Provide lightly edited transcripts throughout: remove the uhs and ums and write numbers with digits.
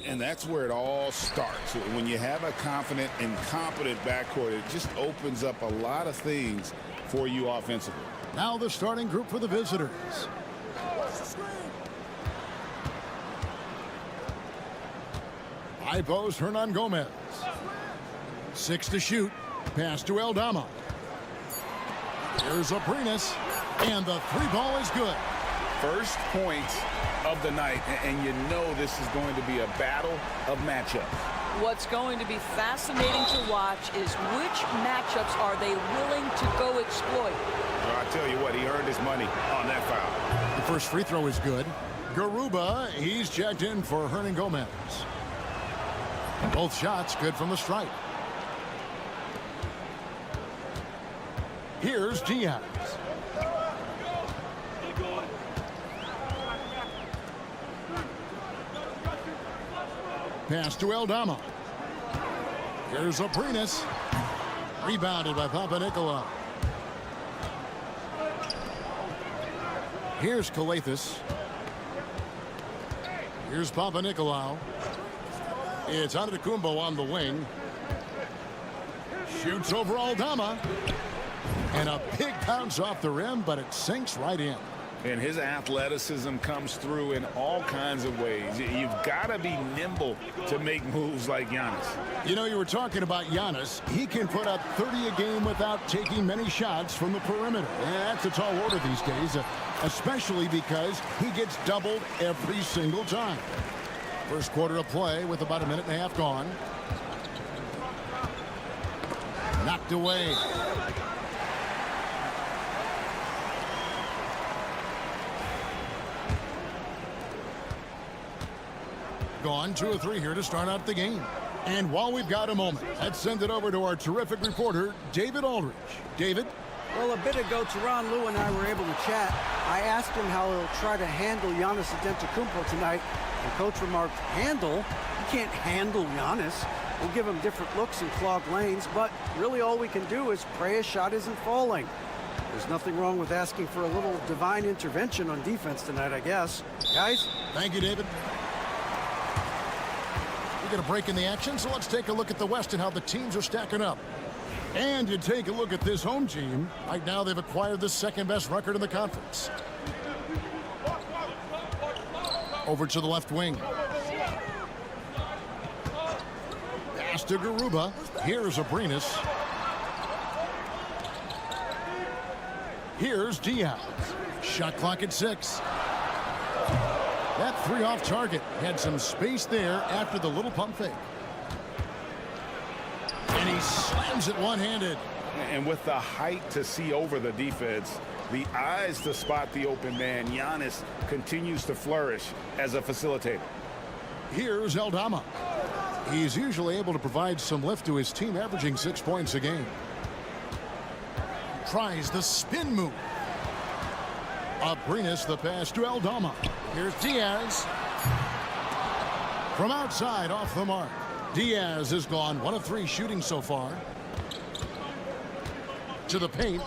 And that's where it all starts. When you have a confident and competent backcourt, it just opens up a lot of things for you offensively. Now the starting group for the visitors. High post, Hernan Gomez. 6 to shoot. Pass to Aldama. Here's Abrinas. And the three ball is good. First point of the night, and you know this is going to be a battle of matchups. What's going to be fascinating to watch is which matchups are they willing to go exploit. Well, I tell you what, he earned his money on that foul. The first free throw is good. Garuba, he's checked in for Hernan Gomez. Both shots good from the stripe. Here's Diaz. Pass to Aldama. Here's Abrinas. Rebounded by Papanikolaou. Here's Kalathis. Here's Papanikolaou. It's Antetokounmpo on the wing. Shoots over Aldama. And a big bounce off the rim, but it sinks right in. And his athleticism comes through in all kinds of ways. You've got to be nimble to make moves like Giannis. You know, you were talking about Giannis. He can put up 30 a game without taking many shots from the perimeter. That's a tall order these days, especially because he gets doubled every single time. First quarter of play with about a minute and a half gone. Knocked away. Gone 2 of 3 here to start out the game. And while we've got a moment, let's send it over to our terrific reporter, David Aldridge. David? Well, a bit ago, Teron Lue and I were able to chat. I asked him how he'll try to handle Giannis Antetokounmpo tonight. And Coach remarked, handle? You can't handle Giannis. We'll give him different looks and clogged lanes, but really all we can do is pray his shot isn't falling. There's nothing wrong with asking for a little divine intervention on defense tonight, I guess. Guys? Thank you, David. We're going to break in the action, so let's take a look at the West and how the teams are stacking up. And you take a look at this home team. Right now, they've acquired the second-best record in the conference. Over to the left wing. Pass to Garuba. Here's Abrinas. Here's Diaz. Shot clock at 6. That three off target. Had some space there after the little pump fake. And he slams it one-handed. And with the height to see over the defense, the eyes to spot the open man, Giannis continues to flourish as a facilitator. Here's Aldama. He's usually able to provide some lift to his team, averaging 6 points a game. Tries the spin move. Abrinas, the pass to Aldama. Here's Diaz. From outside, off the mark. Diaz has gone 1 of 3 shooting so far. To the paint.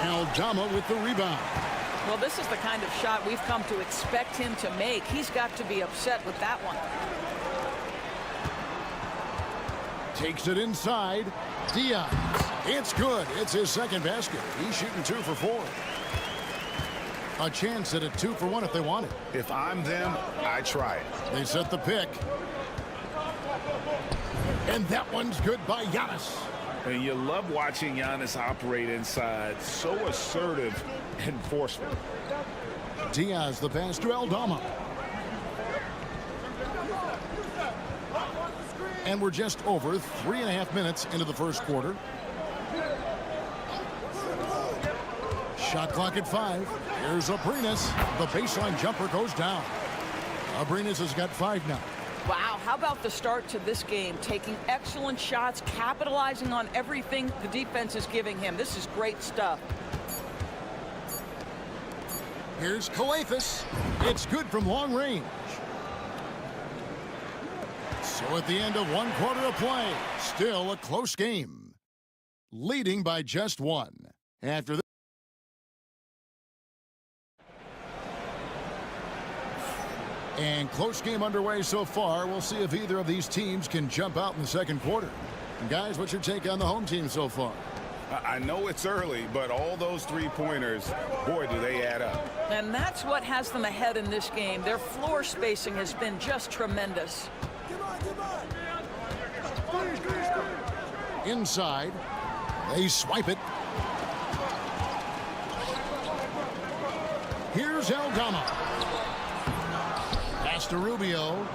Aldama with the rebound. Well, this is the kind of shot we've come to expect him to make. He's got to be upset with that one. Takes it inside. Diaz. It's good. It's his second basket. He's shooting 2 for 4. A chance at a 2 for 1 if they want it. If I'm them, I try it. They set the pick. And that one's good by Giannis. And you love watching Giannis operate inside. So assertive and forceful. Diaz, the pass to Aldama. And we're just over 3.5 minutes into the first quarter. Shot clock at 5. Here's Abrinas. The baseline jumper goes down. Abrinas has got 5 now. Wow, how about the start to this game? Taking excellent shots, capitalizing on everything the defense is giving him. This is great stuff. Here's Kalathis. It's good from long range. So at the end of 1 quarter of play, still a close game. Leading by just 1. After this. And close game underway so far. We'll see if either of these teams can jump out in the second quarter. And guys, what's your take on the home team so far? I know it's early, but all those three-pointers, boy, do they add up. And that's what has them ahead in this game. Their floor spacing has been just tremendous. Inside. They swipe it. Here's Aldama. Pass to Rubio.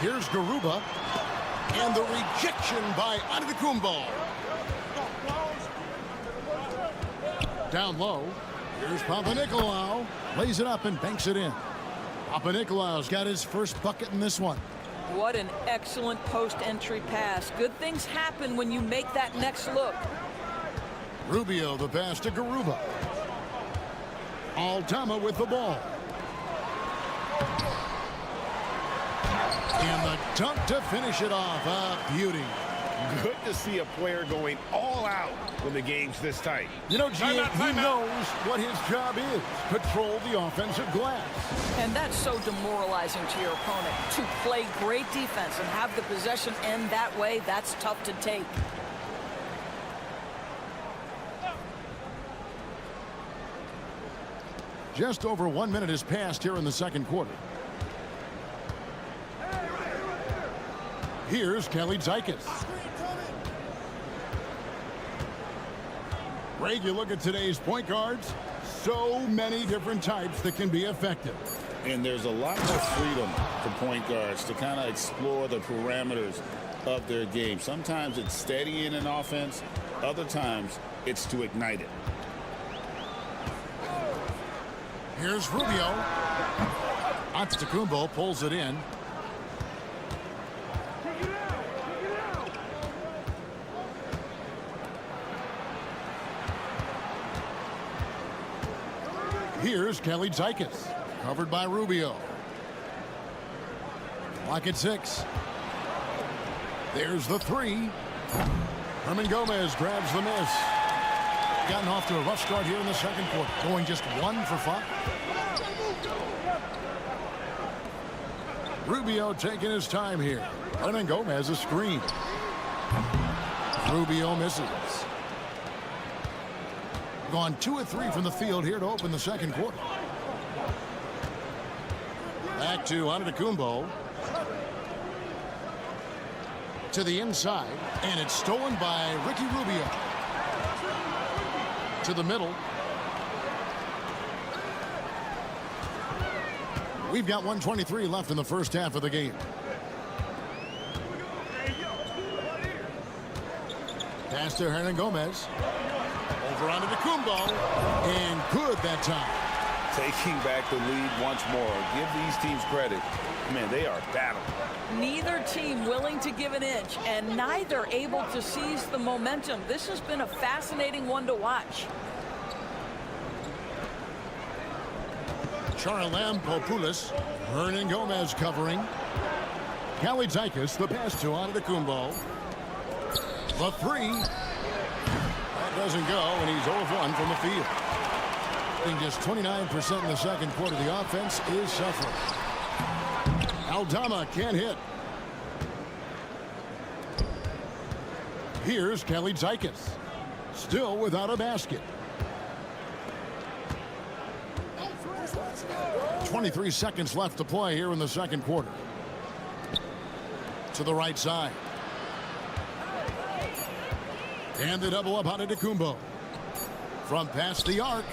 Here's Garuba. And the rejection by Antetokounmpo. Down low. Here's Papanikolaou. Lays it up and banks it in. Papanikolaou's got his first bucket in this one. What an excellent post-entry pass. Good things happen when you make that next look. Rubio, the pass to Garuba. Aldama with the ball. And the dunk to finish it off. A beauty. Good to see a player going all out when the game's this tight. You know, Gene, he knows what his job is. Control the offensive glass. And that's so demoralizing to your opponent. To play great defense and have the possession end that way, that's tough to take. Just over 1 minute has passed here in the second quarter. Here's Kelly Zykis. Greg, you look at today's point guards, so many different types that can be effective. And there's a lot more freedom for point guards to kind of explore the parameters of their game. Sometimes it's steadying an offense. Other times it's to ignite it. Here's Rubio. Antetokounmpo pulls it in. Here's Kelly Zykis. Covered by Rubio. Clock at 6. There's the 3. Herman Gomez grabs the miss. Gotten off to a rough start here in the second quarter. Going just 1 for 5. Rubio taking his time here. Hernan Gomez a screen. Rubio misses. Gone 2 of 3 from the field here to open the second quarter. Back to Antetokounmpo. To the inside. And it's stolen by Ricky Rubio. To the middle. We've got 1:23 left in the first half of the game. Pass to Hernan Gomez. Over onto Antetokounmpo. And good that time. Taking back the lead once more. Give these teams credit. Man, they are battling. Neither team willing to give an inch, and neither able to seize the momentum. This has been a fascinating one to watch. Charalampopoulos. Hernan Gomez covering. Kelly Zykis, the pass to Antetokounmpo. The 3. That doesn't go, and he's 0 of 1 from the field. In just 29% in the second quarter, the offense is suffering. Aldama can't hit. Here's Kelly Zykis. Still without a basket. 23 seconds left to play here in the second quarter. to the right side. And the double up on Antetokounmpo. From past the arc.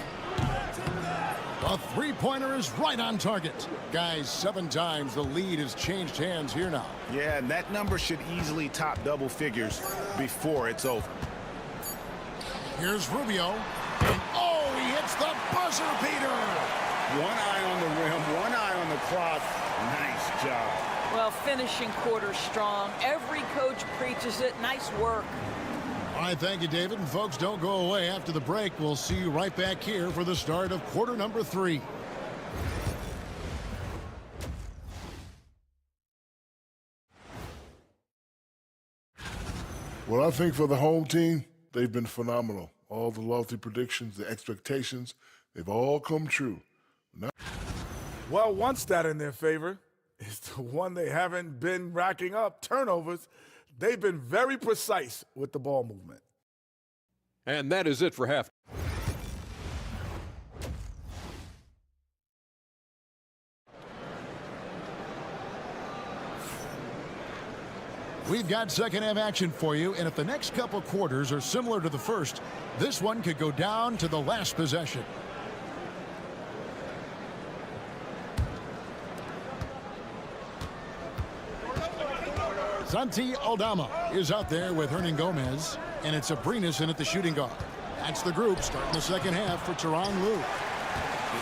A three-pointer is right on target. Guys, 7 times the lead has changed hands here now. Yeah, and that number should easily top double figures before it's over. Here's Rubio. And oh, he hits the buzzer beater. One eye on the rim, one eye on the clock. Nice job. Well, finishing quarter strong. Every coach preaches it. Nice work. All right, thank you, David. And folks, don't go away. After the break, we'll see you right back here for the start of quarter number 3. Well, I think for the home team, they've been phenomenal. All the lofty predictions, the expectations, they've all come true. Well, one stat in their favor is the one they haven't been racking up, turnovers. They've been very precise with the ball movement. And that is it for half. We've got second half action for you, and if the next couple quarters are similar to the first, this one could go down to the last possession. Santi Aldama is out there with Hernan Gomez, and it's Abrinas in at the shooting guard. That's the group starting the second half for Tyronn Lue.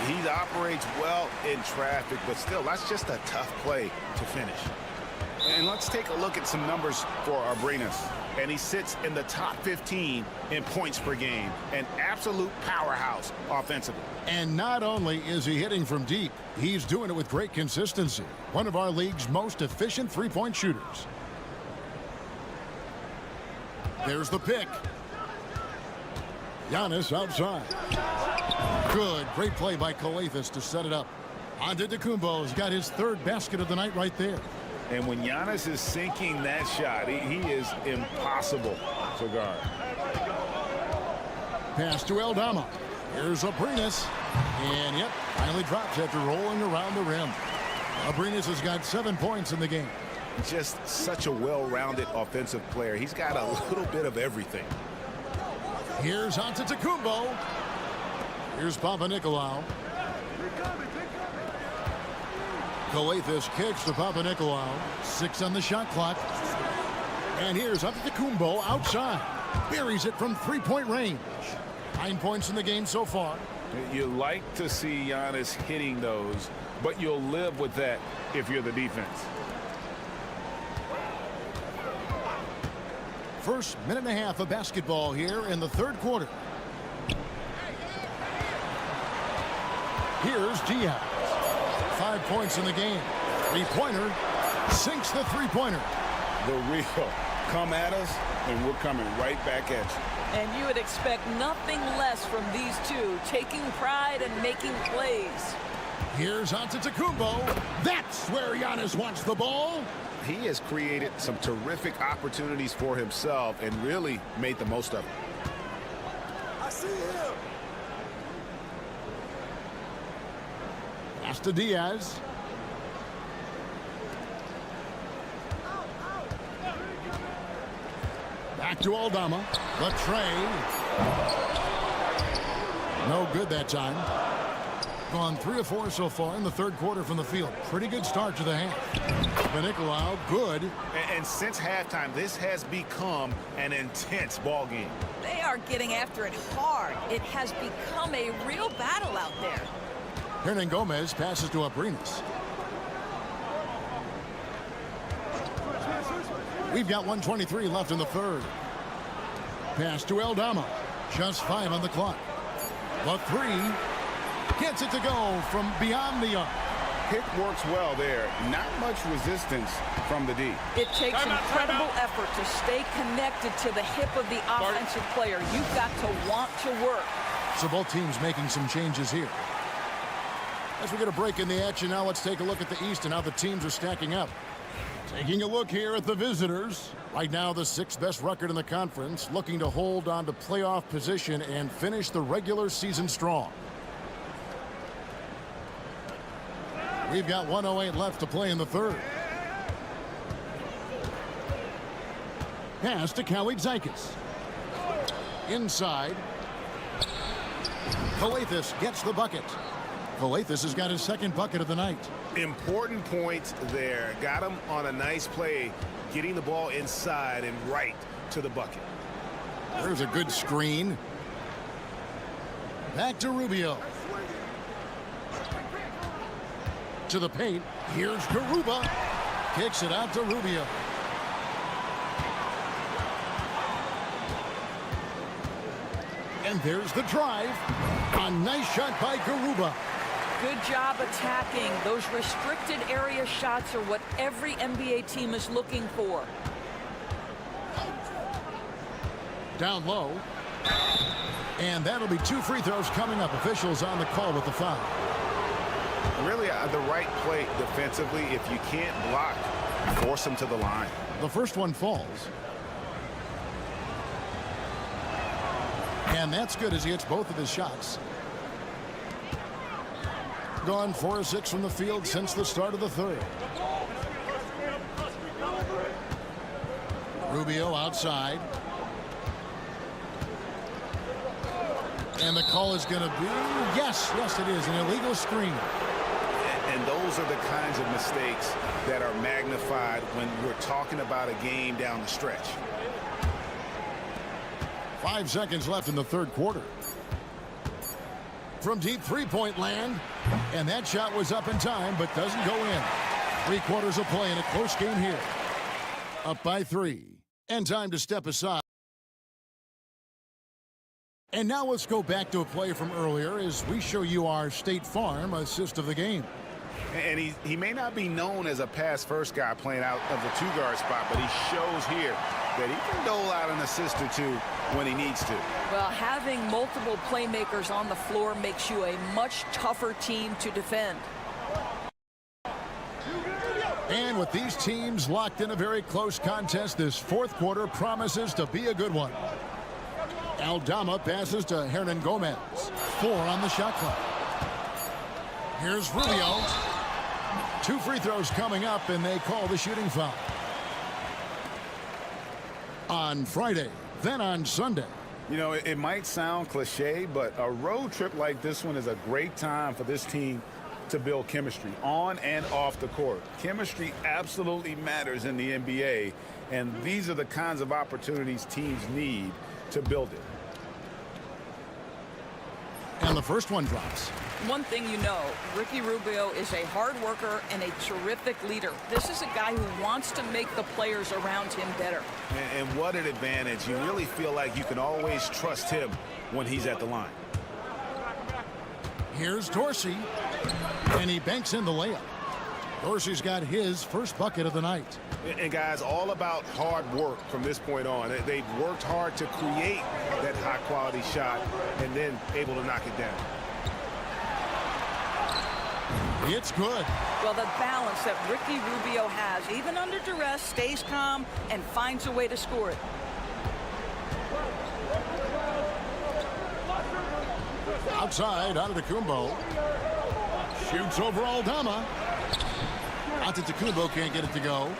He operates well in traffic, but still, that's just a tough play to finish. And let's take a look at some numbers for Abrinas. And he sits in the top 15 in points per game. An absolute powerhouse offensively. And not only is he hitting from deep, he's doing it with great consistency. One of our league's most efficient three-point shooters. There's the pick. Giannis outside. Good. Great play by Calathes to set it up. Antetokounmpo's got his third basket of the night right there. And when Giannis is sinking that shot, he is impossible to guard. Pass to Aldama. Here's Abrinas. And, yep, finally drops after rolling around the rim. Abrinas has got 7 points in the game. Just such a well-rounded offensive player. He's got a little bit of everything. Here's Antetokounmpo. Here's Papanikolaou. Calathes kicks to Papanikolaou. 6 on the shot clock. And here's Antetokounmpo outside. Buries it from three-point range. 9 points in the game so far. You like to see Giannis hitting those, but you'll live with that if you're the defense. First minute and a half of basketball here in the third quarter. Here's Diaz. 5 points in the game. Three-pointer. Sinks the three-pointer. The real. Come at us, and we're coming right back at you. And you would expect nothing less from these two, taking pride and making plays. Here's Antetokounmpo. That's where Giannis wants the ball. He has created some terrific opportunities for himself and really made the most of it. I see him. Pass to Diaz. Back to Aldama. The tray. No good that time. Gone 3 of 4 so far in the third quarter from the field. Pretty good start to the half. Papanikolaou, good. And since halftime, this has become an intense ball game. They are getting after it hard. It has become a real battle out there. Hernan Gomez passes to Abrinas. We've got 1:23 left in the third. Pass to Aldama. Just 5 on the clock. The three. Gets it to go from beyond the arc. Pick works well there. Not much resistance from the D. It takes incredible effort to stay connected to the hip of the offensive player. You've got to want to work. So both teams making some changes here. As we get a break in the action now, let's take a look at the East and how the teams are stacking up. Taking a look here at the visitors. Right now, the 6th best record in the conference, looking to hold on to playoff position and finish the regular season strong. We've got 1:08 left to play in the third. Pass to Kalaitzakis. Inside. Kalaitis gets the bucket. Kalaitis has got his second bucket of the night. Important points there. Got him on a nice play, getting the ball inside and right to the bucket. There's a good screen. Back to Rubio. To the paint. Here's Garuba. Kicks it out to Rubio. And there's the drive. A nice shot by Garuba. Good job attacking. Those restricted area shots are what every NBA team is looking for. Down low. And that'll be 2 free throws coming up. Officials on the call with the foul. Really the right play defensively. If you can't block, force them to the line. The first one falls. And that's good as he hits both of his shots. Gone 4 of 6 from the field since the start of the third. Rubio outside. And the call is going to be, yes, it is, an illegal screen. And those are the kinds of mistakes that are magnified when we're talking about a game down the stretch. 5 seconds left in the third quarter. From deep three-point land. And that shot was up in time, but doesn't go in. 3 quarters of play in a close game here. Up by 3. And time to step aside. And now let's go back to a play from earlier as we show you our State Farm assist of the game. And he may not be known as a pass-first guy playing out of the 2-guard spot, but he shows here that he can dole out an assist or 2 when he needs to. Well, having multiple playmakers on the floor makes you a much tougher team to defend. And with these teams locked in a very close contest, this fourth quarter promises to be a good one. Aldama passes to Hernan Gomez. 4 on the shot clock. Here's Rubio. 2 free throws coming up, and they call the shooting foul. On Friday, then on Sunday. You know, it might sound cliche, but a road trip like this one is a great time for this team to build chemistry on and off the court. Chemistry absolutely matters in the NBA, and these are the kinds of opportunities teams need to build it. And the first one drops. One thing you know, Ricky Rubio is a hard worker and a terrific leader. This is a guy who wants to make the players around him better. And what an advantage. You really feel like you can always trust him when he's at the line. Here's Dorsey. And he banks in the layup. Dorsey's got his first bucket of the night. And guys, all about hard work from this point on. They've worked hard to create that high-quality shot and then able to knock it down. It's good. Well, the balance that Ricky Rubio has, even under duress, stays calm and finds a way to score it. Outside, Antetokounmpo. Shoots over Aldama. Antetokounmpo can't get it to go.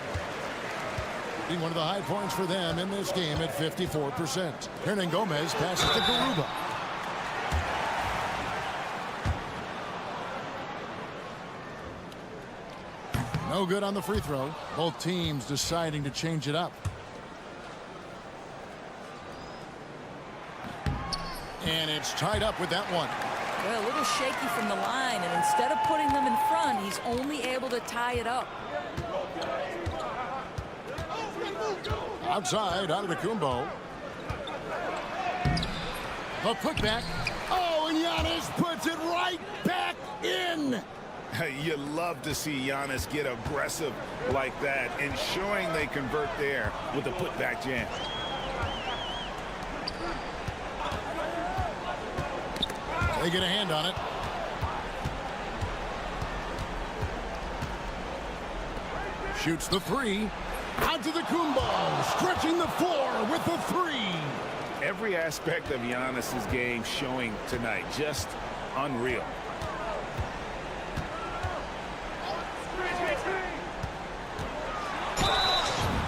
Being one of the high points for them in this game at 54%. Hernan Gomez passes to Garuba. No good on the free throw. Both teams deciding to change it up. And it's tied up with that one. Well, a little shaky from the line, and instead of putting them in front, he's only able to tie it up. Outside, Antetokounmpo. A putback. Oh, and Giannis puts it right back in. You love to see Giannis get aggressive like that, ensuring they convert there with a putback jam. They get a hand on it. Shoots the 3. Antetokounmpo stretching the floor with the 3. Every aspect of Giannis's game showing tonight, just unreal.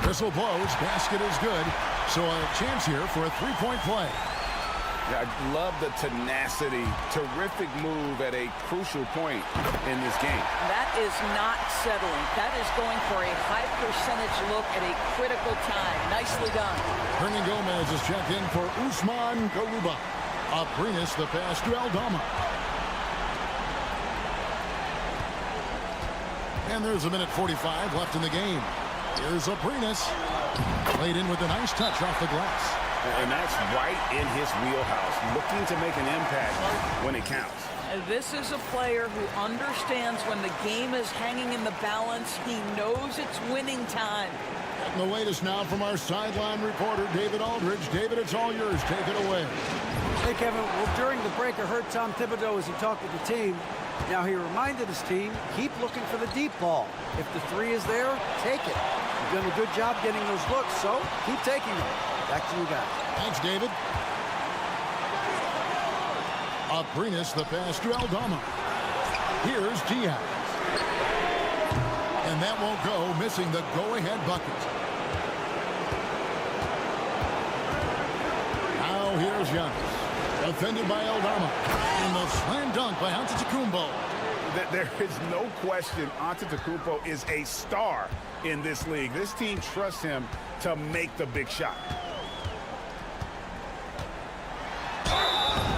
The whistle blows. Basket is good. So a chance here for a three-point play. Yeah, I love the tenacity. Terrific move at a crucial point in this game. That is not settling. That is going for a high percentage look at a critical time. Nicely done. Hernan Gomez is checked in for Usman Garuba. Aprinas the pass to Aldama. And there's a minute 45 left in the game. Here's Aprinas. Played in with a nice touch off the glass. And that's right in his wheelhouse, looking to make an impact when it counts. This is a player who understands when the game is hanging in the balance. He knows it's winning time. And the latest now from our sideline reporter, David Aldridge. David, it's all yours. Take it away. Hey, Kevin, well, during the break, I heard Tom Thibodeau as he talked with the team. Now, he reminded his team, keep looking for the deep ball. If the three is there, take it. You've done a good job getting those looks, so keep taking them. Back to you guys. Thanks, David. Aprinas the pass to Aldama. Here's Diaz. And that won't go, missing the go-ahead bucket. Now here's Giannis. Defended by Aldama. And the slam dunk by Antetokounmpo. There is no question Antetokounmpo is a star in this league. This team trusts him to make the big shot.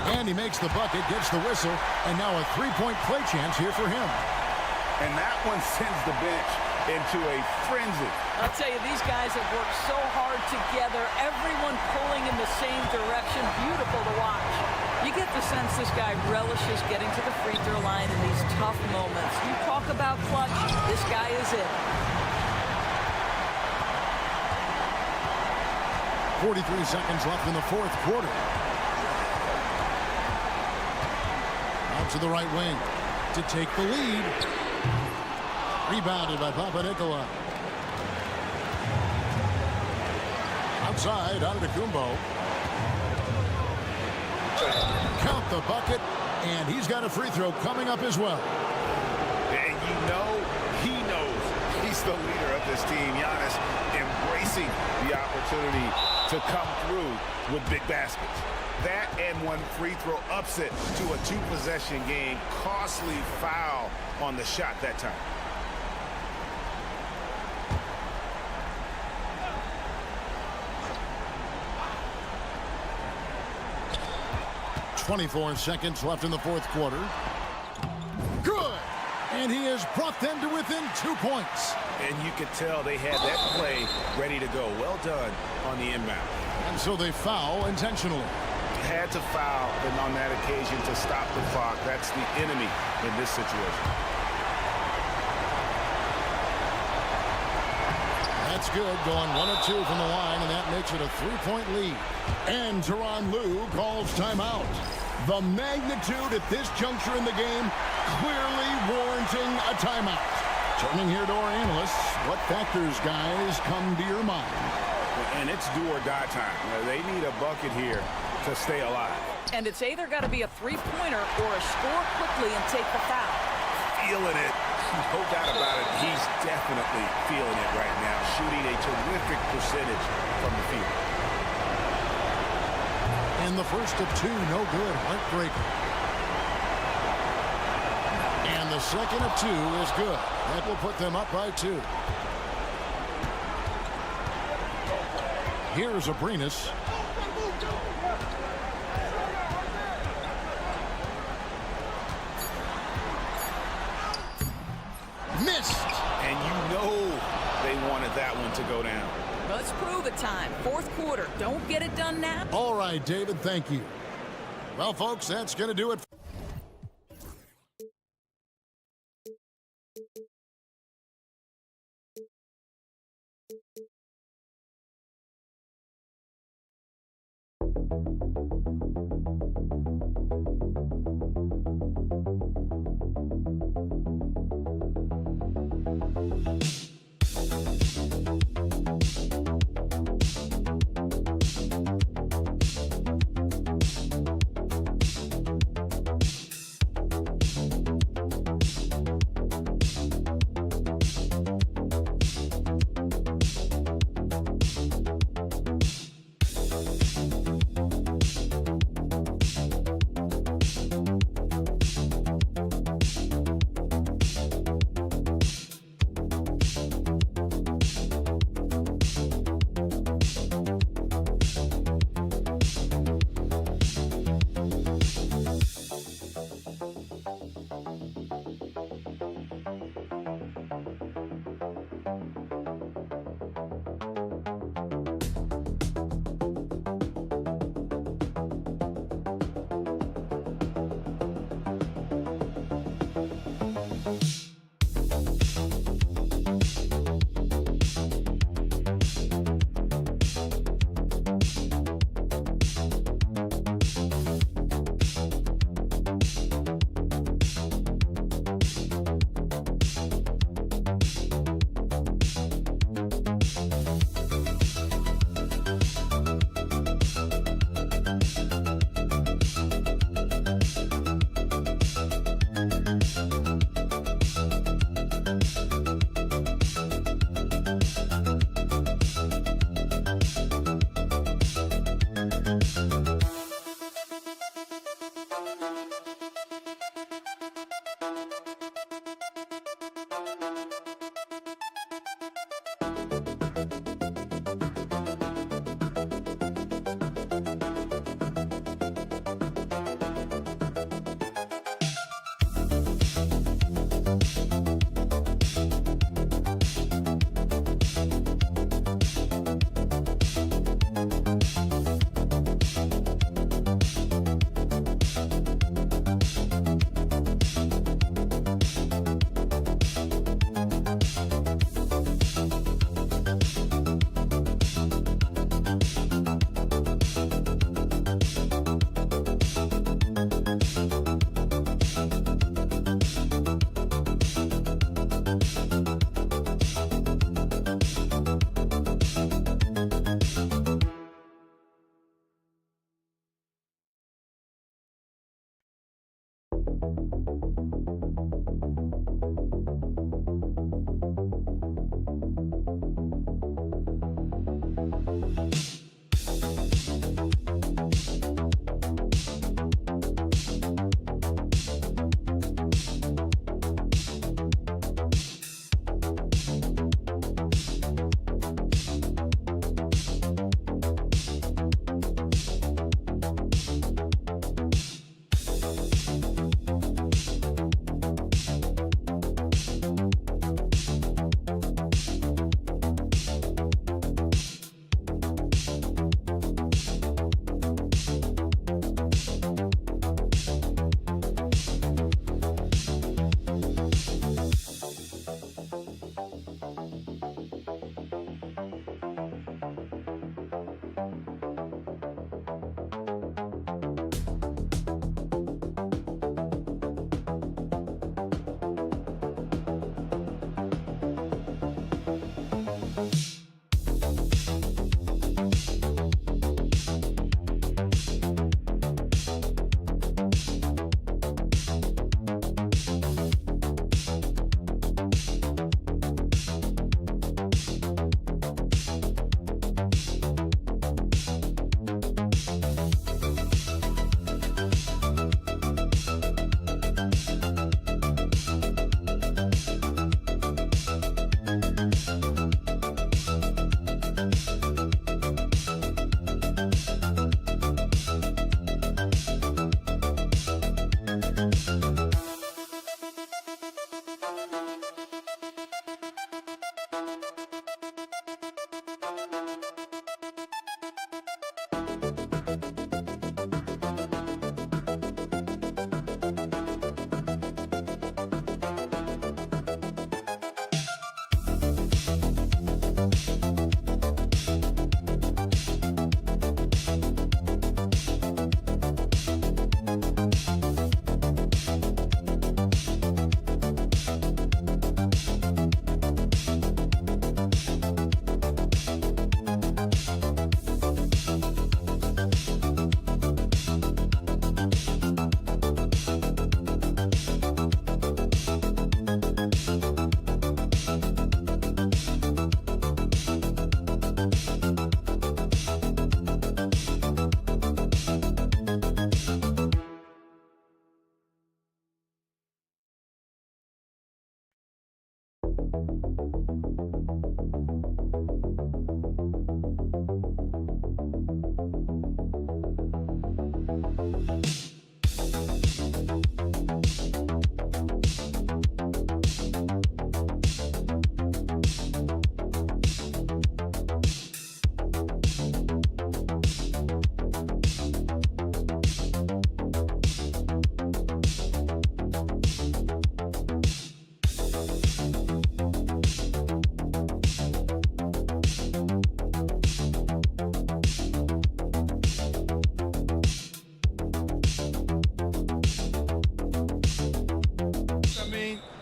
And he makes the bucket, gets the whistle, and now a three-point play chance here for him. And that one sends the bench into a frenzy. I'll tell you, these guys have worked so hard together, everyone pulling in the same direction. Beautiful to watch. You get the sense this guy relishes getting to the free throw line in these tough moments. You talk about clutch, this guy is it. 43 seconds left in the fourth quarter. Out to the right wing to take the lead. Rebounded by Papanikolaou. Outside, Antetokounmpo. Count the bucket, and he's got a free throw coming up as well. And you know he knows he's the leader of this team. Giannis embracing the opportunity to come through with big baskets. That and one free throw upset to a two-possession game. Costly foul on the shot that time. .24 seconds left in the fourth quarter. Good! And he has brought them to within 2 points. And you could tell they had that play ready to go. Well done on the inbound. And so they foul intentionally. Had to foul on that occasion to stop the clock. That's the enemy in this situation. That's good, going 1 of 2 from the line, and that makes it a 3-point lead. And Tyronn Lue calls timeout. The magnitude at this juncture in the game clearly warranting a timeout. Turning here to our analysts, what factors, guys, come to your mind? And it's do or die time. They need a bucket here to stay alive. And it's either got to be a three-pointer or a score quickly and take the foul. Feeling it. No doubt about it. He's definitely feeling it right now. Shooting a terrific percentage from the field. And the first of 2, no good. Heartbreaker. And the second of 2 is good. That will put them up by 2. Here's Aprinas. Missed. And you know they wanted that one to go down. Let's prove it time. Fourth quarter. Don't get it done now. All right, David, thank you. Well, folks, that's going to do it.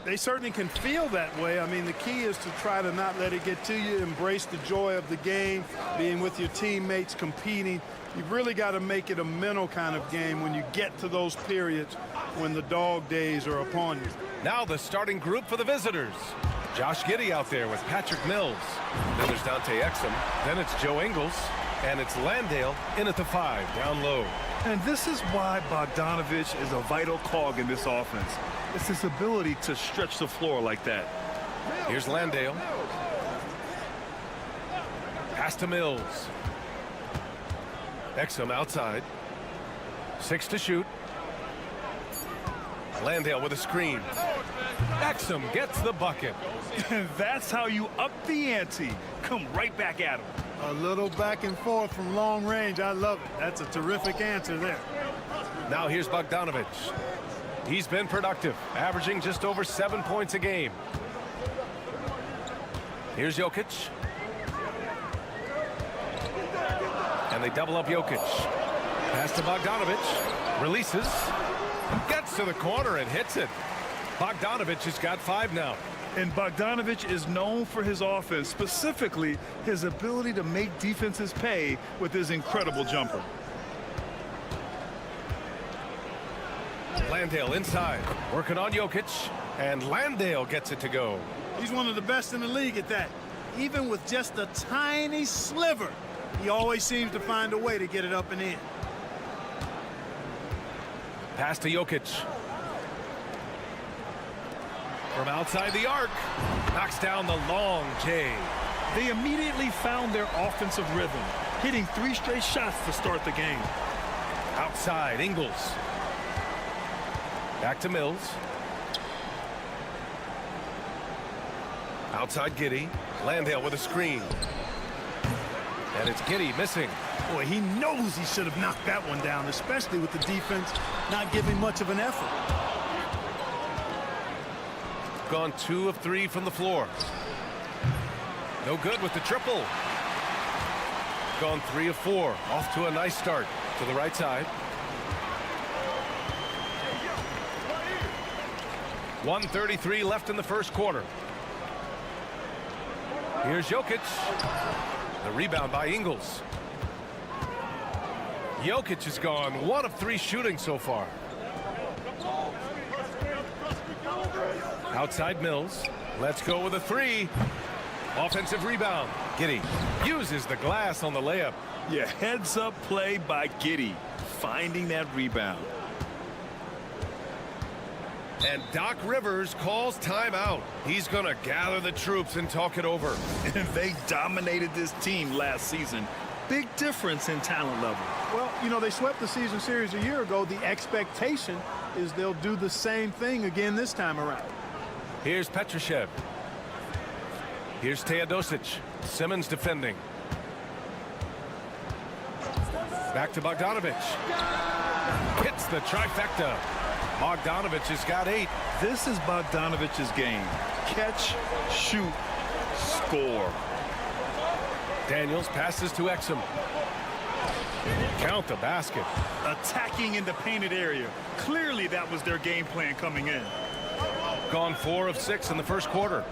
They certainly can feel that way. I mean, the key is to try to not let it get to you, embrace the joy of the game, being with your teammates, competing. You've really got to make it a mental kind of game when you get to those periods when the dog days are upon you. Now the starting group for the visitors. Josh Giddey out there with Patrick Mills. Then there's Dante Exum. Then it's Joe Ingles. And it's Landale in at the 5, down low. And this is why Bogdanovich is a vital cog in this offense. It's his ability to stretch the floor like that. Here's Landale. Pass to Mills. Exum outside. 6 to shoot. Landale with a screen. Exum gets the bucket. And that's how you up the ante. Come right back at him. A little back and forth from long range. I love it. That's a terrific answer there. Now here's Bogdanovich. He's been productive, averaging just over 7 points a game. Here's Jokic. And they double up Jokic. Pass to Bogdanovich. Releases. Gets to the corner and hits it. Bogdanovich has got 5 now. And Bogdanovich is known for his offense, specifically his ability to make defenses pay with his incredible jumper. Landale inside, working on Jokic, and Landale gets it to go. He's one of the best in the league at that. Even with just a tiny sliver, he always seems to find a way to get it up and in. Pass to Jokic. From outside the arc, knocks down the long J. They immediately found their offensive rhythm, hitting 3 straight shots to start the game. Outside, Ingles. Back to Mills. Outside Giddey. Landale with a screen. And it's Giddey missing. Boy, he knows he should have knocked that one down, especially with the defense not giving much of an effort. Gone 2 of 3 from the floor. No good with the triple. Gone 3 of 4. Off to a nice start to the right side. 1:33 left in the first quarter. Here's Jokic. The rebound by Ingles. Jokic has gone 1 of 3 shooting so far. Outside Mills. Let's go with a 3. Offensive rebound. Giddey uses the glass on the layup. Yeah, heads-up play by Giddey, finding that rebound. And Doc Rivers calls timeout. He's going to gather the troops and talk it over. And they dominated this team last season. Big difference in talent level. Well, you know, they swept the season series a year ago. The expectation is they'll do the same thing again this time around. Here's Petrushev. Here's Teodosic. Simmons defending. Back to Bogdanovic. Hits the trifecta. Bogdanovic has got 8. This is Bogdanovic's game. Catch, shoot, score. Daniels passes to Exum. Count the basket. Attacking in the painted area. Clearly that was their game plan coming in. Gone 4 of 6 in the first quarter.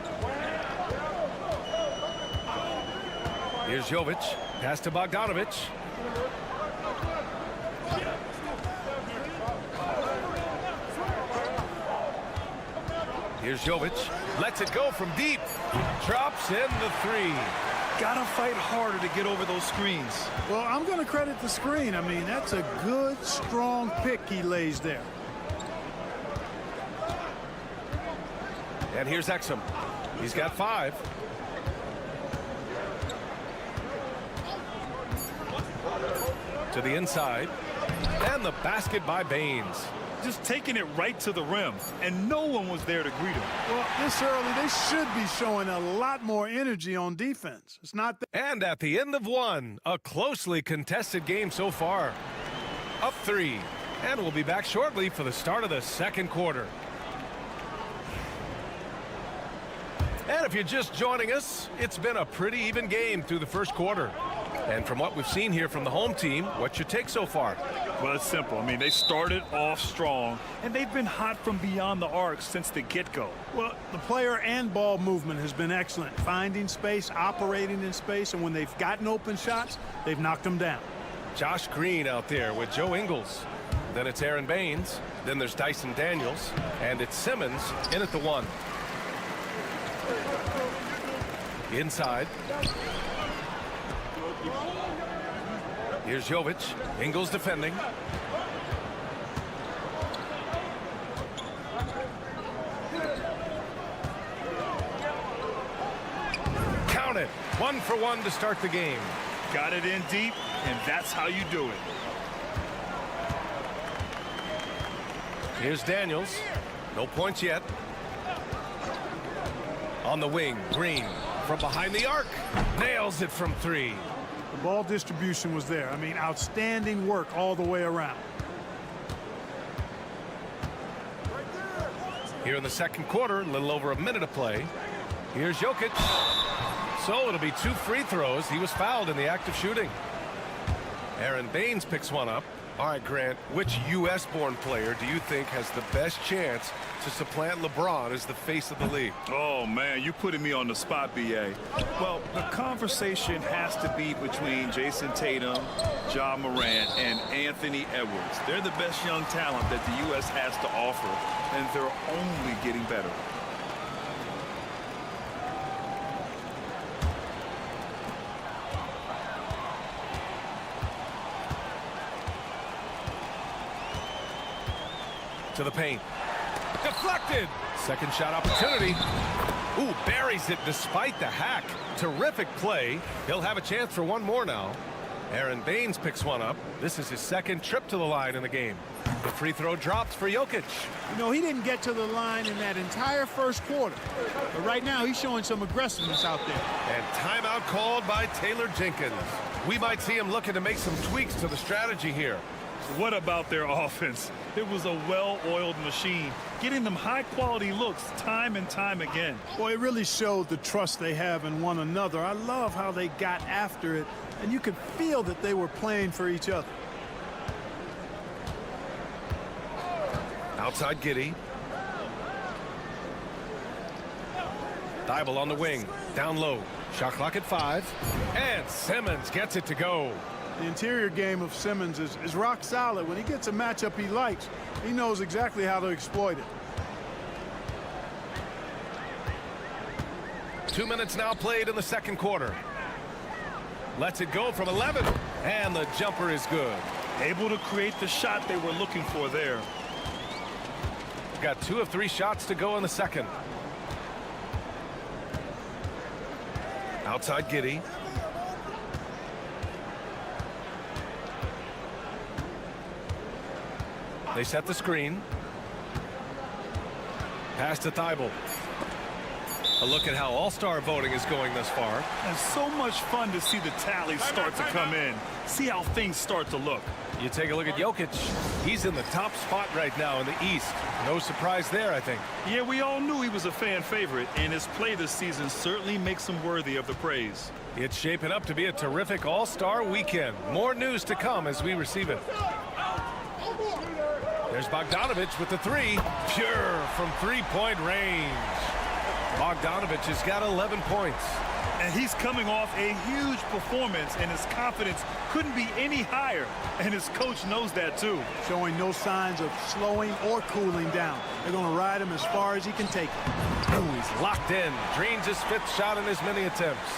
Here's Jovic. Pass to Bogdanovic. Here's Jovic. Lets it go from deep. Drops in the 3. Gotta fight harder to get over those screens. Well, I'm going to credit the screen. I mean, that's a good, strong pick he lays there. And here's Exum. He's got 5. To the inside. And the basket by Baines. Just taking it right to the rim, and no one was there to greet him. Well, this early, they should be showing a lot more energy on defense. It's not that. And at the end of 1, a closely contested game so far. Up 3. And we'll be back shortly for the start of the second quarter. And if you're just joining us, it's been a pretty even game through the first quarter. And from what we've seen here from the home team, what's your take so far? Well, it's simple. I mean, they started off strong, and they've been hot from beyond the arc since the get-go. Well, the player and ball movement has been excellent. Finding space, operating in space, and when they've gotten open shots, they've knocked them down. Josh Green out there with Joe Ingles. Then it's Aaron Baines. Then there's Dyson Daniels. And it's Simmons in at the 1. Inside. Here's Jovic. Ingles defending. Count it. 1 for 1 to start the game. Got it in deep, and that's how you do it. Here's Daniels. No points yet. On the wing, Green from behind the arc. Nails it from 3. The ball distribution was there. I mean, outstanding work all the way around. Here in the second quarter, a little over a minute of play. Here's Jokic. So it'll be 2 free throws. He was fouled in the act of shooting. Aaron Baines picks one up. All right, Grant, which U.S.-born player do you think has the best chance to supplant LeBron as the face of the league? Oh, man, you putting me on the spot, B.A. Well, the conversation has to be between Jason Tatum, Ja Morant, and Anthony Edwards. They're the best young talent that the U.S. has to offer, and they're only getting better. To the paint. Deflected. Second shot opportunity. Ooh, buries it despite the hack. Terrific play. He'll have a chance for one more now. Aaron Baines picks one up. This is his second trip to the line in the game. The free throw drops for Jokic. You know, he didn't get to the line in that entire first quarter. But right now, he's showing some aggressiveness out there. And timeout called by Taylor Jenkins. We might see him looking to make some tweaks to the strategy here. What about their offense? It was a well-oiled machine, getting them high-quality looks time and time again. Boy, it really showed the trust they have in one another. I love how they got after it, and you could feel that they were playing for each other. Outside Giddey. Thibault on the wing. Down low. Shot clock at 5. And Simmons gets it to go. The interior game of Simmons is rock solid. When he gets a matchup he likes, he knows exactly how to exploit it. 2 minutes now played in the second quarter. Lets it go from 11. And the jumper is good. Able to create the shot they were looking for there. Got 2 of 3 shots to go in the second. Outside Giddey. They set the screen. Pass to Thibault. A look at how all-star voting is going thus far. And so much fun to see the tallies start to come in. See how things start to look. You take a look at Jokic. He's in the top spot right now in the East. No surprise there, I think. Yeah, we all knew he was a fan favorite, and his play this season certainly makes him worthy of the praise. It's shaping up to be a terrific all-star weekend. More news to come as we receive it. There's Bogdanovich with the 3. Pure from three-point range. Bogdanovich has got 11 points. And he's coming off a huge performance, and his confidence couldn't be any higher. And his coach knows that, too. Showing no signs of slowing or cooling down. They're going to ride him as far as he can take it. Ooh, he's locked in. Drains his 5th shot in as many attempts.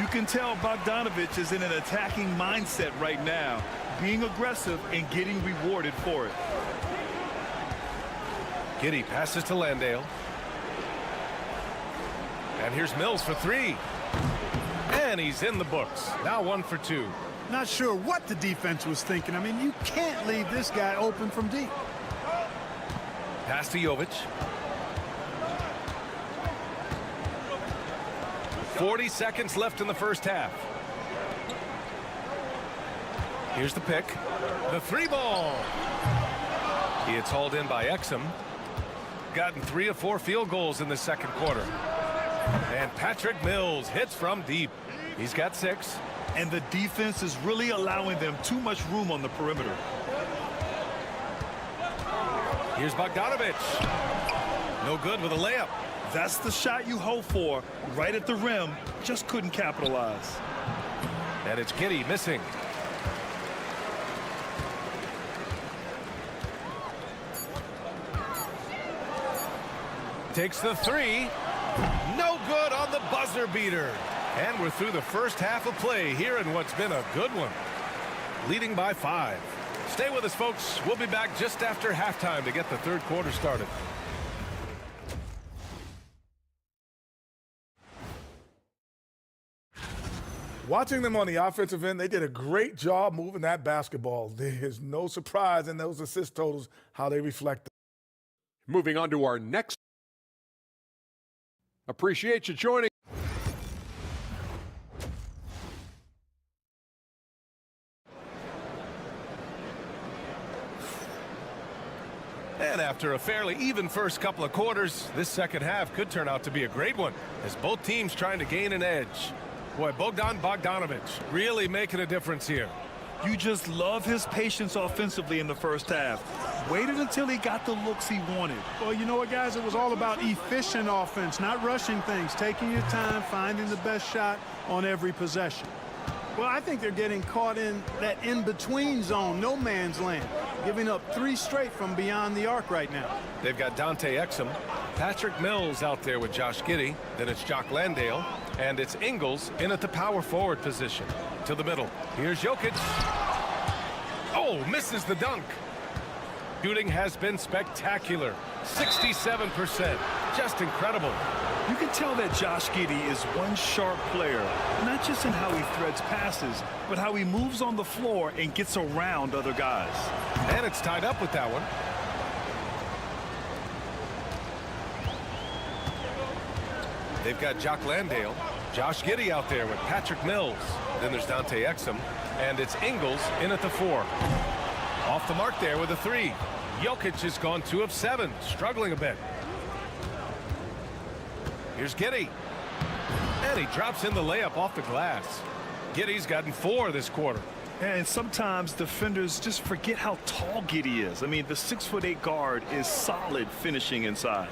You can tell Bogdanovich is in an attacking mindset right now, being aggressive and getting rewarded for it. Giddey passes to Landale. And here's Mills for 3. And he's in the books. Now 1 for 2. Not sure what the defense was thinking. I mean, you can't leave this guy open from deep. Pass to Jovic. 40 seconds left in the first half. Here's the pick. The 3 ball. He gets hauled in by Exum. Gotten 3 of 4 field goals in the second quarter. And Patrick Mills hits from deep. He's got 6. And the defense is really allowing them too much room on the perimeter. Here's Bogdanovich. No good with a layup. That's the shot you hope for. Right at the rim. Just couldn't capitalize. And it's Giddey missing. Takes the 3. No good on the buzzer beater. And we're through the first half of play here in what's been a good one. Leading by 5. Stay with us, folks. We'll be back just after halftime to get the third quarter started. Watching them on the offensive end, they did a great job moving that basketball. There's no surprise in those assist totals, how they reflect. Moving on to our next. Appreciate you joining. And after a fairly even first couple of quarters, this second half could turn out to be a great one as both teams trying to gain an edge. Boy, Bogdanovich really making a difference here. You just love his patience offensively in the first half. Waited until he got the looks he wanted. Well, you know what, guys? It was all about efficient offense, not rushing things, taking your time, finding the best shot on every possession. Well, I think they're getting caught in that in-between zone, no man's land, giving up 3 straight from beyond the arc right now. They've got Dante Exum, Patrick Mills out there with Josh Giddey, then it's Jock Landale, and it's Ingles in at the power forward position. To the middle. Here's Jokic. Oh, misses the dunk. Shooting has been spectacular. 67%. Just incredible. You can tell that Josh Giddey is one sharp player, not just in how he threads passes, but how he moves on the floor and gets around other guys. And it's tied up with that one. They've got Jock Landale, Josh Giddey out there with Patrick Mills. Then there's Dante Exum, and it's Ingles in at the 4. Off the mark there with a 3. Jokic has gone 2 of 7, struggling a bit. Here's Giddey. And he drops in the layup off the glass. Giddey's gotten 4 this quarter. And sometimes defenders just forget how tall Giddey is. I mean, the 6'8" guard is solid finishing inside.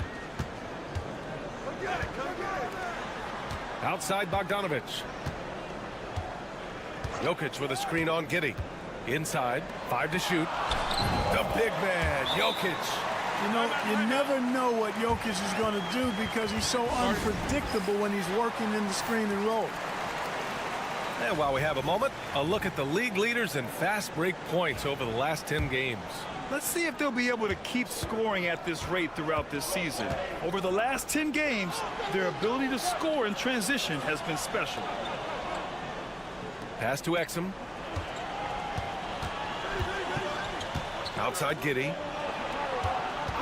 Outside Bogdanovich. Jokic with a screen on Giddey. Inside, 5 to shoot. The big man, Jokic. You know, you never know what Jokic is going to do because he's so unpredictable when he's working in the screen and roll. And while we have a moment, a look at the league leaders in fast break points over the last 10 games. Let's see if they'll be able to keep scoring at this rate throughout this season. Over the last 10 games, their ability to score in transition has been special. Pass to Exum. Outside Giddey.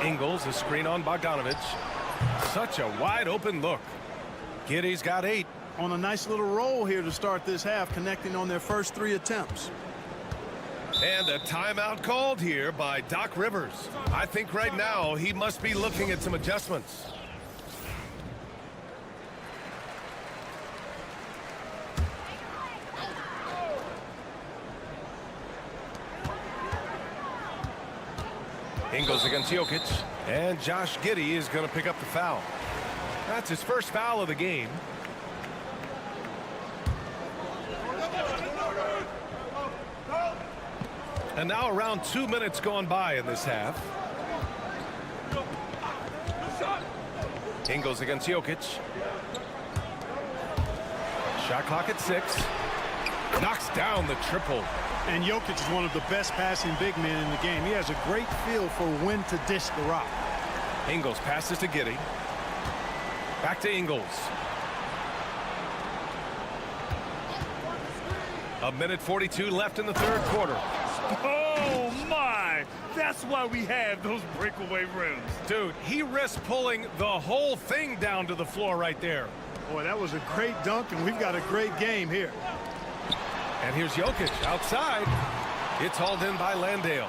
Ingles, a screen on Bogdanovich. Such a wide open look. Giddey's got 8. On a nice little roll here to start this half, connecting on their first 3 attempts. And a timeout called here by Doc Rivers. I think right now he must be looking at some adjustments. Ingles against Jokic. And Josh Giddey is going to pick up the foul. That's his first foul of the game. And now around 2 minutes gone by in this half. Ingles against Jokic. Shot clock at 6. Knocks down the triple. And Jokic is one of the best passing big men in the game. He has a great feel for when to dish the rock. Ingles passes to Giddey. Back to Ingles. A minute 42 left in the third quarter. Oh, my! That's why we have those breakaway rims. Dude, he risked pulling the whole thing down to the floor right there. Boy, that was a great dunk, and we've got a great game here. And here's Jokic outside. It's hauled in by Landale.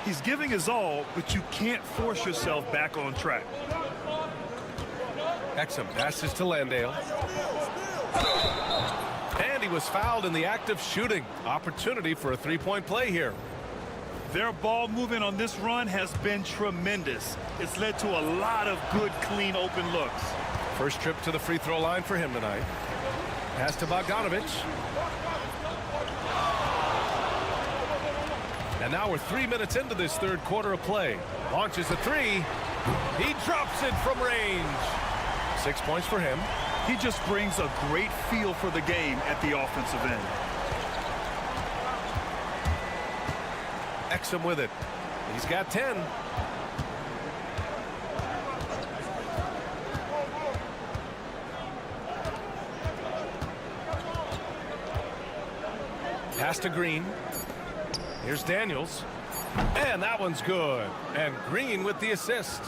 He's giving his all, but you can't force yourself back on track. Exum passes to Landale. And he was fouled in the act of shooting. Opportunity for a three-point play here. Their ball movement on this run has been tremendous. It's led to a lot of good, clean, open looks. First trip to the free throw line for him tonight. Pass to Bogdanovich. And now we're 3 minutes into this third quarter of play. Launches a 3. He drops it from range. 6 points for him. He just brings a great feel for the game at the offensive end. Exum with it. He's got 10. Pass to Green. Here's Daniels. And that one's good. And Green with the assist.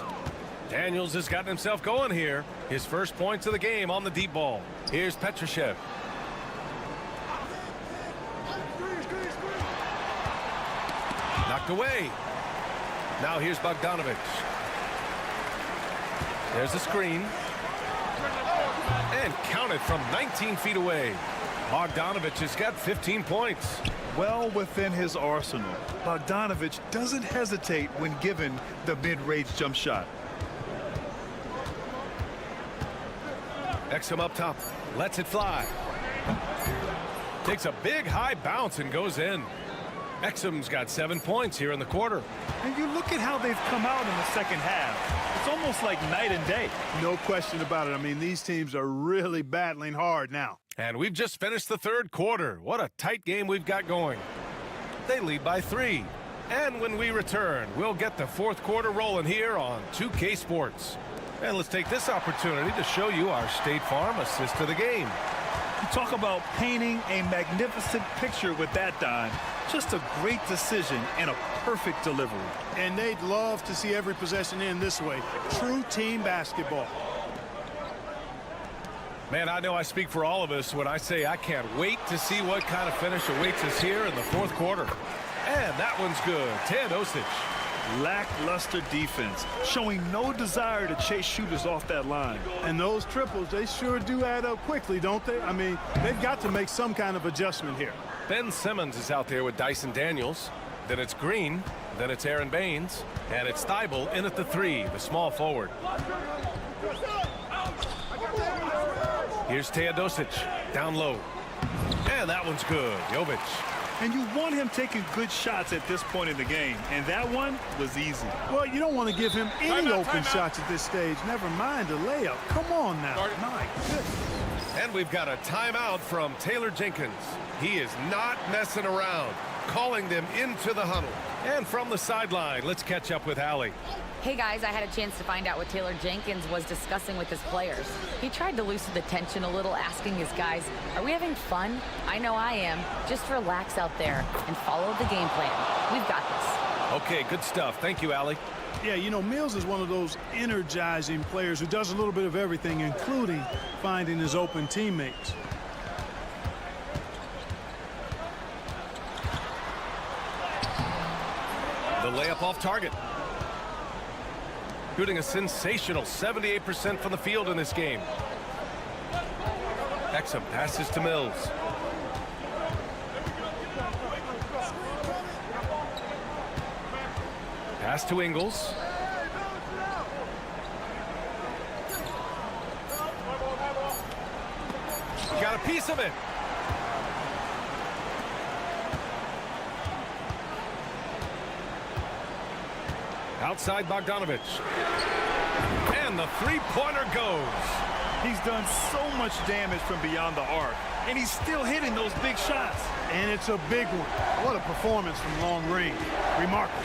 Daniels has gotten himself going here. His first points of the game on the deep ball. Here's Petrushev. Knocked away. Now here's Bogdanovich. There's the screen. And counted from 19 feet away. Bogdanovich has got 15 points. Well within his arsenal. Bogdanovich doesn't hesitate when given the mid-range jump shot. Exum up top. Lets it fly. Takes a big high bounce and goes in. Exum's got 7 points here in the quarter. And you look at how they've come out in the second half. It's almost like night and day. No question about it. I mean, these teams are really battling hard now. And we've just finished the third quarter. What a tight game we've got going. They lead by 3. And when we return, we'll get the fourth quarter rolling here on 2K Sports. And let's take this opportunity to show you our State Farm assist of the game. You talk about painting a magnificent picture with that, Don. Just a great decision and a perfect delivery. And they'd love to see every possession end this way. True team basketball. Man, I know I speak for all of us when I say I can't wait to see what kind of finish awaits us here in the fourth quarter. And that one's good. Teodosic. Lackluster defense, showing no desire to chase shooters off that line. And those triples, they sure do add up quickly, don't they? I mean, they've got to make some kind of adjustment here. Ben Simmons is out there with Dyson Daniels. Then it's Green. Then it's Aaron Baines. And it's Thibault in at the 3, the small forward. Here's Teodosic, down low. And that one's good. Jovic. And you want him taking good shots at this point in the game. And that one was easy. Well, you don't want to give him any open shots at this stage. Never mind a layup. Come on now. My goodness. And we've got a timeout from Taylor Jenkins. He is not messing around, calling them into the huddle. And from the sideline, let's catch up with Allie. Hey guys, I had a chance to find out what Taylor Jenkins was discussing with his players. He tried to loosen the tension a little, asking his guys, are we having fun? I know I am. Just relax out there and follow the game plan. We've got this. Okay, good stuff. Thank you, Allie. Yeah, you know, Mills is one of those energizing players who does a little bit of everything, including finding his open teammates. The layup off target. Shooting a sensational 78% from the field in this game. Exum passes to Mills. Pass to Ingles. Got a piece of it. Outside Bogdanovich. And the three-pointer goes. He's done so much damage from beyond the arc, and he's still hitting those big shots. And it's a big one. What a performance from long range. Remarkable.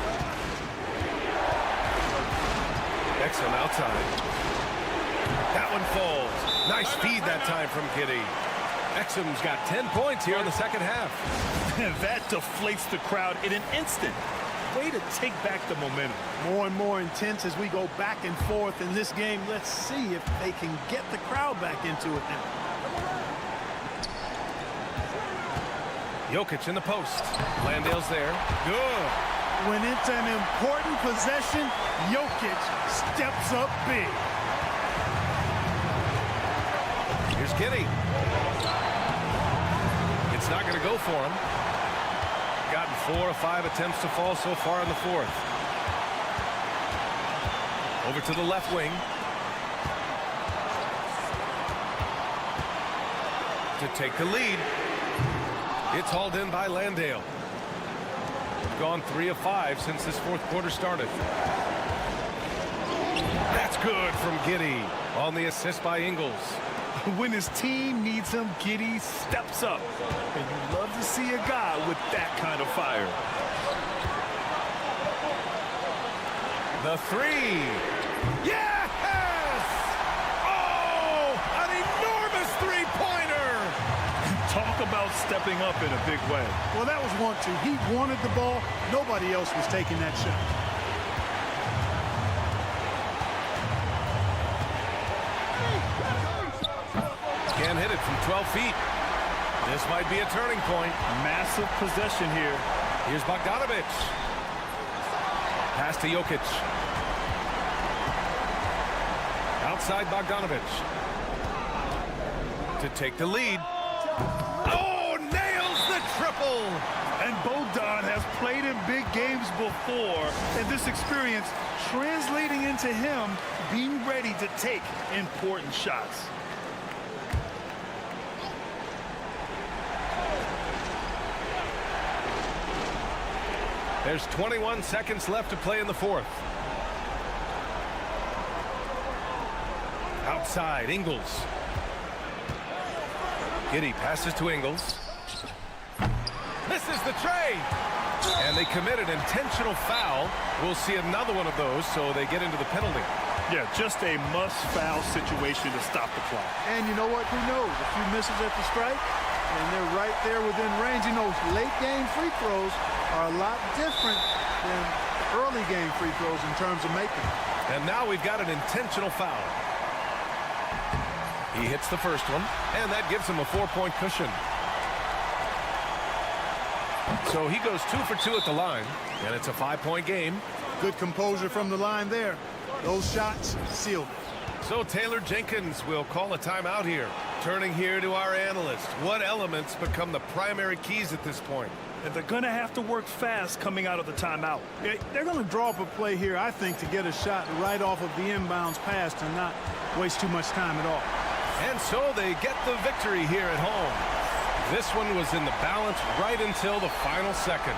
Exum outside. That one falls. Nice feed that time from Giddey. Exum's got 10 points here in the second half. That deflates the crowd in an instant. Way to take back the momentum. More and more intense as we go back and forth in this game. Let's see if they can get the crowd back into it now. Jokic in the post. Landale's there. Good. When it's an important possession, Jokic steps up big. Here's Giddey. It's not going to go for him. Gotten 4 or 5 attempts to fall so far in the fourth. Over to the left wing. To take the lead. It's hauled in by Landale. Gone 3 of 5 since this fourth quarter started. That's good from Giddey on the assist by Ingles. When his team needs him, Giddey steps up. And you love to see a guy with that kind of fire. The three. Yes! Oh, an enormous three-pointer! Talk about stepping up in a big way. Well, that was 1-2. He wanted the ball. Nobody else was taking that shot. Can't hit it from 12 feet. This might be a turning point. Massive possession here. Here's Bogdanovich. Pass to Jokic. Outside Bogdanovich. To take the lead. Oh, nails the triple! And Bogdan has played in big games before, and this experience translating into him being ready to take important shots. There's 21 seconds left to play in the fourth. Outside, Ingles. Giddey passes to Ingles. Misses the trade. And they commit an intentional foul. We'll see another one of those, so they get into the penalty. Yeah, just a must-foul situation to stop the clock. And you know what? Who knows? A few misses at the strike, and they're right there within range. You know, late-game free throws are a lot different than early-game free throws in terms of making them. And now we've got an intentional foul. He hits the first one, and that gives him a 4-point cushion. So he goes 2 for 2 at the line, and it's a 5-point game. Good composure from the line there. Those shots sealed. So Taylor Jenkins will call a timeout here. Turning here to our analyst. What elements become the primary keys at this point? And they're going to have to work fast coming out of the timeout. They're going to draw up a play here, I think, to get a shot right off of the inbounds pass and not waste too much time at all. And so they get the victory here at home. This one was in the balance right until the final seconds.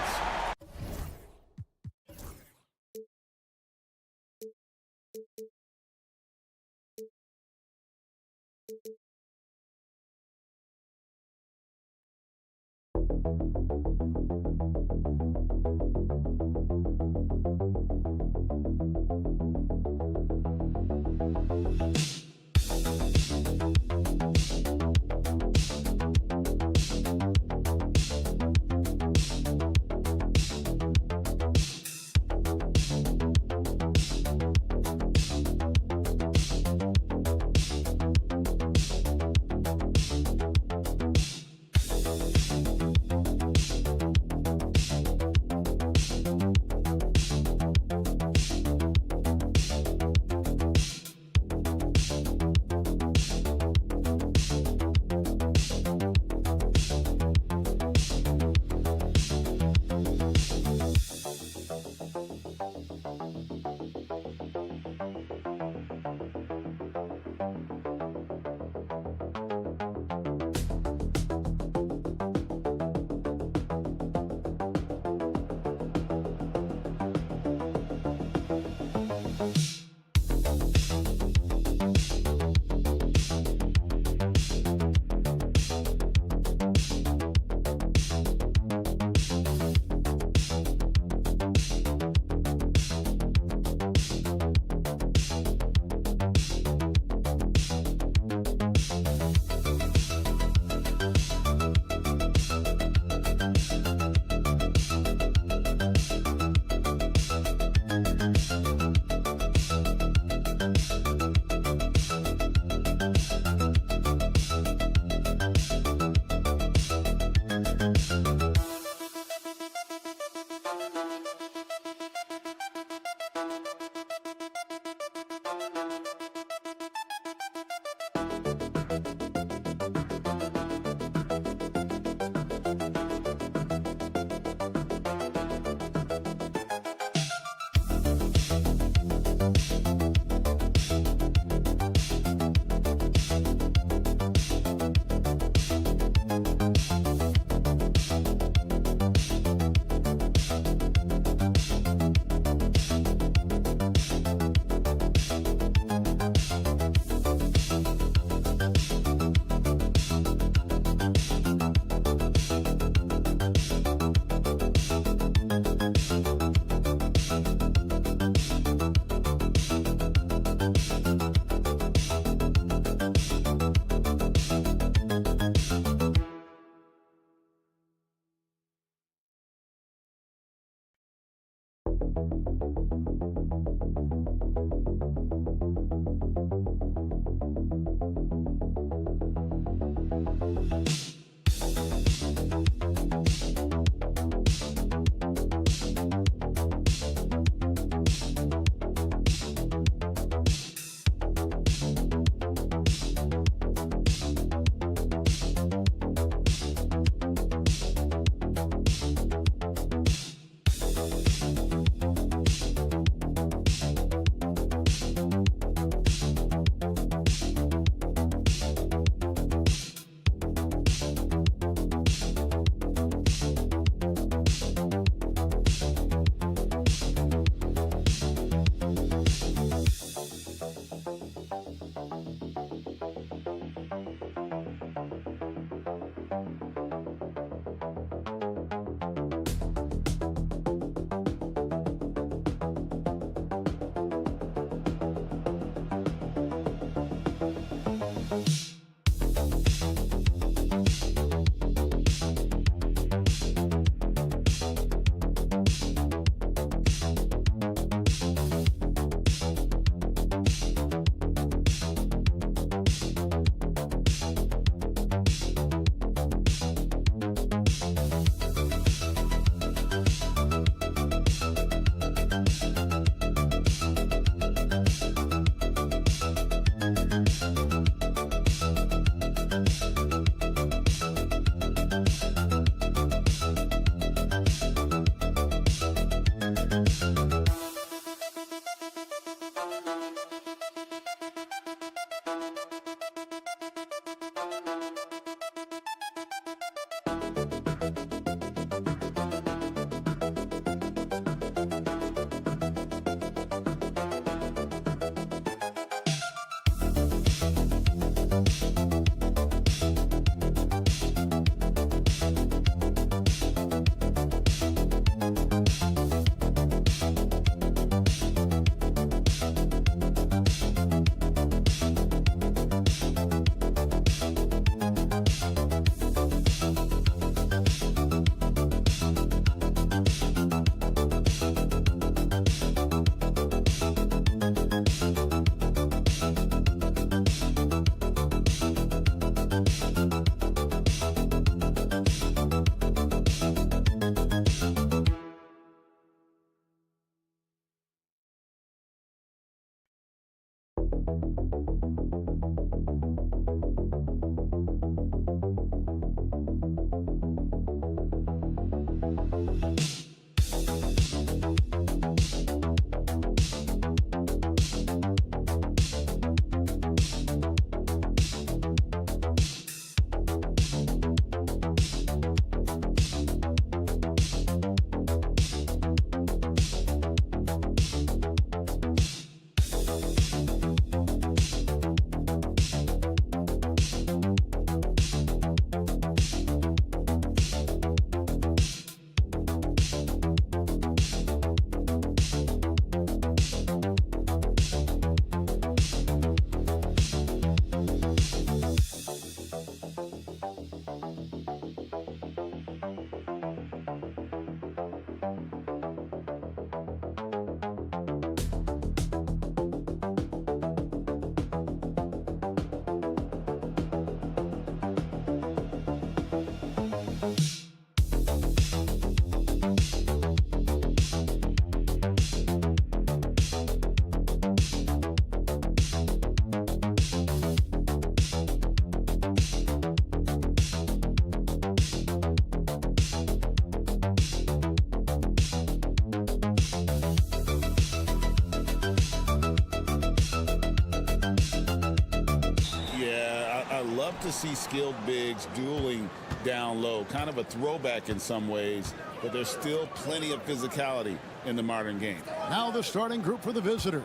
Love to see skilled bigs dueling down low. Kind of a throwback in some ways, but there's still plenty of physicality in the modern game. Now the starting group for the visitors.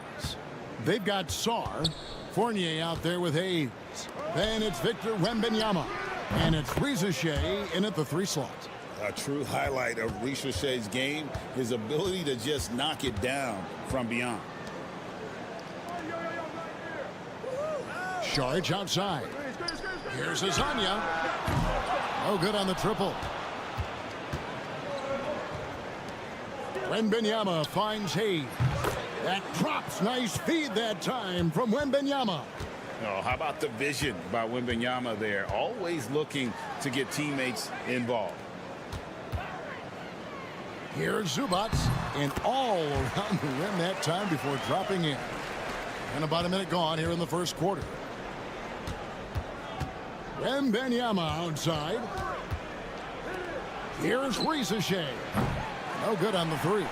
They've got Sarr, Fournier out there with Hayes. Then it's Victor Wembanyama. And it's Rizachet in at the 3 slot. A true highlight of Rizachet's game, his ability to just knock it down from beyond. Sharge outside. Here's Azania. No good on the triple. Wembanyama finds Hayes. That drops. Nice feed that time from Wembanyama. Oh, how about the vision by Wembanyama there? Always looking to get teammates involved. Here's Zubac, and all around the rim that time before dropping in. And about a minute gone here in the first quarter. Wembanyama outside. Here's Rizachet. No good on the 3.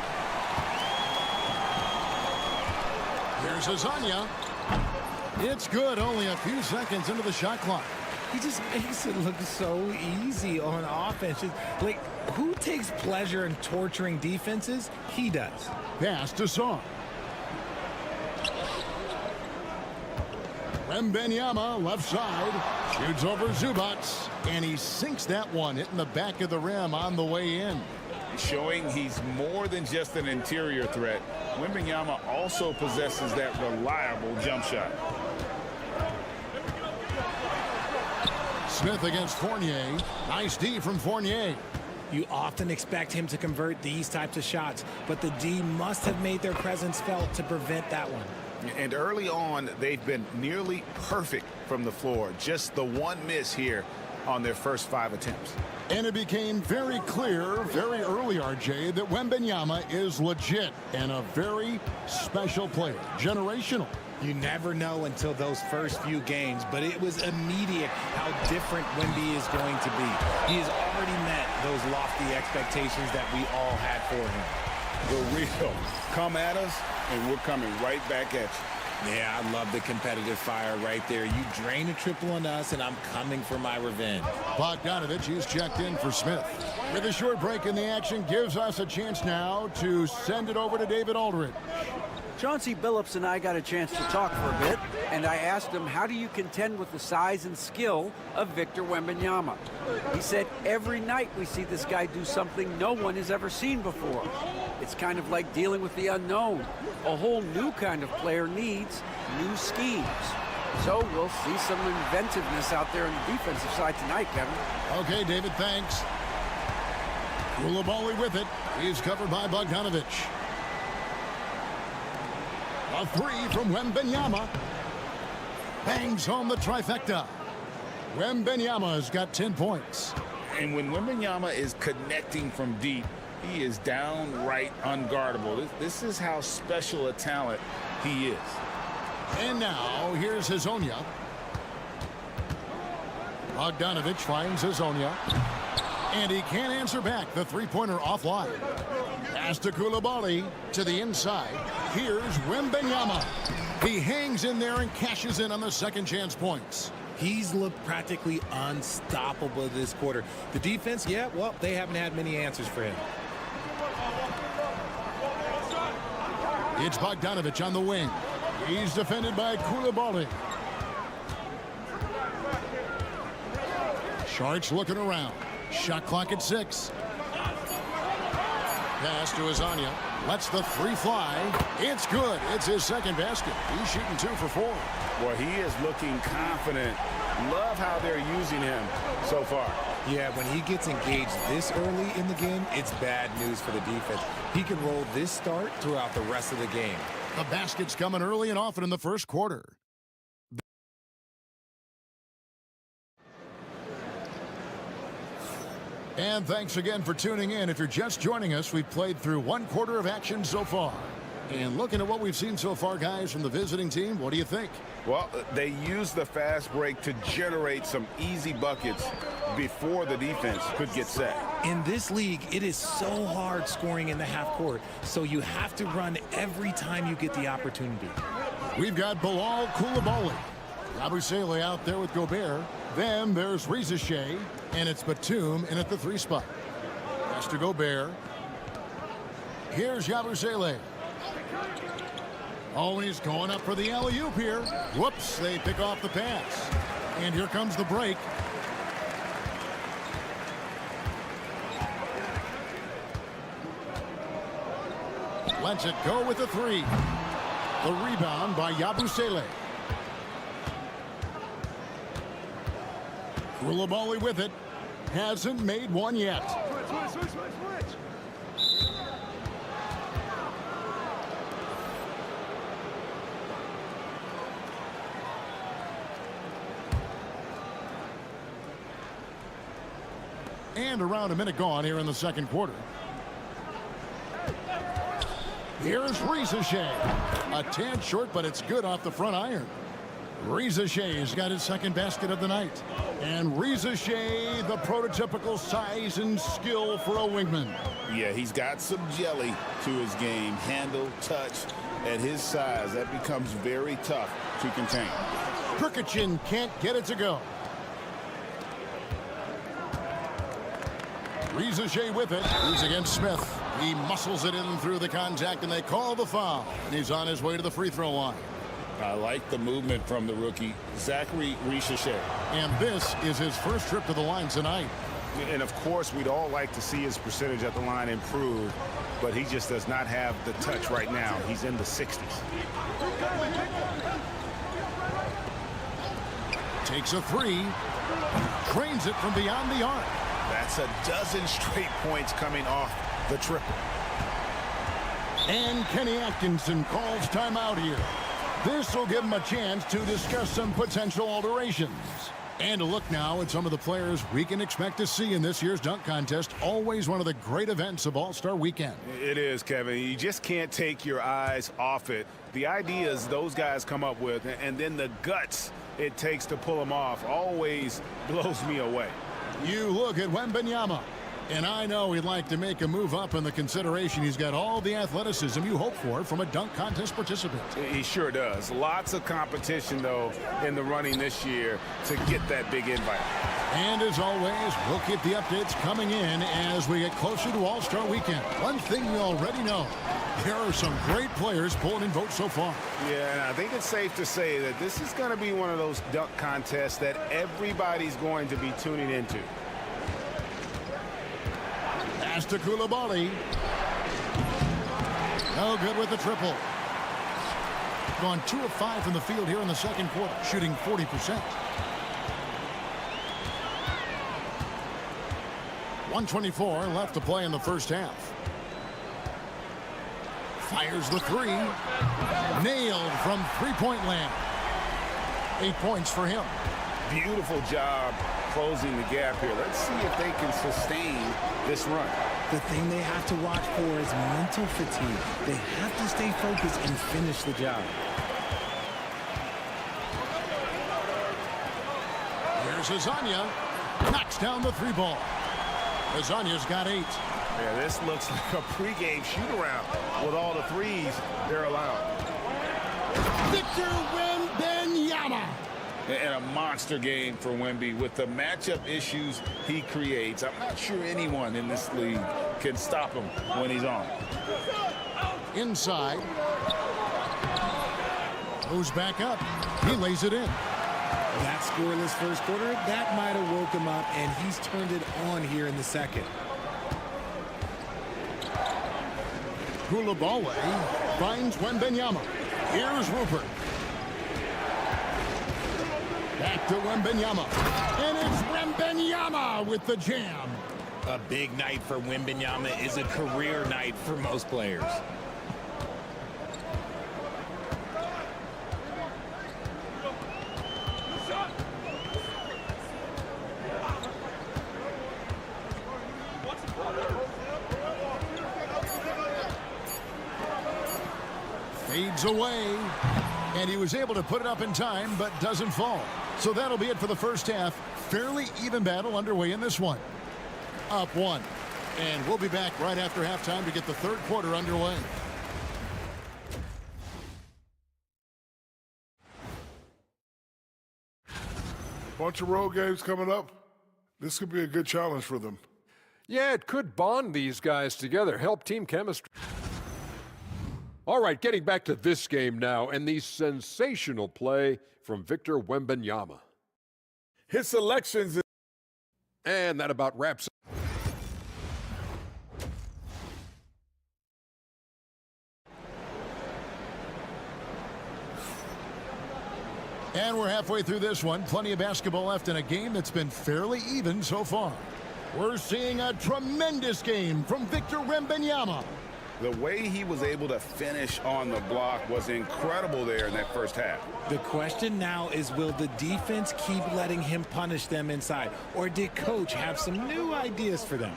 Here's Azania. It's good, only a few seconds into the shot clock. He just makes it look so easy on offense. Like, who takes pleasure in torturing defenses? He does. Pass to Sarr. Wembanyama left side. Shoots over Zubac. And he sinks that one, hitting the back of the rim on the way in. Showing he's more than just an interior threat. Wembanyama also possesses that reliable jump shot. Smith against Fournier. Nice D from Fournier. You often expect him to convert these types of shots, but the D must have made their presence felt to prevent that one. And early on, they've been nearly perfect from the floor. Just the one miss here on their first 5 attempts. And it became very clear very early, RJ, that Wembanyama is legit and a very special player. Generational. You never know until those first few games, but it was immediate how different Wemby is going to be. He has already met those lofty expectations that we all had for him. The real come at us, and we're coming right back at you. Yeah, I love the competitive fire right there. You drain a triple on us, and I'm coming for my revenge. Bogdanovich is checked in for Smith. With a short break in the action, gives us a chance now to send it over to David Aldridge. Chauncey Billups and I got a chance to talk for a bit, and I asked him, how do you contend with the size and skill of Victor Wembanyama? He said, every night we see this guy do something no one has ever seen before. It's kind of like dealing with the unknown. A whole new kind of player needs new schemes. So we'll see some inventiveness out there on the defensive side tonight, Kevin. Okay, David, thanks. Koulibaly with it. He's covered by Bogdanovich. A 3 from Wembanyama. Bangs home the trifecta. Wembanyama's got 10 points. And when Wembanyama is connecting from deep, he is downright unguardable. This is how special a talent he is. And now, here's Hazonia. Bogdanovic finds Hazonia. And he can't answer back. The three-pointer offline. Pass to Koulibaly to the inside. Here's Wembanyama. He hangs in there and cashes in on the second chance points. He's looked practically unstoppable this quarter. The defense, yeah, well, they haven't had many answers for him. It's Bogdanovic on the wing. He's defended by Koulibaly. Sharks looking around. Shot clock at 6. Pass to Hazonia. Lets the three fly. It's good. It's his second basket. He's shooting 2 for 4. Well, he is looking confident. Love how they're using him so far. Yeah, when he gets engaged this early in the game, it's bad news for the defense. He can roll this start throughout the rest of the game. The basket's coming early and often in the first quarter. And thanks again for tuning in. If you're just joining us, we've played through 1 quarter of action so far. And looking at what we've seen so far, guys, from the visiting team, what do you think? Well, they used the fast break to generate some easy buckets before the defense could get set. In this league, it is so hard scoring in the half court, so you have to run every time you get the opportunity. We've got Bilal Koulibaly. Yabusele out there with Gobert. Then there's Rizachet, and it's Batum in at the 3 spot. Pass to Gobert. Here's Yabusele. Oh, and he's going up for the alley-oop here. Whoops, they pick off the pass. And here comes the break. Lets it go with the 3. The rebound by Yabusele. Koulibaly with it. Hasn't made one yet. And around a minute gone here in the second quarter. Here's Rizachet. A tad short, but it's good off the front iron. Rizachet has got his second basket of the night. And Rizachet, the prototypical size and skill for a wingman. Yeah, he's got some jelly to his game. Handle, touch. At his size, that becomes very tough to contain. Kirkichin can't get it to go. Rizachet with it. He's against Smith. He muscles it in through the contact, and they call the foul. And he's on his way to the free throw line. I like the movement from the rookie, Zachary Rizachet. And this is his first trip to the line tonight. And, of course, we'd all like to see his percentage at the line improve, but he just does not have the touch right now. He's in the 60s. Takes a 3. Trains it from beyond the arc. That's a dozen straight points coming off the triple. And Kenny Atkinson calls timeout here. This will give him a chance to discuss some potential alterations. And a look now at some of the players we can expect to see in this year's dunk contest. Always one of the great events of All-Star Weekend. It is, Kevin. You just can't take your eyes off it. The ideas those guys come up with, and then the guts it takes to pull them off, always blows me away. You look at Wembanyama, and I know he'd like to make a move up in the consideration. He's got all the athleticism you hope for from a dunk contest participant. He sure does. Lots of competition, though, in the running this year to get that big invite. And as always, we'll keep the updates coming in as we get closer to All-Star Weekend. One thing we already know, there are some great players pulling in votes so far. Yeah, and I think it's safe to say that this is going to be one of those dunk contests that everybody's going to be tuning into. Pass to Koulibaly. No good with the triple. Gone 2 of 5 from the field here in the second quarter, shooting 40%. 1:24 left to play in the first half. Fires the 3. Nailed from three-point land. 8 points for him. Beautiful job closing the gap here. Let's see if they can sustain this run. The thing they have to watch for is mental fatigue. They have to stay focused and finish the job. Here's Hezonja. Knocks down the 3 ball. Hezonja's got 8. Yeah, this looks like a pregame shoot-around with all the threes they're allowed. Victor Wembanyama. And a monster game for Wemby with the matchup issues he creates. I'm not sure anyone in this league can stop him when he's on. Inside. Goes back up. He lays it in. That scoreless first quarter, that might have woke him up, and he's turned it on here in the second. Coulibaly finds Wembanyama. Here's Rupert. Back to Wembanyama. And it's Wembanyama with the jam. A big night for Wembanyama is a career night for most players. Fades away, and he was able to put it up in time, but doesn't fall. So that'll be it for the first half. Fairly even battle underway in this one. Up 1. And we'll be back right after halftime to get the third quarter underway. Bunch of road games coming up. This could be a good challenge for them. Yeah, it could bond these guys together, help team chemistry. All right, getting back to this game now, and the sensational play from Victor Wembanyama. His selections. And that about wraps it. And we're halfway through this one. Plenty of basketball left in a game that's been fairly even so far. We're seeing a tremendous game from Victor Wembanyama. The way he was able to finish on the block was incredible there in that first half. The question now is, will the defense keep letting him punish them inside? Or did Coach have some new ideas for them?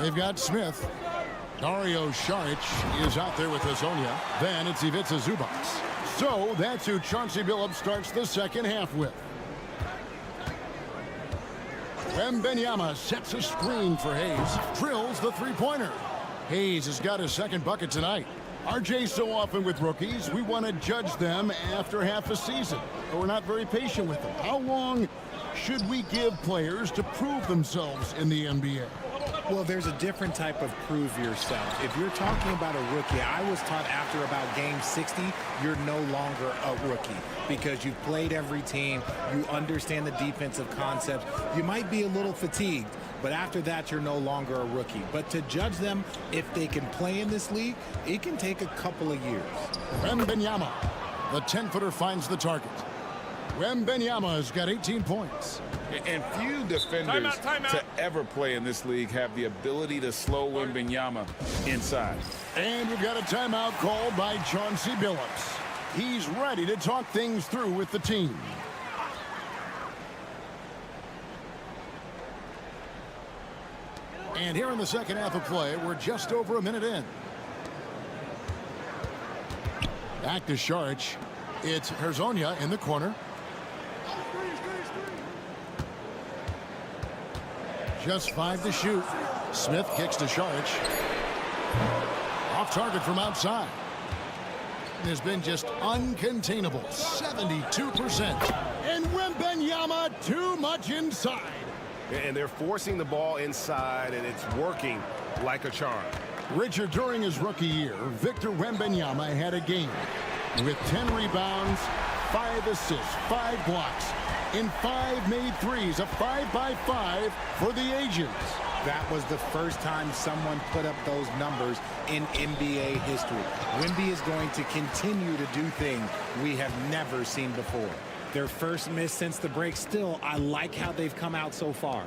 They've got Smith. Dario Saric is out there with Hezonja. Then it's Ivica Zubac. So that's who Chauncey Billups starts the second half with. Wembanyama sets a screen for Hayes. Drills the 3-pointer. Hayes has got his second bucket tonight. RJ, so often with rookies, we want to judge them after half a season. But we're not very patient with them. How long should we give players to prove themselves in the NBA? Well, there's a different type of prove yourself. If you're talking about a rookie, I was taught after about game 60, you're no longer a rookie because you've played every team, you understand the defensive concepts, you might be a little fatigued, but after that, you're no longer a rookie. But to judge them, if they can play in this league, it can take a couple of years. Wembanyama, the 10-footer finds the target. Wembanyama has got 18 points. And few defenders to ever play in this league have the ability to slow Wembanyama inside. And we've got a timeout called by Chauncey Billups. He's ready to talk things through with the team. And here in the second half of play, we're just over a minute in. Back to Saric. It's Hezonja in the corner. Just 5 to shoot. Smith kicks to Saric. Off target from outside. Has been just uncontainable. 72%. And Wembanyama too much inside. And they're forcing the ball inside, and it's working like a charm. Richard, during his rookie year, Victor Wembanyama had a game with 10 rebounds, 5 assists, 5 blocks, in 5 made threes, a 5-by-5 for the ages. That was the first time someone put up those numbers in NBA history. Wemby is going to continue to do things we have never seen before. Their first miss since the break. Still, I like how they've come out so far.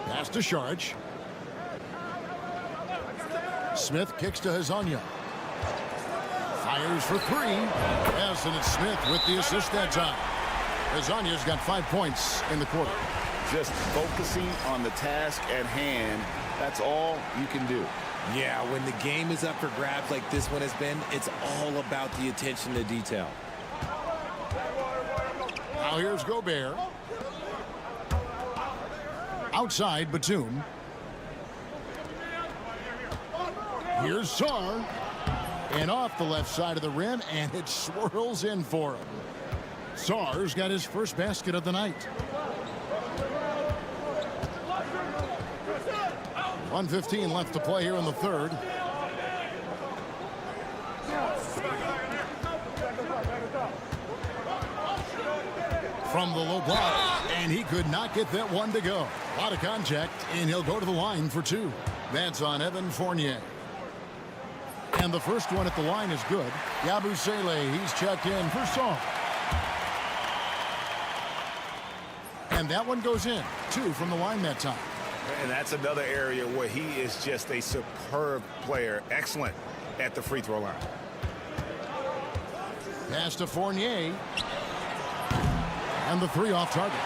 Pass to Saric. Smith kicks to Hezonja. Fires for 3. Yes, and it's Smith with the assist that time. Hezonja's got 5 points in the quarter. Just focusing on the task at hand, that's all you can do. Yeah, when the game is up for grabs like this one has been, it's all about the attention to detail. Now here's Gobert. Outside Batum. Here's Sarr. And off the left side of the rim, and it swirls in for him. Sarr's got his first basket of the night. 1:15 left to play here in the third. From the low block, and he could not get that one to go. A lot of contact, and he'll go to the line for two. That's on Evan Fournier. And the first one at the line is good. Yabusele, he's checked in for Sarr. And that one goes in. 2 from the line that time. And that's another area where he is just a superb player. Excellent at the free throw line. Pass to Fournier. And the 3 off target.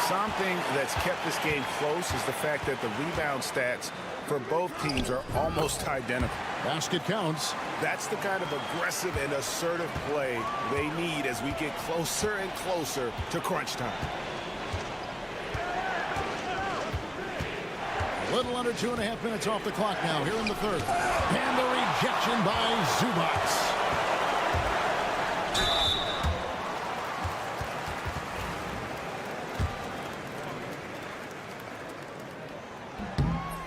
Something that's kept this game close is the fact that the rebound stats for both teams are almost identical. Basket counts. That's the kind of aggressive and assertive play they need as we get closer and closer to crunch time. A little under 2.5 minutes off the clock now here in the third. And the rejection by Zubats.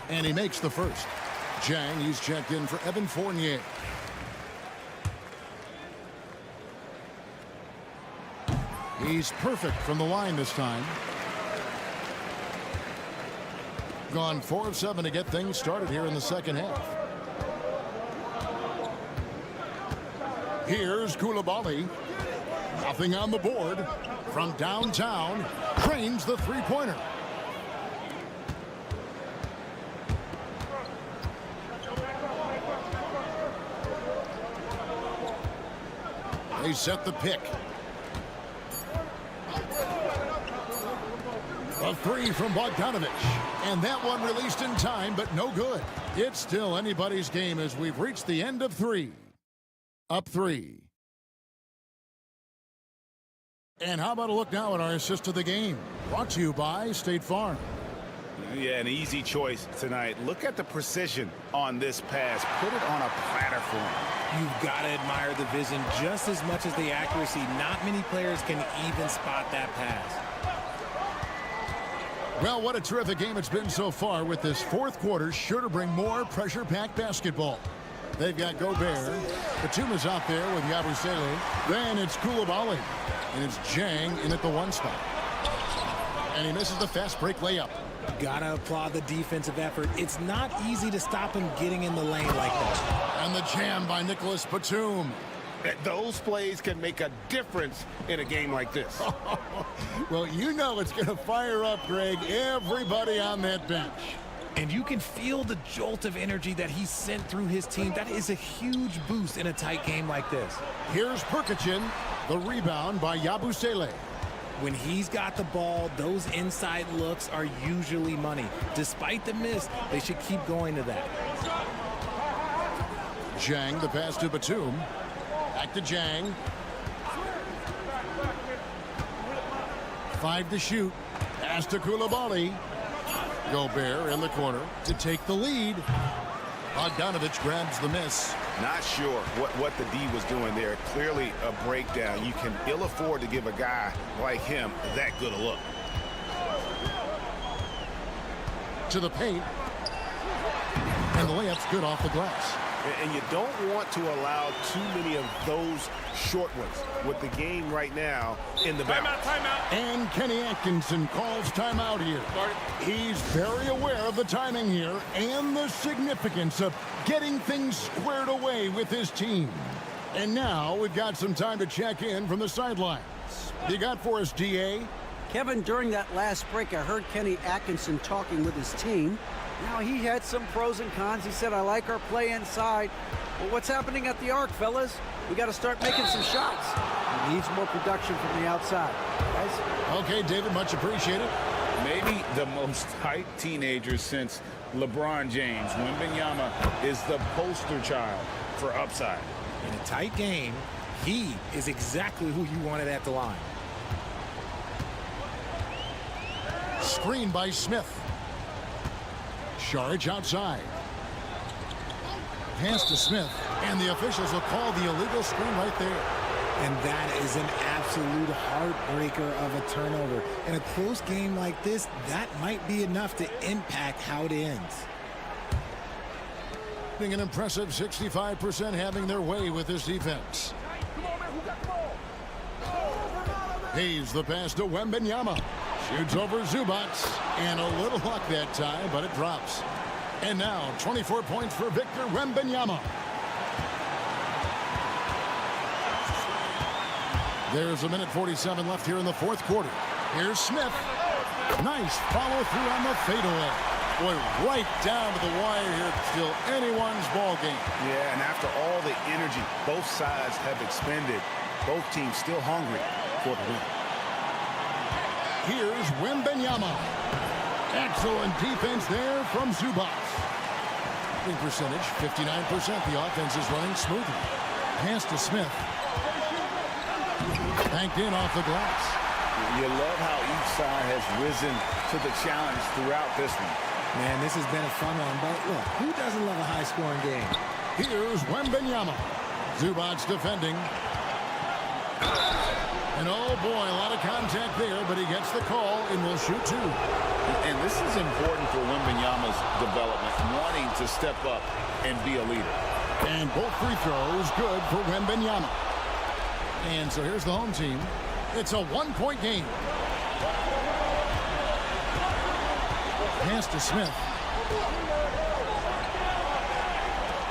And he makes the first. Jang, he's checked in for Evan Fournier. He's perfect from the line this time. Gone 4 of 7 to get things started here in the second half. Here's Koulibaly. Nothing on the board. From downtown, trains the three-pointer. They set the pick. A 3 from Bogdanovic. And that one released in time, but no good. It's still anybody's game as we've reached the end of 3. Up 3. And how about a look now at our assist of the game? Brought to you by State Farm. Yeah, an easy choice tonight. Look at the precision on this pass. Put it on a platter for him. You've got to admire the vision just as much as the accuracy. Not many players can even spot that pass. Well, what a terrific game it's been so far, with this fourth quarter sure to bring more pressure-packed basketball. They've got Gobert. Batum is out there with Yabusele. Then it's Koulibaly. And it's Jang in at the 1 spot. And he misses the fast break layup. Gotta applaud the defensive effort. It's not easy to stop him getting in the lane like that. And the jam by Nicholas Batum. Those plays can make a difference in a game like this. Well, you know it's going to fire up, Greg, everybody on that bench. And you can feel the jolt of energy that he sent through his team. That is a huge boost in a tight game like this. Here's Perkichin. The rebound by Yabusele. When he's got the ball, those inside looks are usually money. Despite the miss, they should keep going to that. Jang, the pass to Batum. Back to Jang. 5 to shoot. Pass to Koulibaly. Gobert in the corner to take the lead. Bogdanovic grabs the miss. Not sure what the D was doing there. Clearly a breakdown. You can ill afford to give a guy like him that good a look. To the paint. And the layup's good off the glass. And you don't want to allow too many of those short ones with the game right now in the balance. Timeout. And Kenny Atkinson calls timeout here. He's very aware of the timing here and the significance of getting things squared away with his team. And now we've got some time to check in from the sidelines. What you got for us, DA? Kevin, during that last break, I heard Kenny Atkinson talking with his team. Now, he had some pros and cons. He said, I like our play inside. Well, what's happening at the arc, fellas? We got to start making some shots. He needs more production from the outside. Guys? Okay, David, much appreciated. Maybe the most hyped teenager since LeBron James. Wembanyama is the poster child for upside. In a tight game, he is exactly who you wanted at the line. screen by Smith. Saric outside. Pass to Smith, and the officials will call the illegal screen right there. And that is an absolute heartbreaker of a turnover. In a close game like this, that might be enough to impact how it ends. An impressive 65% having their way with this defense. Hayes the pass to Wembanyama. Shoots over Zubac. And a little luck that time, but it drops. And now 24 points for Victor Wembanyama. There's a minute 47 left here in the fourth quarter. Here's Smith. Nice follow through on the fadeaway. Boy, right down to the wire here. Still anyone's ball game. Yeah, and after all the energy both sides have expended, both teams still hungry for the win. Here's Wembanyama. Excellent defense there from Zubac. Winning percentage, 59%. The offense is running smoothly. Pass to Smith. Banked in off the glass. You love how each side has risen to the challenge throughout this one. Man, this has been a fun one, but look, who doesn't love a high-scoring game? Here's Wembanyama. Zubac defending. And oh boy, a lot of contact there, but he gets the call and will shoot two. And this is important for Wembanyama's development, wanting to step up and be a leader. And both free throws good for Wembanyama. And so here's the home team. It's a one-point game. Pass to Smith.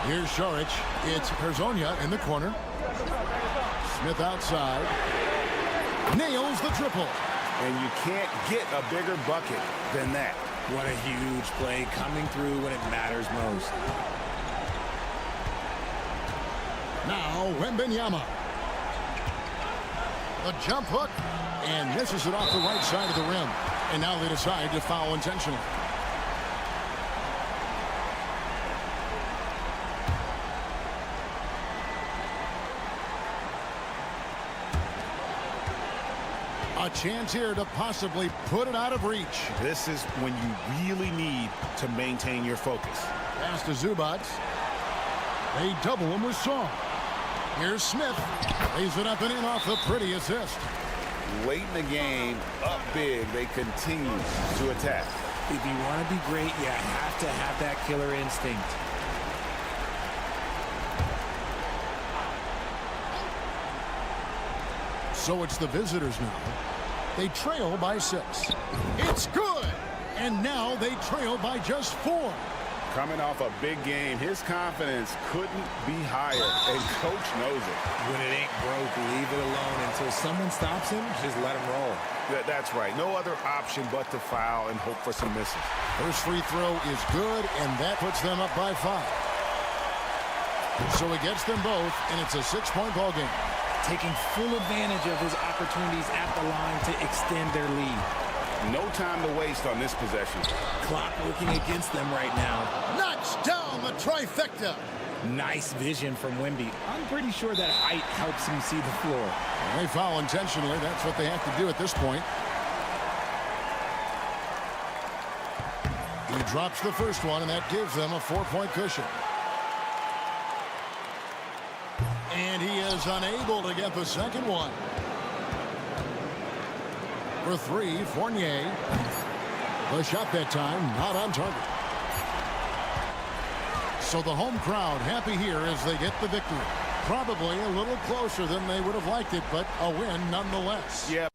Here's Saric. It's Herzonia in the corner. Smith outside. Nails the triple. And you can't get a bigger bucket than that. What a huge play coming through when it matters most. Now Wembanyama. A jump hook, and misses it off the right side of the rim. And now they decide to foul intentionally. A chance here to possibly put it out of reach. This is when you really need to maintain your focus. Pass to Zubac. They double him with Song. Here's Smith. Lays it up and in off the pretty assist. Late in the game, up big, they continue to attack. If you want to be great, you have to have that killer instinct. So it's the visitors now. They trail by 6. It's good! And now they trail by just 4. Coming off a big game, his confidence couldn't be higher, and coach knows it. When it ain't broke, leave it alone until someone stops him. Just let him roll. That's right. No other option but to foul and hope for some misses. First free throw is good, and that puts them up by 5. So he gets them both, and it's a 6-point ball game. Taking full advantage of his opportunities at the line to extend their lead. No time to waste on this possession. Clock working against them right now. Knocks down the trifecta. Nice vision from Wemby. I'm pretty sure that height helps him see the floor. And they foul intentionally. That's what they have to do at this point. He drops the first one, and that gives them a 4-point cushion. And he is unable to get the second one. For 3, Fournier. The shot that time, not on target. So the home crowd happy here as they get the victory. Probably a little closer than they would have liked it, but a win nonetheless. Yeah.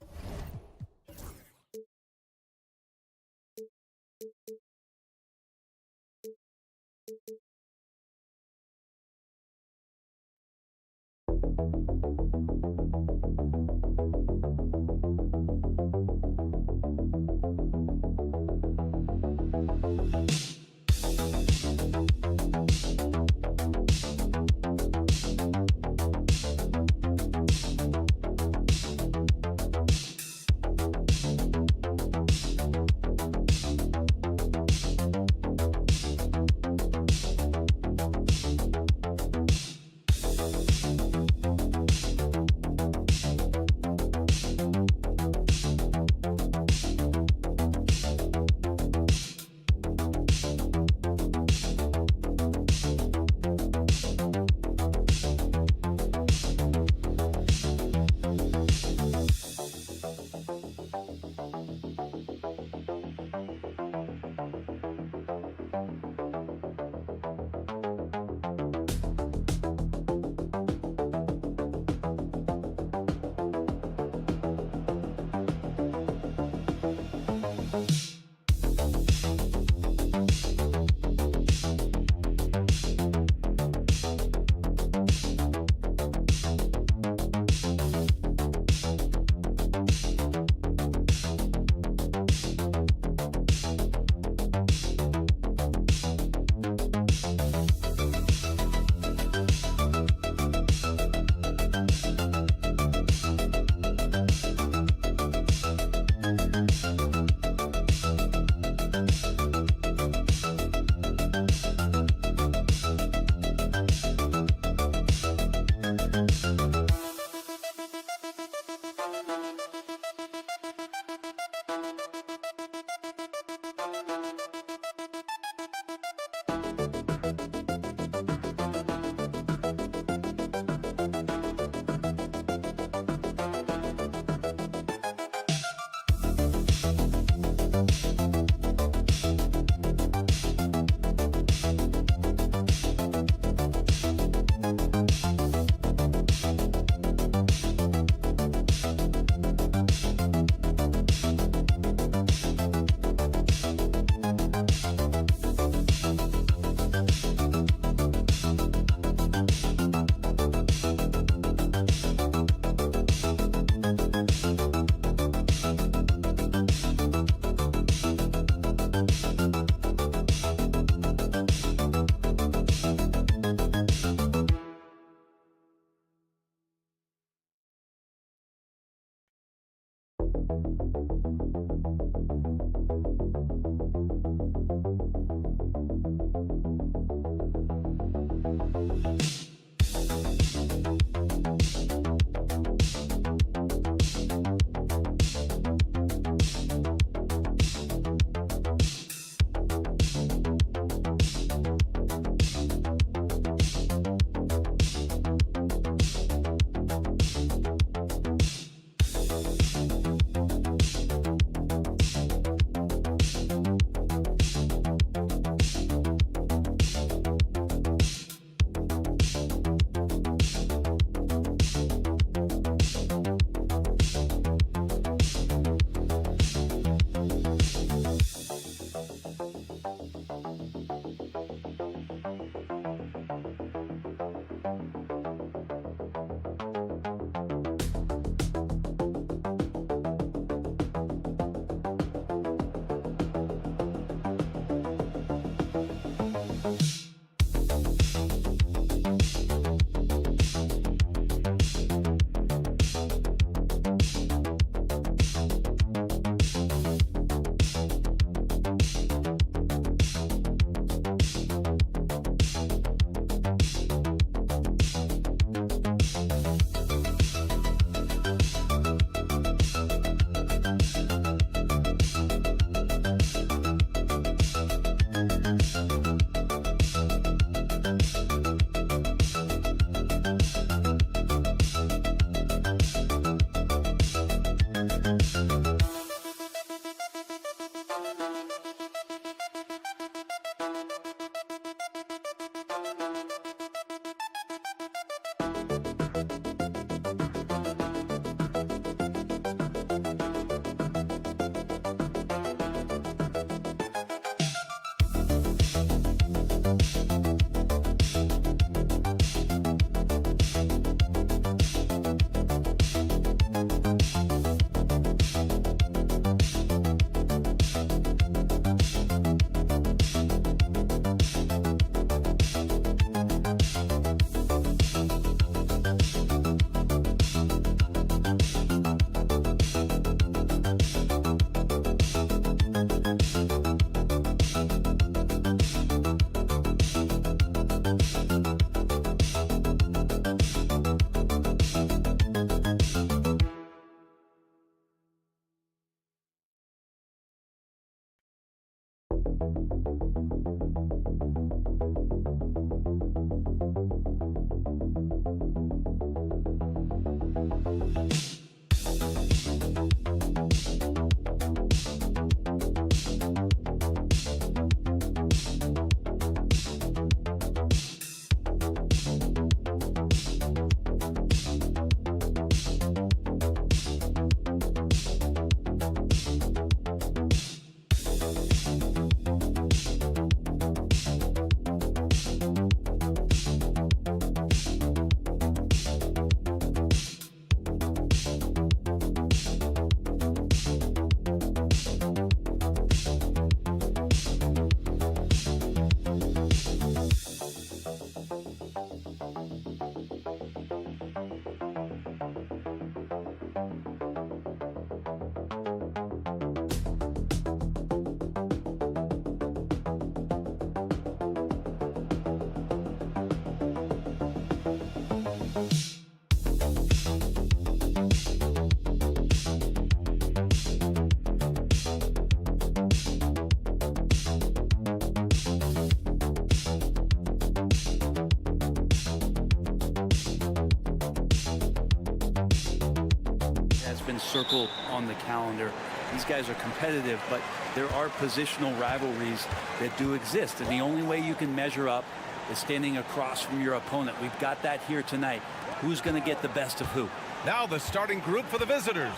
circled on the calendar. These guys are competitive, but there are positional rivalries that do exist. And the only way you can measure up is standing across from your opponent. We've got that here tonight. Who's going to get the best of who? Now the starting group for the visitors.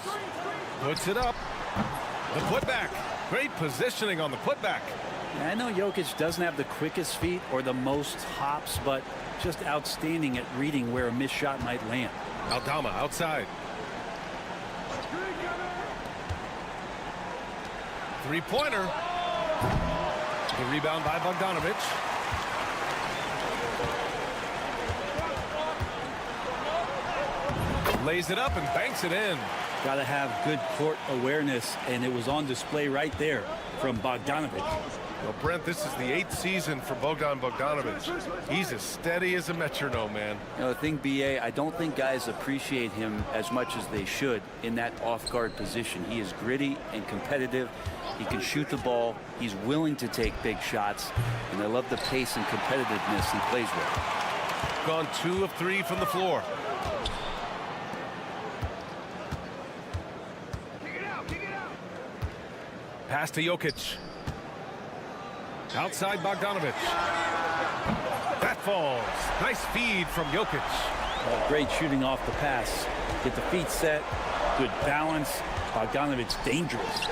Puts it up. The putback. Great positioning on the putback. Yeah, I know Jokic doesn't have the quickest feet or the most hops, but just outstanding at reading where a missed shot might land. Aldama outside. Three-pointer. The rebound by Bogdanovic. Lays it up and banks it in. Got to have good court awareness, and it was on display right there from Bogdanovic. Well, Brent, this is the 8th season for Bogdan Bogdanovic. He's as steady as a metronome, man. You know, the thing, B.A., I don't think guys appreciate him as much as they should in that off-guard position. He is gritty and competitive. He can shoot the ball. He's willing to take big shots. And I love the pace and competitiveness he plays with. Gone 2 of 3 from the floor. Pass to Jokic. Outside Bogdanovic. That falls. Nice feed from Jokic. Great shooting off the pass. Get the feet set. Good balance. Bogdanovic's dangerous.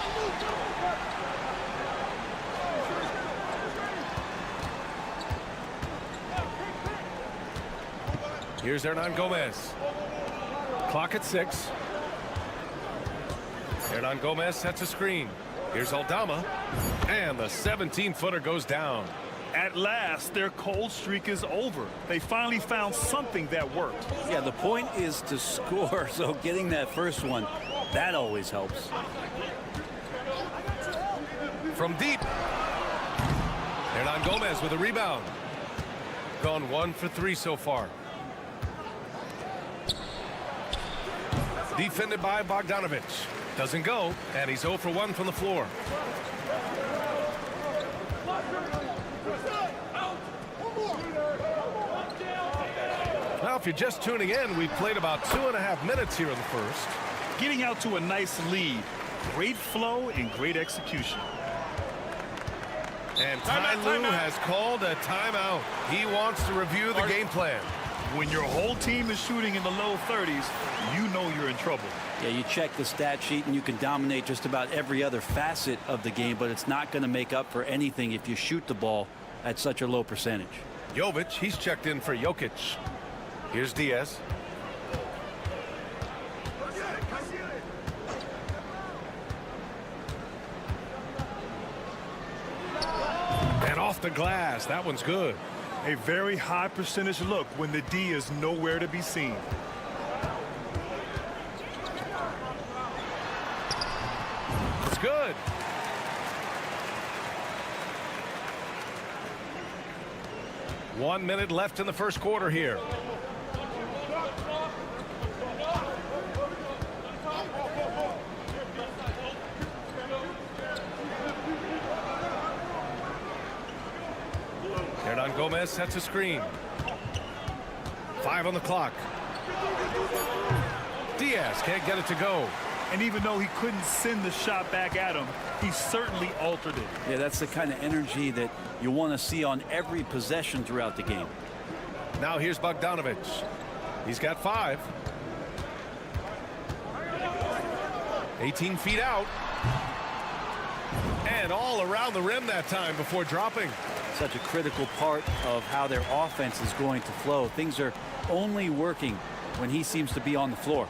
Here's Hernan Gomez. Clock at 6. Hernan Gomez sets a screen. Here's Aldama, and the 17-footer goes down. At last, their cold streak is over. They finally found something that worked. Yeah, the point is to score, so getting that first one, that always helps. From deep. Hernan Gomez with a rebound. Gone 1 for 3 so far. Defended by Bogdanovic. Doesn't go, and he's 0 for 1 from the floor. Now, if you're just tuning in, we've played about 2.5 minutes here in the first. Getting out to a nice lead. Great flow and great execution. And Ty Lue has called a timeout. He wants to review the game plan. When your whole team is shooting in the low 30s, you know you're in trouble. Yeah, you check the stat sheet and you can dominate just about every other facet of the game, but it's not going to make up for anything if you shoot the ball at such a low percentage. Jovic, he's checked in for Jokic. Here's Diaz. And off the glass. That one's good. A very high percentage look when the D is nowhere to be seen. It's good. One minute left in the first quarter here. Hernan Gomez sets a screen. 5 on the clock. Diaz can't get it to go. And even though he couldn't send the shot back at him, he certainly altered it. Yeah, that's the kind of energy that you want to see on every possession throughout the game. Now here's Bogdanovic. He's got 5. 18 feet out. And all around the rim that time before dropping. Such a critical part of how their offense is going to flow. Things are only working when he seems to be on the floor.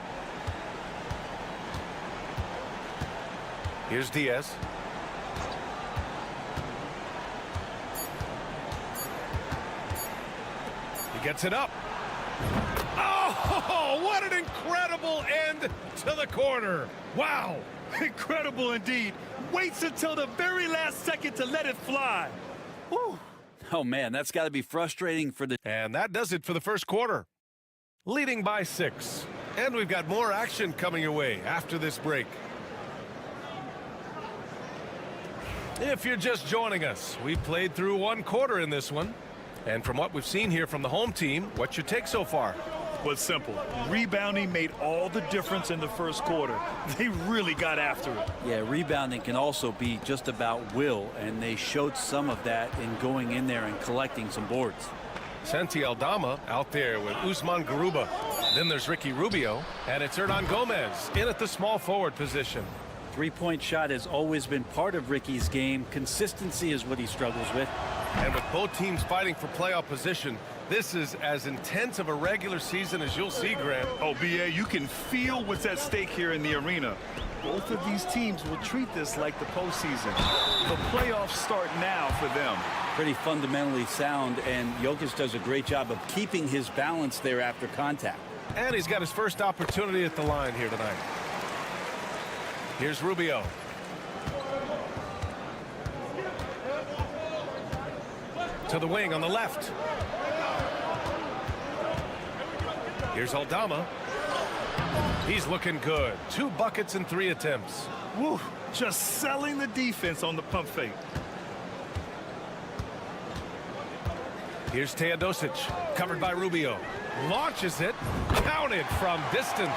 Here's Diaz. He gets it up. Oh, what an incredible end to the quarter. Wow. Incredible indeed. Waits until the very last second to let it fly. Whew. Oh, man, that's got to be frustrating for the... And that does it for the first quarter. Leading by 6. And we've got more action coming your way after this break. If you're just joining us, we played through 1 quarter in this one. And from what we've seen here from the home team, what's your take so far? Well, simple. Rebounding made all the difference in the first quarter. They really got after it. Yeah, rebounding can also be just about will, and they showed some of that in going in there and collecting some boards. Santi Aldama out there with Usman Garuba. Then there's Ricky Rubio, and it's Hernan Gomez in at the small forward position. Three-point shot has always been part of Ricky's game. Consistency is what he struggles with. And with both teams fighting for playoff position, this is as intense of a regular season as you'll see, Grant. Oh, B.A., you can feel what's at stake here in the arena. Both of these teams will treat this like the postseason. The playoffs start now for them. Pretty fundamentally sound, and Jokic does a great job of keeping his balance there after contact. And he's got his first opportunity at the line here tonight. Here's Rubio. To the wing on the left. Here's Aldama. He's looking good. 2 buckets in 3 attempts. Woo, just selling the defense on the pump fake. Here's Teodosic, covered by Rubio. Launches it, counted from distance.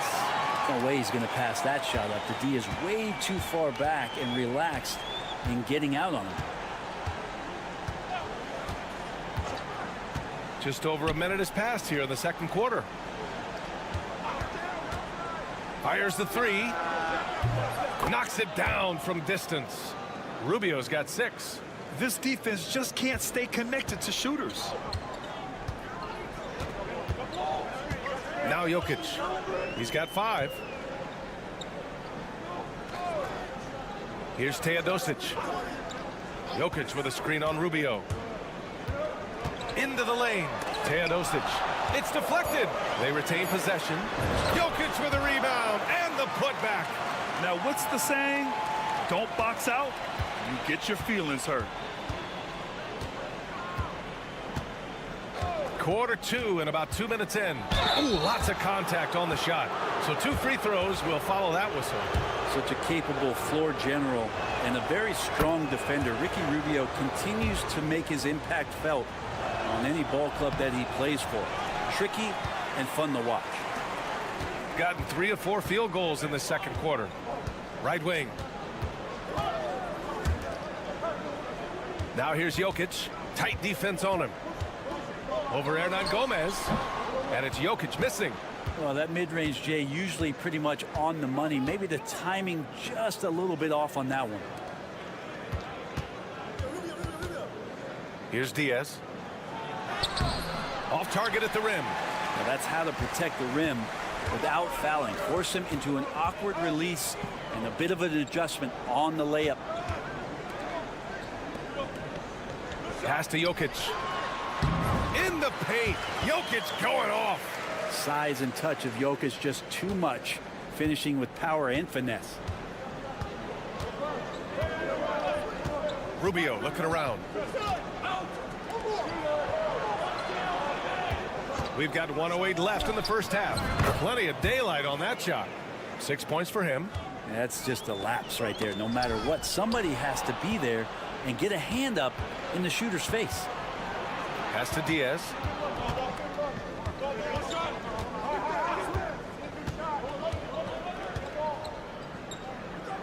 No way he's going to pass that shot up. The D is way too far back and relaxed in getting out on him. Just over a minute has passed here in the second quarter. Fires the 3. Knocks it down from distance. Rubio's got 6. This defense just can't stay connected to shooters. Now Jokic. He's got 5. Here's Teodosic. Jokic with a screen on Rubio. Into the lane. Teodosic. It's deflected. They retain possession. Jokic with a rebound and the putback. Now, what's the saying? Don't box out. You get your feelings hurt. Quarter 2 and about 2 minutes in. Ooh, lots of contact on the shot. So 2 free throws will follow that whistle. Such a capable floor general and a very strong defender. Ricky Rubio continues to make his impact felt on any ball club that he plays for. Tricky and fun to watch. Gotten 3 of 4 field goals in the second quarter. Right wing. Now here's Jokic. Tight defense on him. Over Hernan Gomez. And it's Jokic missing. Well, that mid-range, Jay, usually pretty much on the money. Maybe the timing just a little bit off on that one. Here's Diaz. Off target at the rim. Now that's how to protect the rim without fouling. Force him into an awkward release and a bit of an adjustment on the layup. Pass to Jokic. In the paint. Jokic going off. Size and touch of Jokic just too much. Finishing with power and finesse. Rubio looking around. We've got 1:08 left in the first half. Plenty of daylight on that shot. 6 points for him. That's just a lapse right there. No matter what, somebody has to be there and get a hand up in the shooter's face. Pass to Diaz.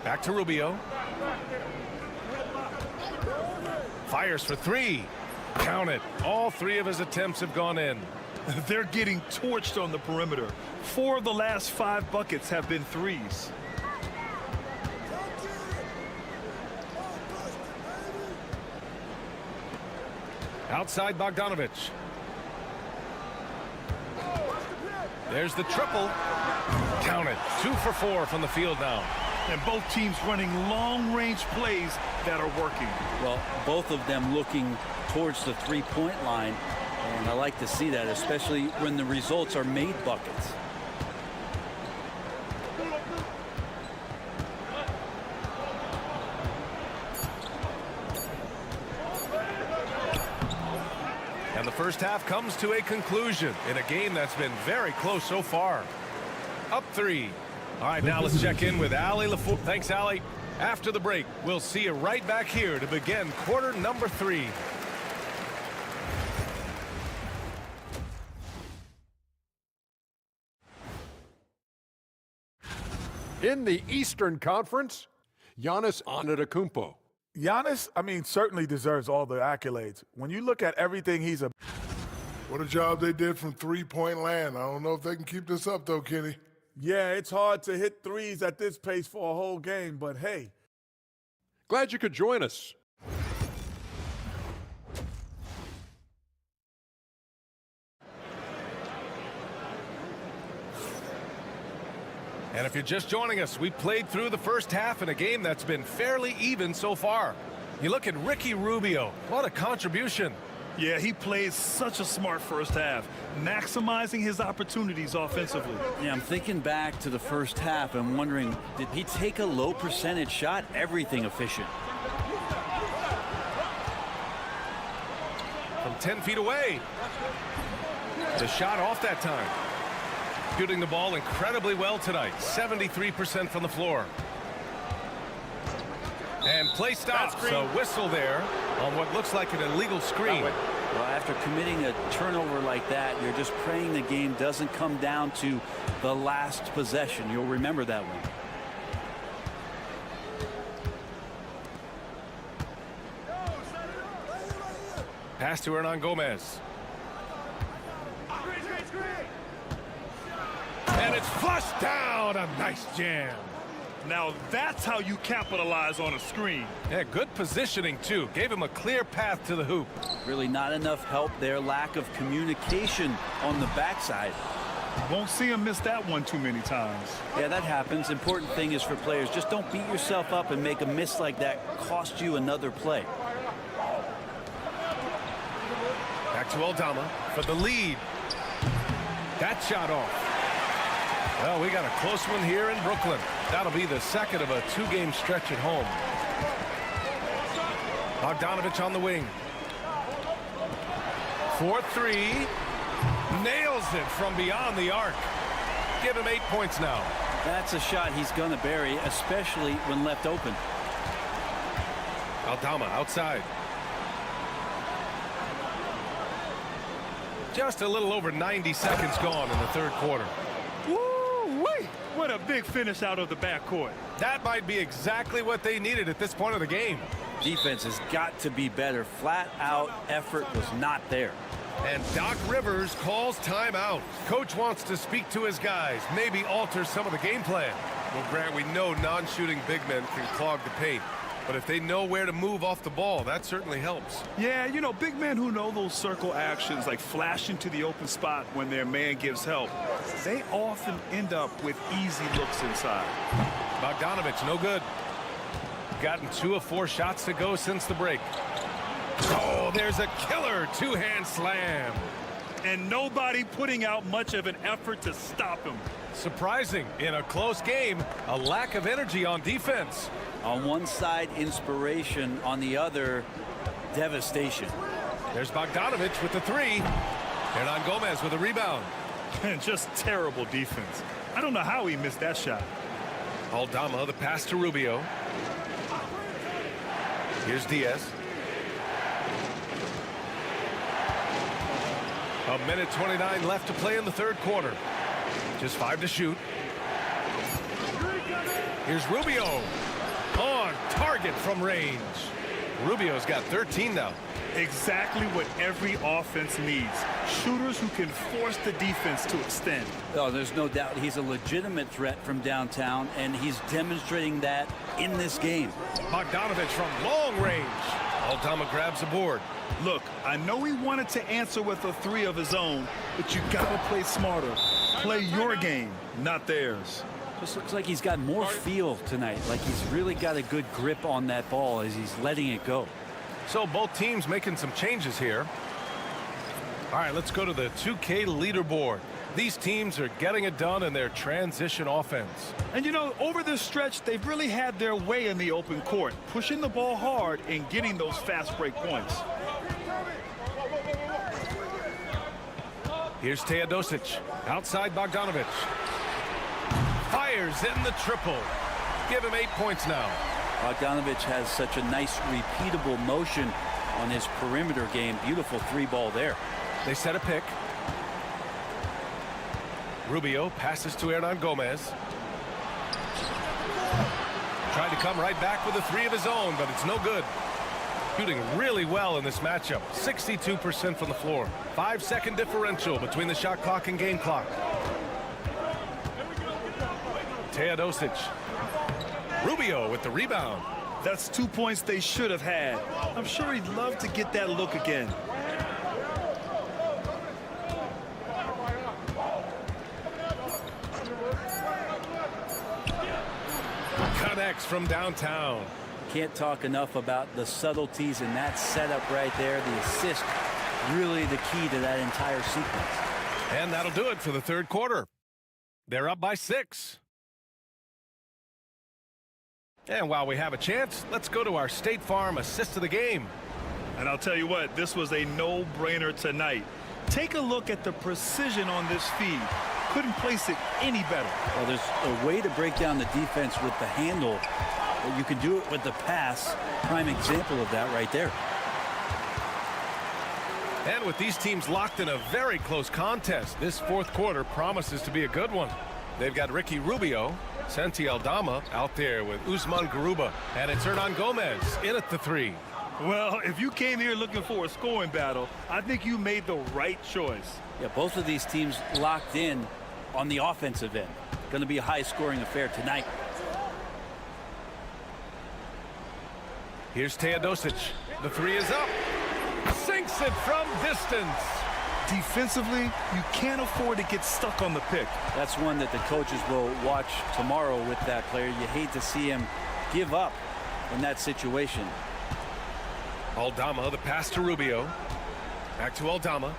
Back to Rubio. Fires for 3. Count it. All 3 of his attempts have gone in. They're getting torched on the perimeter. 4 of the last 5 buckets have been threes. Outside Bogdanovic. There's the triple. Count it. 2 for 4 from the field now. And both teams running long-range plays that are working. Well, both of them looking towards the three-point line. And I like to see that, especially when the results are made buckets. And the first half comes to a conclusion in a game that's been very close so far. Up 3. All right, now let's check in with Ali LaFour. Thanks, Ali. After the break, we'll see you right back here to begin quarter number 3. In the Eastern Conference, Giannis Antetokounmpo. Giannis, I mean, certainly deserves all the accolades. When you look at everything he's a... What a job they did from three-point land. I don't know if they can keep this up, though, Kenny. Yeah, it's hard to hit threes at this pace for a whole game, but hey. Glad you could join us. And if you're just joining us, we played through the first half in a game that's been fairly even so far. You look at Ricky Rubio. What a contribution. Yeah, he played such a smart first half, maximizing his opportunities offensively. Yeah, I'm thinking back to the first half and wondering, did he take a low percentage shot? Everything efficient. From 10 feet away. The shot off that time. Shooting the ball incredibly well tonight. 73% from the floor. And play stops. So whistle there on what looks like an illegal screen. Well, after committing a turnover like that, you're just praying the game doesn't come down to the last possession. You'll remember that one. Pass to Hernan Gomez. And it's flushed down. A nice jam. Now that's how you capitalize on a screen. Yeah, good positioning, too. Gave him a clear path to the hoop. Really not enough help there. Lack of communication on the backside. Won't see him miss that one too many times. Yeah, that happens. Important thing is for players, just don't beat yourself up and make a miss like that cost you another play. Back to Aldama for the lead. That shot off. Well, we got a close one here in Brooklyn. That'll be the second of a two-game stretch at home. Bogdanovich on the wing. 4-3. Nails it from beyond the arc. Give him 8 points now. That's a shot he's going to bury, especially when left open. Aldama outside. Just a little over 90 seconds gone in the third quarter. Woo-wee! What a big finish out of the backcourt. That might be exactly what they needed at this point of the game. Defense has got to be better. Flat out effort was not there. And Doc Rivers calls timeout. Coach wants to speak to his guys, maybe alter some of the game plan. Well, Grant, we know non-shooting big men can clog the paint. But if they know where to move off the ball, that certainly helps. Yeah, you know, big men who know those circle actions, like flashing to the open spot when their man gives help, they often end up with easy looks inside. Bogdanovich, no good. Gotten 2 of 4 shots to go since the break. Oh, there's a killer two-hand slam. And nobody putting out much of an effort to stop him. Surprising, in a close game, a lack of energy on defense. On one side, inspiration. On the other, devastation. There's Bogdanovich with the 3. Hernan Gomez with a rebound. And just terrible defense. I don't know how he missed that shot. Aldama, the pass to Rubio. Here's Diaz. A minute 29 left to play in the third quarter. Just 5 to shoot. Here's Rubio. On target from range. Rubio's got 13 now. Exactly what every offense needs. Shooters who can force the defense to extend. Oh, there's no doubt he's a legitimate threat from downtown, and he's demonstrating that in this game. Bogdanovich from long range. Aldama grabs a board. Look, I know he wanted to answer with a 3 of his own, but you gotta play smarter. Play your game, not theirs. Just looks like he's got more feel tonight, like he's really got a good grip on that ball as he's letting it go. So both teams making some changes here. All right, let's go to the 2K leaderboard. These teams are getting it done in their transition offense. And you know, over this stretch, they've really had their way in the open court, pushing the ball hard and getting those fast break points. Here's Teodosic, outside Bogdanovich. Fires in the triple. Give him 8 points now. Bogdanovich has such a nice repeatable motion on his perimeter game. Beautiful 3-ball there. They set a pick. Rubio passes to Hernan Gomez. Tried to come right back with a 3 of his own, but it's no good. Shooting really well in this matchup. 62% from the floor. 5-second differential between the shot clock and game clock. Teodosic. Rubio with the rebound. That's 2 points they should have had. I'm sure he'd love to get that look again. Connects from downtown. Can't talk enough about the subtleties in that setup right there. The assist really the key to that entire sequence. And that'll do it for the third quarter. They're up by 6. And while we have a chance, let's go to our State Farm assist of the game. And I'll tell you what, this was a no-brainer tonight. Take a look at the precision on this feed. Couldn't place it any better. Well, there's a way to break down the defense with the handle, but you can do it with the pass. Prime example of that right there. And with these teams locked in a very close contest, this fourth quarter promises to be a good one. They've got Ricky Rubio, Santi Aldama out there with Usman Garuba, and it's Hernan Gomez in at the 3. Well, if you came here looking for a scoring battle, I think you made the right choice. Yeah, both of these teams locked in on the offensive end. Going to be a high-scoring affair tonight. Here's Teodosic. The 3 is up. Sinks it from distance. Defensively, you can't afford to get stuck on the pick. That's one that the coaches will watch tomorrow with that player. You hate to see him give up in that situation. Aldama, the pass to Rubio. Back to Aldama.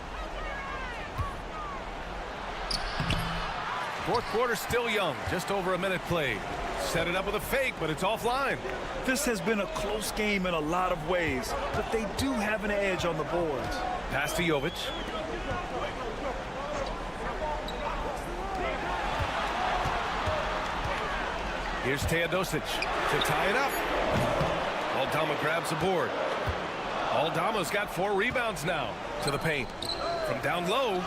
Fourth quarter still young. Just over a minute played. Set it up with a fake, but it's offline. This has been a close game in a lot of ways, but they do have an edge on the boards. Pass to Jovic. Here's Teodosic to tie it up. Aldama grabs the board. Aldama's got 4 rebounds now to the paint. From down low.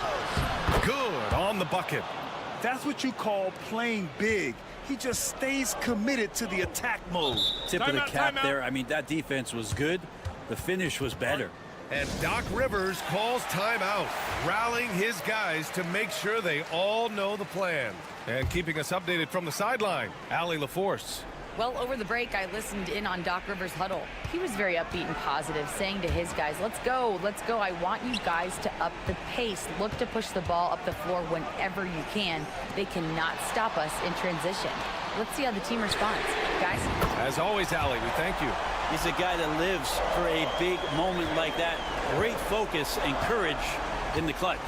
Good on the bucket. That's what you call playing big. He just stays committed to the attack mode. Tip of the cap there. I mean, that defense was good. The finish was better. And Doc Rivers calls timeout, rallying his guys to make sure they all know the plan. And keeping us updated from the sideline, Allie LaForce. Well, over the break, I listened in on Doc Rivers' huddle. He was very upbeat and positive, saying to his guys, let's go, let's go. I want you guys to up the pace. Look to push the ball up the floor whenever you can. They cannot stop us in transition. Let's see how the team responds. Guys? As always, Allie, we thank you. He's a guy that lives for a big moment like that. Great focus and courage in the clutch.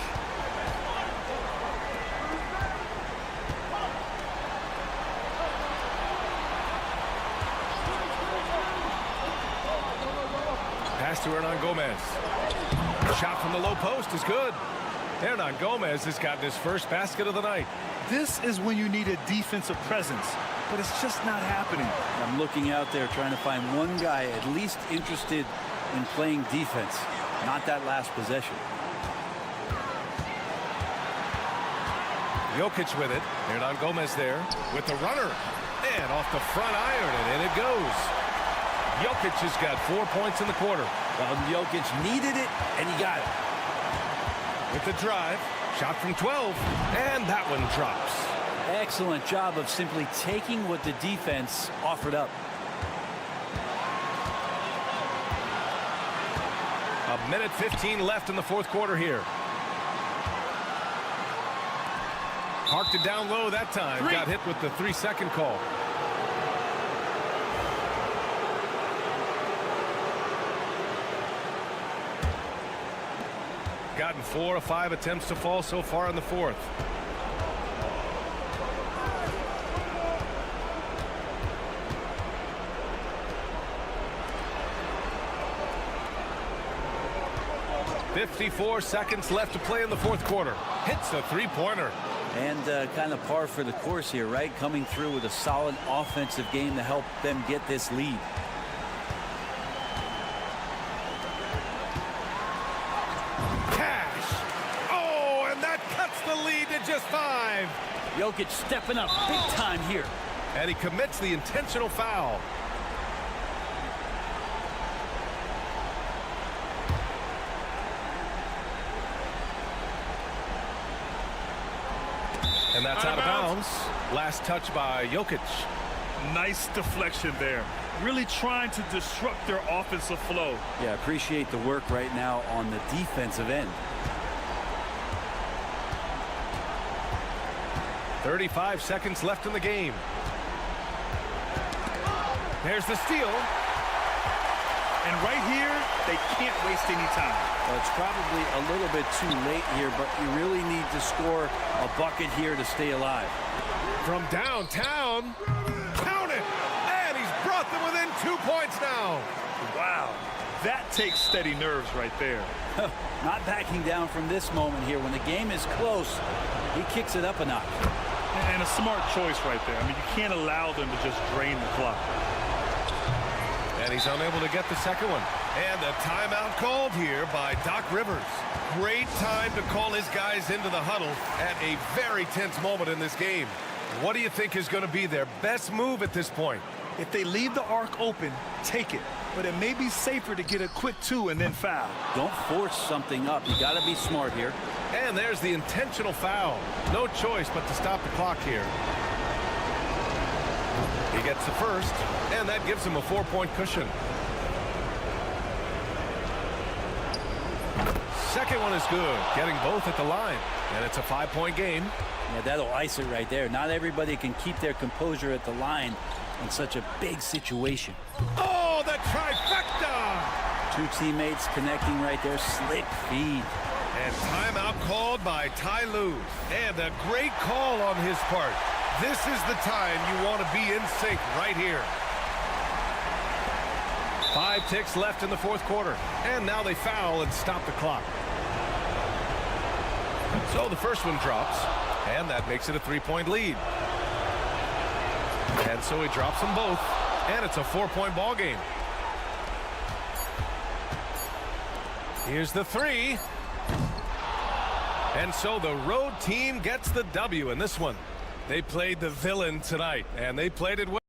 Pass to Hernan Gomez. Shot from the low post is good. Hernan Gomez has gotten his first basket of the night. This is when you need a defensive presence, but it's just not happening. I'm looking out there trying to find one guy at least interested in playing defense, not that last possession. Jokic with it. Hernan Gomez there with the runner. And off the front iron, and in it goes. Jokic has got 4 points in the quarter. Well, Jokic needed it, and he got it. With the drive, shot from 12, and that one drops. Excellent job of simply taking what the defense offered up. A minute 15 left in the fourth quarter here. Parked it down low that time. Got hit with the 3-second call. Gotten 4 of 5 attempts to fall so far in the fourth. .54 seconds left to play in the fourth quarter. Hits a three-pointer. And kind of par for the course here, right? Coming through with a solid offensive game to help them get this lead. The lead to just 5. Jokic stepping up big time here. And he commits the intentional foul. And that's out of bounds. Last touch by Jokic. Nice deflection there. Really trying to disrupt their offensive flow. Yeah, appreciate the work right now on the defensive end. 35 seconds left in the game. There's the steal. And right here, they can't waste any time. Well, it's probably a little bit too late here, but you really need to score a bucket here to stay alive. From downtown, count it, and he's brought them within 2 points now. Wow, that takes steady nerves right there. Not backing down from this moment here. When the game is close, he kicks it up a notch. And a smart choice right there. I mean, you can't allow them to just drain the clock. And he's unable to get the second one. And a timeout called here by Doc Rivers. Great time to call his guys into the huddle at a very tense moment in this game. What do you think is going to be their best move at this point? If they leave the arc open, take it. But it may be safer to get a quick 2 and then foul. Don't force something up. You got to be smart here. And there's the intentional foul. No choice but to stop the clock here. He gets the first, and that gives him a 4-point cushion. Second one is good, getting both at the line. And it's a 5-point game. Yeah, that'll ice it right there. Not everybody can keep their composure at the line in such a big situation. Oh, the trifecta! Two teammates connecting right there. Slick feed. And timeout called by Ty Lue. And a great call on his part. This is the time you want to be in sync right here. 5 ticks left in the fourth quarter. And now they foul and stop the clock. So the first one drops. And that makes it a 3-point lead. And so he drops them both. And it's a 4-point ball game. Here's the 3. And so the road team gets the W in this one. They played the villain tonight, and they played it well.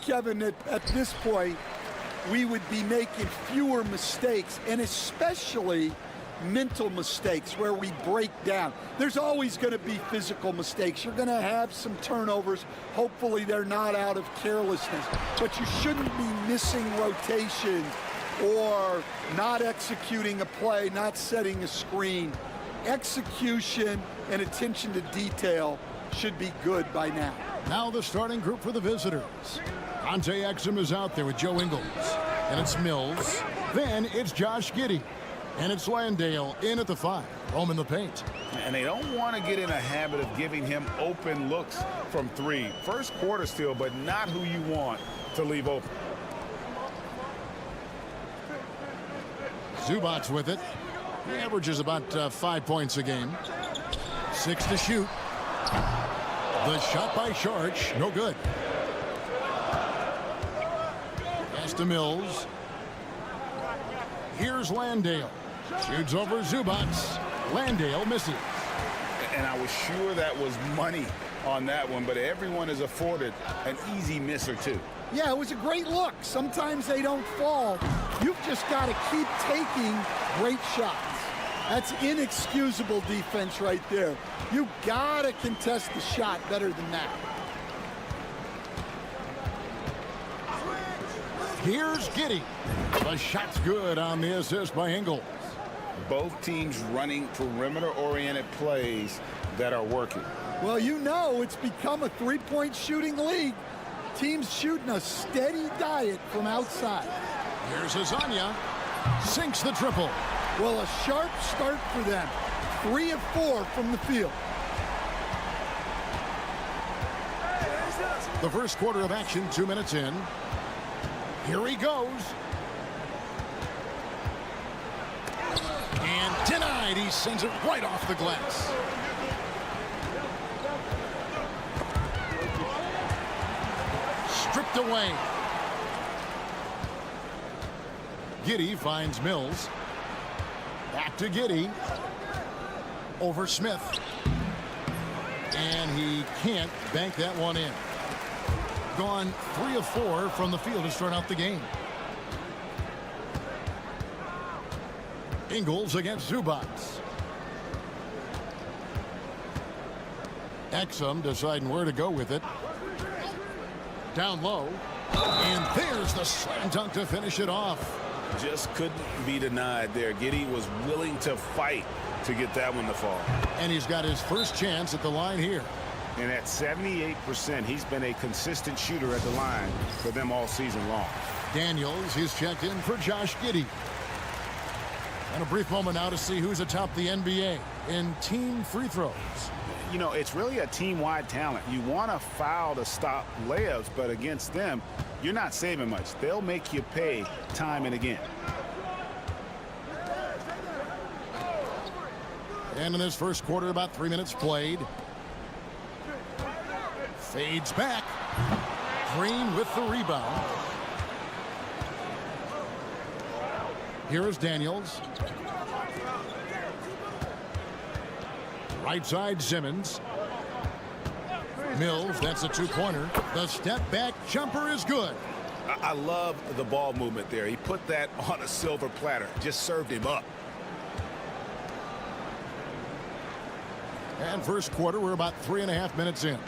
Kevin, at this point, we would be making fewer mistakes, and especially mental mistakes where we break down. There's always going to be physical mistakes. You're going to have some turnovers. Hopefully they're not out of carelessness, but you shouldn't be missing rotation or not executing a play, not setting a screen. Execution and attention to detail should be good by now. Now the starting group for the visitors. Dante Exum is out there with Joe Ingles. And it's Mills. Then it's Josh Giddey. And it's Landale in at the 5. Roaming the paint. And they don't want to get in a habit of giving him open looks from 3. First quarter still, but not who you want to leave open. Zubac's with it. He averages about 5 points a game. 6 to shoot. The shot by Sharch, no good. Pass to Mills. Here's Landale. Shoots over Zubac's. Landale misses. And I was sure that was money on that one, but everyone is afforded an easy miss or two. Yeah, it was a great look. Sometimes they don't fall. You've just got to keep taking great shots. That's inexcusable defense right there. You got to contest the shot better than that. Here's Giddey. The shot's good on the assist by Ingles. Both teams running perimeter-oriented plays that are working. Well, you know it's become a three-point shooting league. Teams shooting a steady diet from outside. Here's Azania. Sinks the triple. Well, a sharp start for them. 3 of 4 from the field. The first quarter of action, 2 minutes in. Here he goes. And denied. He sends it right off the glass. Stripped away. Giddey finds Mills. Back to Giddey. Over Smith. And he can't bank that one in. Gone 3 of 4 from the field to start out the game. Ingles against Zubac. Exum deciding where to go with it. Down low. And there's the slam dunk to finish it off. Just couldn't be denied there. Giddey was willing to fight to get that one to fall. And he's got his first chance at the line here. And at 78%, he's been a consistent shooter at the line for them all season long. Daniels is checked in for Josh Giddey. And a brief moment now to see who's atop the NBA in team free throws. You know, it's really a team-wide talent. You want to foul to stop layups, but against them, you're not saving much. They'll make you pay time and again. And in this first quarter, about 3 minutes played. Fades back. Green with the rebound. Here is Daniels. Right side, Simmons. Mills, that's a two-pointer. The step-back jumper is good. I love the ball movement there. He put that on a silver platter. Just served him up. And first quarter, we're about 3.5 minutes in.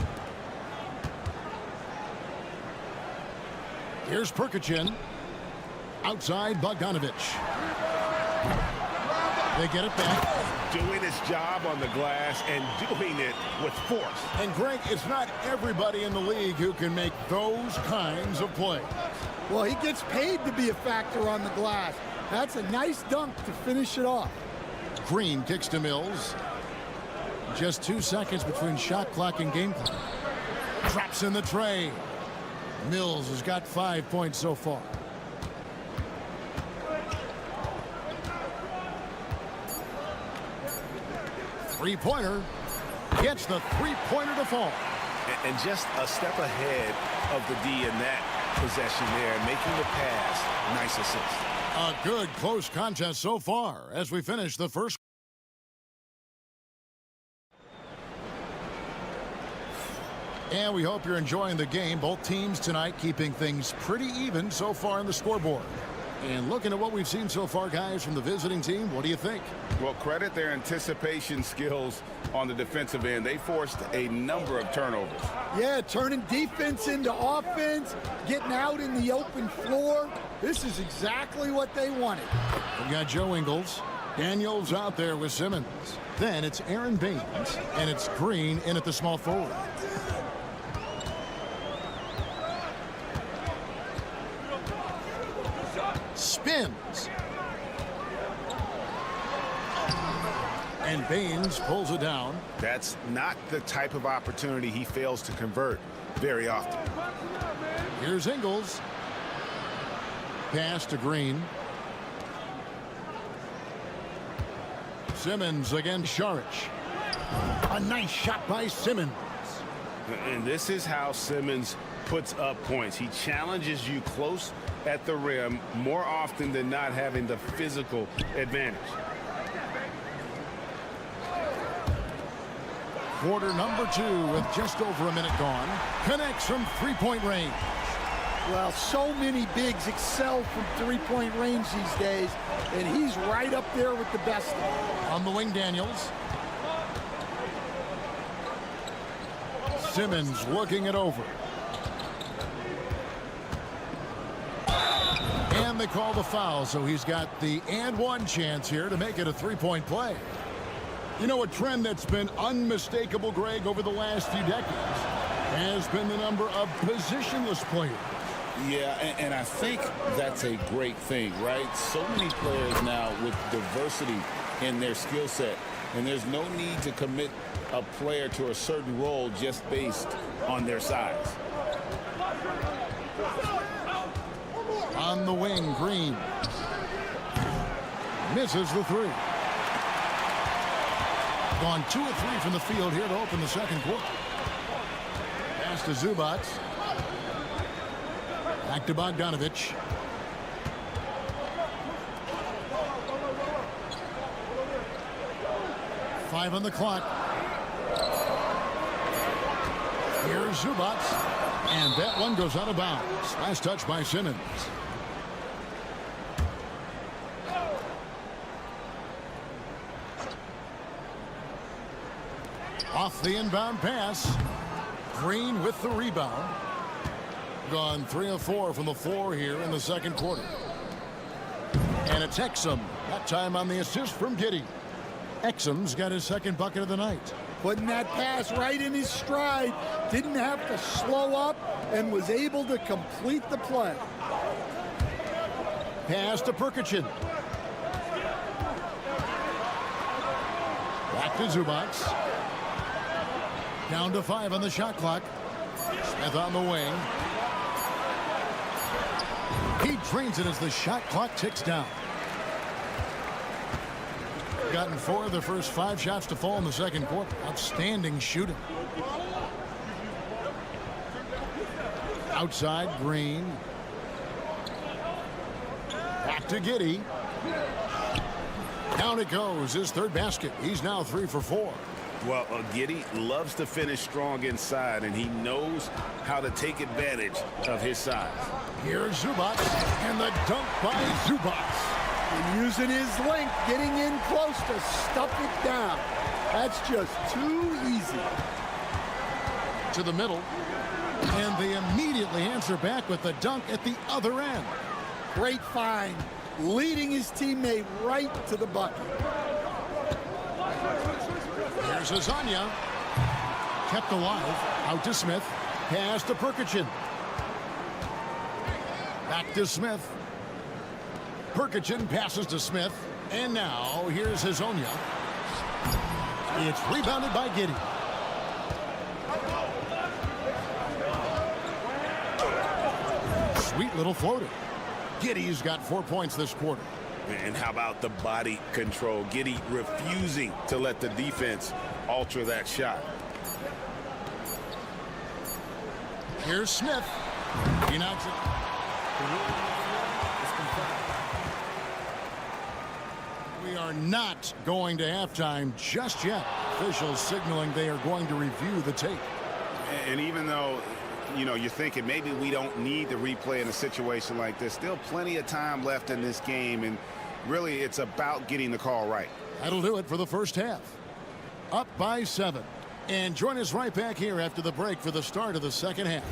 Here's Perkichin. Outside, Bogdanovich. They get it back. Doing his job on the glass and doing it with force. And Greg, it's not everybody in the league who can make those kinds of plays. Well, he gets paid to be a factor on the glass. That's a nice dunk to finish it off. Green kicks to Mills. Just 2 seconds between shot clock and game clock. Drops in the tray. Mills has got 5 points so far. Three-pointer. Gets the three-pointer to fall. And just a step ahead of the D in that possession there, making the pass. Nice assist. A good close contest so far as we finish the first. And we hope you're enjoying the game. Both teams tonight keeping things pretty even so far on the scoreboard. And looking at what we've seen so far, guys, from the visiting team, what do you think? Well, credit their anticipation skills on the defensive end. They forced a number of turnovers. Yeah, turning defense into offense, getting out in the open floor. This is exactly what they wanted. We've got Joe Ingles. Daniels out there with Simmons. Then it's Aaron Baines, and it's Green in at the small forward. Spins. And Baines pulls it down. That's not the type of opportunity he fails to convert very often. Here's Ingles. Pass to Green. Simmons against Šarić. A nice shot by Simmons. And this is how Simmons puts up points. He challenges you close at the rim more often than not, having the physical advantage. Quarter number 2 with just over a minute gone. Connects from three-point range. Well, so many bigs excel from three-point range these days, and he's right up there with the best. On the wing, Daniels. Simmons looking it over. And they call the foul, so he's got the and one chance here to make it a three-point play. You know, a trend that's been unmistakable, Greg, over the last few decades has been the number of positionless players. Yeah, and I think that's a great thing, right? So many players now with diversity in their skill set, and there's no need to commit a player to a certain role just based on their size. On the wing, Green. Misses the three. Gone 2 of 3 from the field here to open the second quarter. Pass to Zubac. Back to Bogdanovich. Five on the clock. Here's Zubac. And that one goes out of bounds. Nice touch by Simmons. Off the inbound pass. Green with the rebound. Gone 3 of 4 from the floor here in the second quarter. And it's Exum. That time on the assist from Giddey. Exum's got his second bucket of the night. Putting that pass right in his stride. Didn't have to slow up and was able to complete the play. Pass to Perkichin. Back to Zubac. Down to 5 on the shot clock. Smith on the wing. He drains it as the shot clock ticks down. gotten 4 of the first 5 shots to fall in the second quarter. Outstanding shooting. Outside, Green. Back to Giddey. Down it goes, his 3rd basket. He's now 3 for 4. Well, Giddey loves to finish strong inside, and he knows how to take advantage of his size. Here's Zubac, and the dunk by Zubac. And using his length, getting in close to stuff it down. That's just too easy. To the middle, and they immediately answer back with the dunk at the other end. Great find, leading his teammate right to the bucket. Here's Azania. Kept alive. Out to Smith. Pass to Perkichin. Back to Smith. Perkichin passes to Smith. And now here's Hazonia. It's rebounded by Giddey. Sweet little floater. Giddey's got 4 points this quarter. And how about the body control? Giddey refusing to let the defense alter that shot. Here's Smith. He knocks it. We are not going to halftime just yet. Officials signaling they are going to review the tape. And even though, you know, you're thinking maybe we don't need the replay in a situation like this, still plenty of time left in this game, and really it's about getting the call right. That'll do it for the first half. Up by 7. And join us right back here after the break for the start of the second half.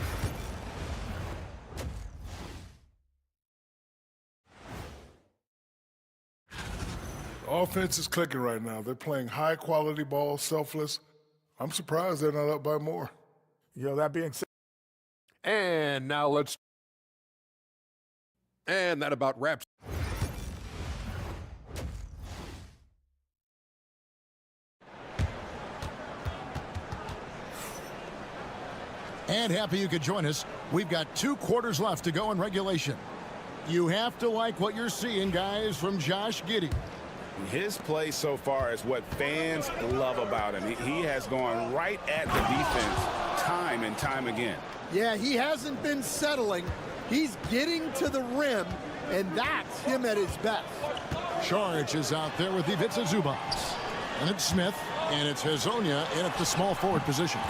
Offense is clicking right now. They're playing high-quality ball, selfless. I'm surprised they're not up by more. That being said. And now let's. And that about wraps. And happy you could join us. We've got 2 quarters left to go in regulation. You have to like what you're seeing, guys, from Josh Giddey. His play so far is what fans love about him. He has gone right at the defense time and time again. Yeah, he hasn't been settling. He's getting to the rim, and that's him at his best. Charge is out there with Ivica Zubac. And it's Smith, and it's Hazonia in at the small forward position.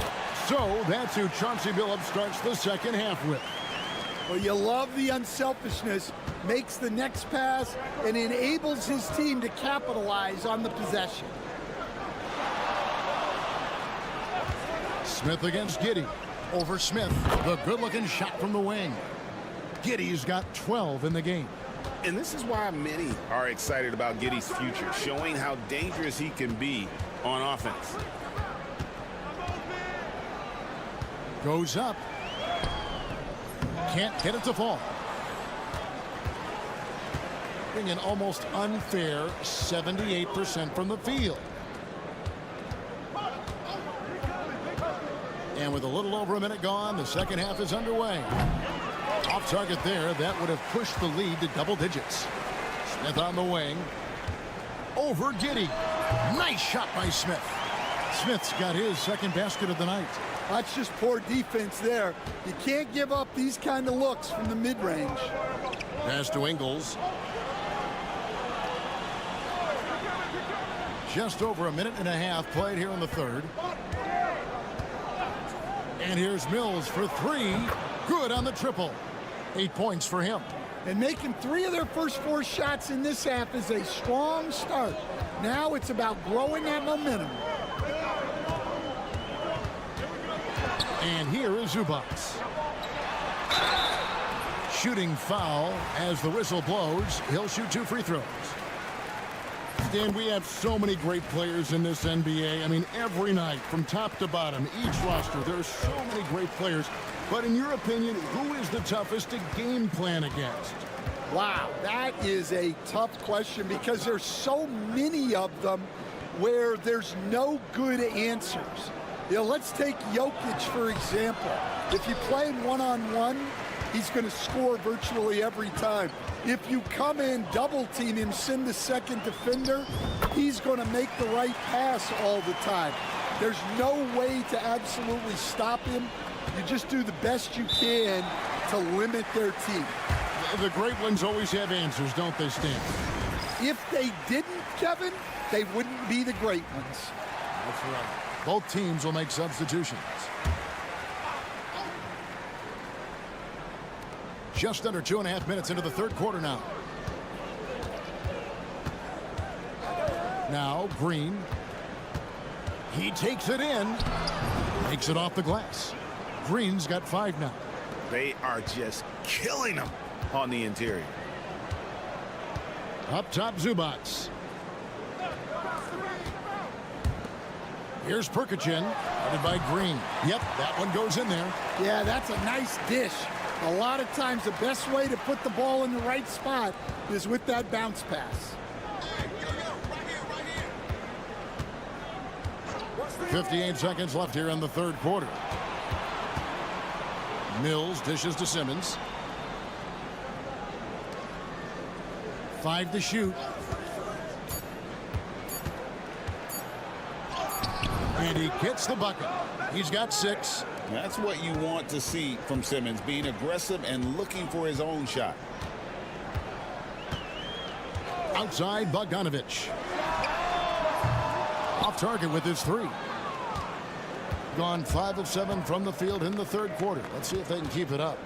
So that's who Chauncey Billups starts the second half with. Well, you love the unselfishness, makes the next pass, and enables his team to capitalize on the possession. Smith against Giddey. Over Smith, the good-looking shot from the wing. Giddey's got 12 in the game. And this is why many are excited about Giddey's future, showing how dangerous he can be on offense. Goes up. Can't get it to fall. Bring an almost unfair 78% from the field. And with a little over a minute gone, the second half is underway. Off target there, that would have pushed the lead to double digits. Smith on the wing. Over Giddey. Nice shot by Smith. Smith's got his second basket of the night. That's just poor defense there. You can't give up these kind of looks from the mid-range. Pass to Ingles. Just over a minute and a half played here in the third. And here's Mills for 3. Good on the triple. 8 points for him. And making 3 of their first 4 shots in this half is a strong start. Now it's about growing that momentum. And here is Zubac. Shooting foul as the whistle blows. He'll shoot 2 free throws. Stan, we have so many great players in this NBA. I mean, every night, from top to bottom, each roster, there are so many great players. But in your opinion, who is the toughest to game plan against? Wow, that is a tough question because there's so many of them where there's no good answers. You know, let's take Jokic, for example. If you play him one-on-one, he's going to score virtually every time. If you come in, double team him, send the second defender, he's going to make the right pass all the time. There's no way to absolutely stop him. You just do the best you can to limit their team. The great ones always have answers, don't they, Stan? If they didn't, Kevin, they wouldn't be the great ones. That's right. Both teams will make substitutions. Just under 2.5 minutes into the third quarter now. Now, Green. He takes it in. Makes it off the glass. Green's got 5 now. They are just killing them on the interior. Up top, Zubats. Here's Perkichin, headed by Green. Yep, that one goes in there. Yeah, that's a nice dish. A lot of times the best way to put the ball in the right spot is with that bounce pass. 58 seconds left here in the third quarter. Mills dishes to Simmons. 5 to shoot. And he gets the bucket. He's got 6. That's what you want to see from Simmons, being aggressive and looking for his own shot. Outside, Bogdanovich. Off target with his 3. Gone 5 of 7 from the field in the third quarter. Let's see if they can keep it up.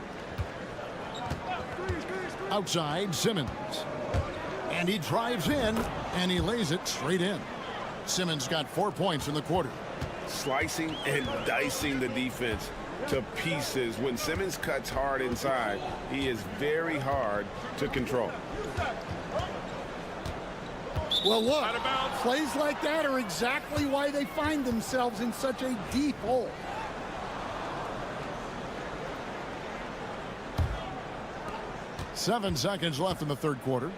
Outside, Simmons. And he drives in, and he lays it straight in. Simmons got 4 points in the quarter. Slicing and dicing the defense to pieces. When Simmons cuts hard inside, he is very hard to control. Well, look, plays like that are exactly why they find themselves in such a deep hole. Seven seconds left in the third quarter.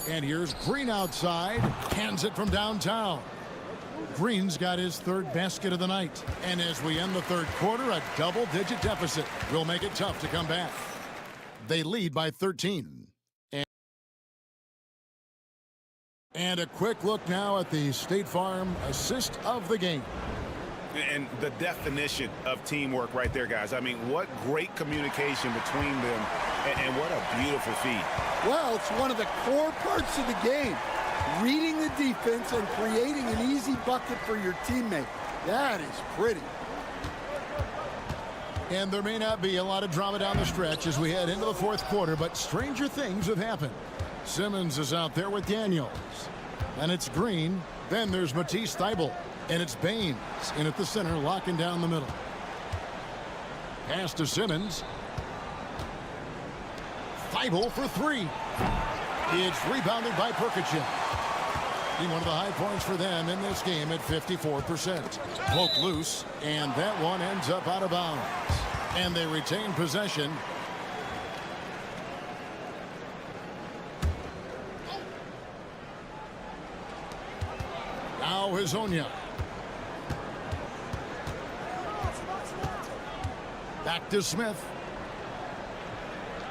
And here's Green outside. Hands it from downtown. Green's got his 3rd basket of the night. And as we end the third quarter, a double-digit deficit will make it tough to come back. They lead by 13. And a quick look now at the State Farm assist of the game. And the definition of teamwork right there, guys. I mean, what great communication between them, and what a beautiful feed. Well, it's one of the core parts of the game. Reading the defense and creating an easy bucket for your teammate. That is pretty. And there may not be a lot of drama down the stretch as we head into the fourth quarter, but stranger things have happened. Simmons is out there with Daniels. And it's Green. Then there's Matisse Thybulle. And it's Baines in at the center, locking down the middle. Pass to Simmons. Thybulle for 3. It's rebounded by Perkichin. One of the high points for them in this game at 54%. Poke loose, and that one ends up out of bounds. And they retain possession. Now Hazonia. Back to Smith.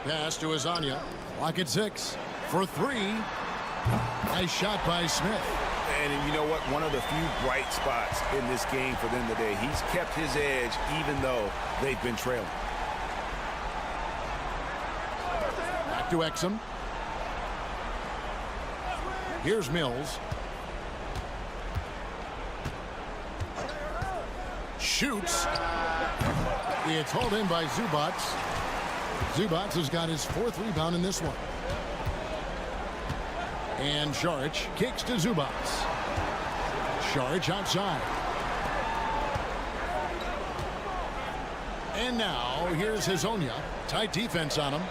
Pass to Hazonia. Clock at 6 for 3. Nice shot by Smith. And you know what? One of the few bright spots in this game for them today. He's kept his edge even though they've been trailing. Back to Exum. Here's Mills. Shoots. It's hauled in by Zubats. Zubats has got his 4th rebound in this one. And Šarić kicks to Zubats. Šarić outside. And now here's Hazonia. Tight defense on him.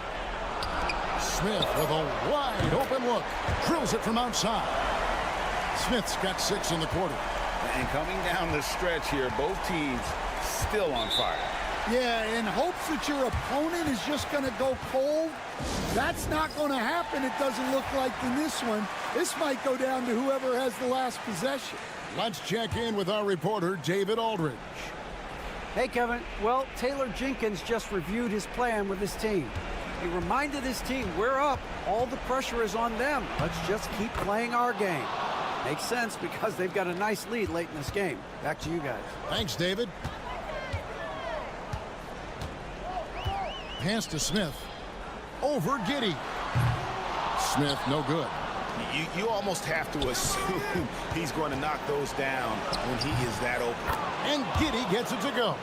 Smith with a wide open look. Drills it from outside. Smith's got 6 in the quarter. And coming down the stretch here, both teams still on fire. Yeah, in hopes that your opponent is just going to go cold. That's not going to happen, it doesn't look like in this one. This might go down to whoever has the last possession. Let's check in with our reporter, David Aldridge. Hey, Kevin. Well, Taylor Jenkins just reviewed his plan with his team. He reminded his team, we're up. All the pressure is on them. Let's just keep playing our game. Makes sense because they've got a nice lead late in this game. Back to you guys. Thanks, David. Pass to Smith. Over Giddey. Smith, no good. You almost have to assume he's going to knock those down when he is that open. And Giddey gets it to go.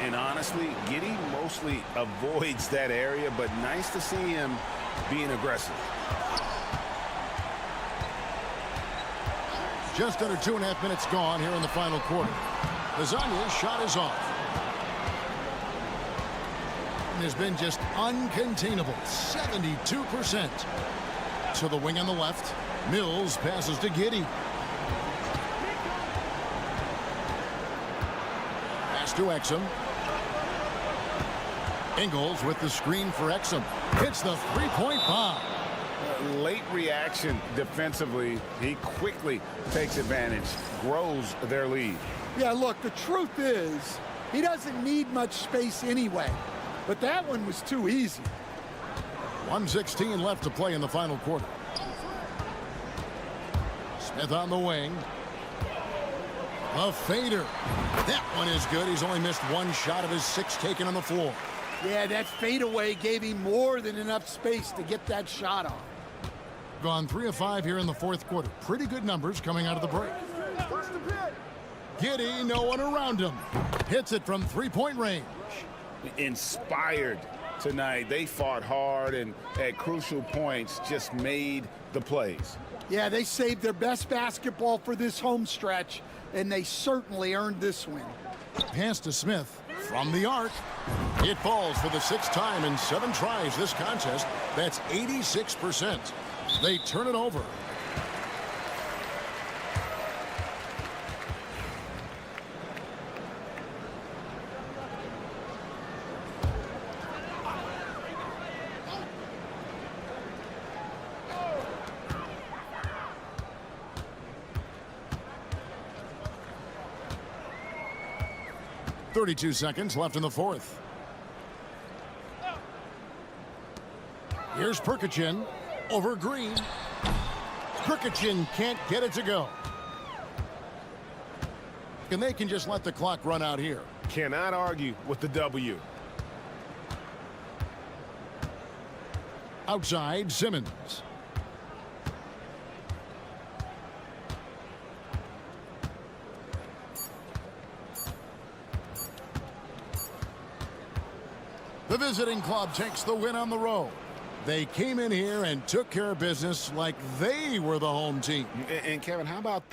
And honestly, Giddey mostly avoids that area, but nice to see him being aggressive. Just under 2.5 minutes gone here in the final quarter. Lasagna's shot is off. And has been just uncontainable. 72%. To the wing on the left. Mills passes to Giddey. Pass to Exum. Ingles with the screen for Exum. Hits the three-point bomb. Late reaction defensively. He quickly takes advantage, grows their lead. Yeah, look, the truth is he doesn't need much space anyway. But that one was too easy. 1:16 left to play in the final quarter. Smith on the wing. A fader. That one is good. He's only missed one shot of his 6 taken on the floor. Yeah, that fadeaway gave him more than enough space to get that shot off. Gone 3 of 5 here in the fourth quarter. Pretty good numbers coming out of the break. Giddey, no one around him. Hits it from three-point range. Inspired tonight. They fought hard and at crucial points just made the plays. Yeah, they saved their best basketball for this home stretch, and they certainly earned this win. Pass to Smith from the arc. It falls for the 6th time in 7 tries this contest. That's 86%. They turn it over. .32 seconds left in the fourth. Here's Perkichin over Green. Perkichin can't get it to go. And they can just let the clock run out here. Cannot argue with the W. Outside, Simmons. The visiting club takes the win on the road. They came in here and took care of business like they were the home team. And Kevin, how about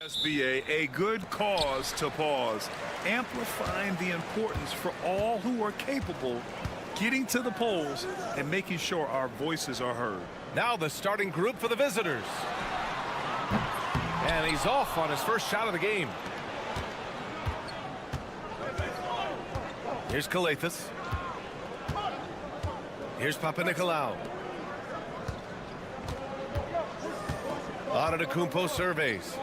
SBA, a good cause to pause, amplifying the importance for all who are capable getting to the polls and making sure our voices are heard. Now the starting group for the visitors. And he's off on his first shot of the game. Here's Kalathis. Here's Papanikolaou. Antetokounmpo surveys.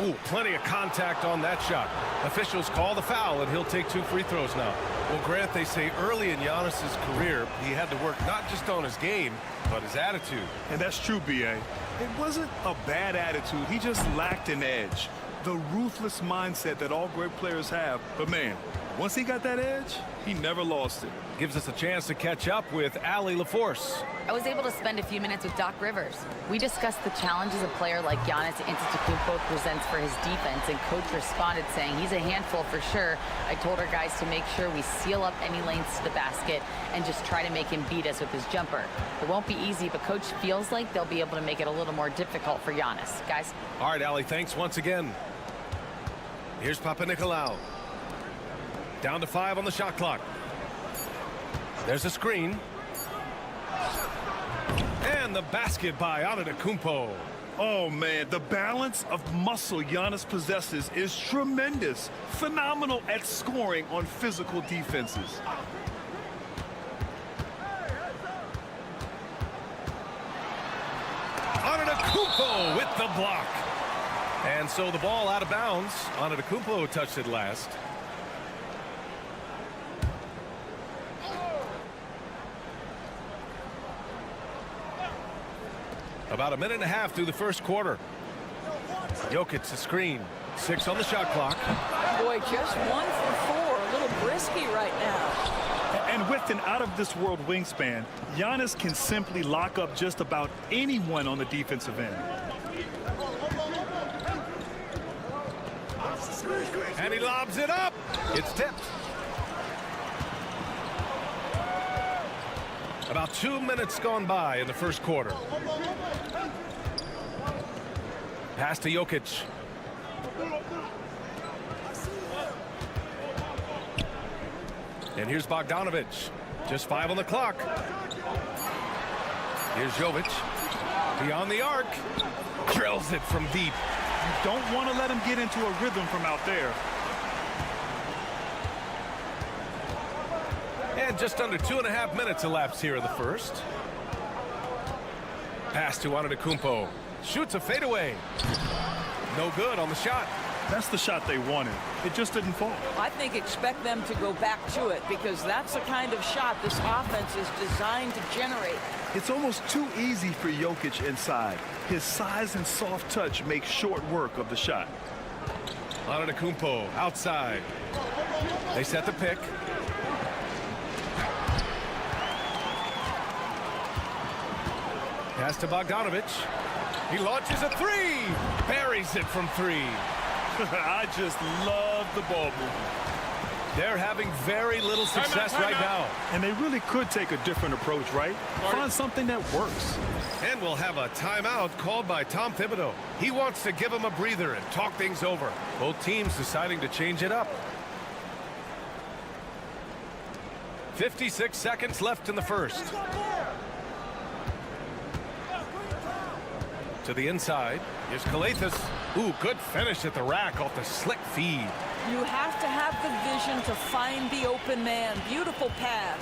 Oh, plenty of contact on that shot. Officials call the foul, and he'll take 2 free throws now. Well, Grant, they say early in Giannis's career, he had to work not just on his game, but his attitude. And that's true, B.A. It wasn't a bad attitude. He just lacked an edge. The ruthless mindset that all great players have. But, man, once he got that edge, he never lost it. Gives us a chance to catch up with Allie LaForce. I was able to spend a few minutes with Doc Rivers. We discussed the challenges a player like Giannis Antetokounmpo presents for his defense, and Coach responded saying he's a handful for sure. I told our guys to make sure we seal up any lanes to the basket and just try to make him beat us with his jumper. It won't be easy, but Coach feels like they'll be able to make it a little more difficult for Giannis. Guys? All right, Allie, thanks once again. Here's Papanikolaou. Down to 5 on the shot clock. There's a screen. And the basket by Antetokounmpo. Oh, man, the balance of muscle Giannis possesses is tremendous. Phenomenal at scoring on physical defenses. Antetokounmpo with the block. And so the ball out of bounds. Antetokounmpo touched it last. About a minute and a half through the first quarter. Jokic the screen. 6 on the shot clock. Boy, just 1 for 4. A little brisky right now. And with an out-of-this-world wingspan, Giannis can simply lock up just about anyone on the defensive end. And he lobs it up. It's tipped. About 2 minutes gone by in the first quarter. Pass to Jokic. And here's Bogdanovic. Just 5 on the clock. Here's Jovic. Beyond the arc. Drills it from deep. You don't want to let him get into a rhythm from out there. And just under 2.5 minutes elapsed here in the first. Pass to Antetokounmpo. Shoots a fadeaway. No good on the shot. That's the shot they wanted. It just didn't fall. I think expect them to go back to it because that's the kind of shot this offense is designed to generate. It's almost too easy for Jokic inside. His size and soft touch make short work of the shot. Antetokounmpo outside. They set the pick. Pass to Bogdanovic. He launches a three. Buries it from 3. I just love the ball movement. They're having very little success right now. And they really could take a different approach, right? Find something that works. And we'll have a timeout called by Tom Thibodeau. He wants to give them a breather and talk things over. Both teams deciding to change it up. 56 seconds left in the first. To the inside. Here's Kalathis. Ooh, good finish at the rack off the slick feed. You have to have the vision to find the open man. Beautiful pass.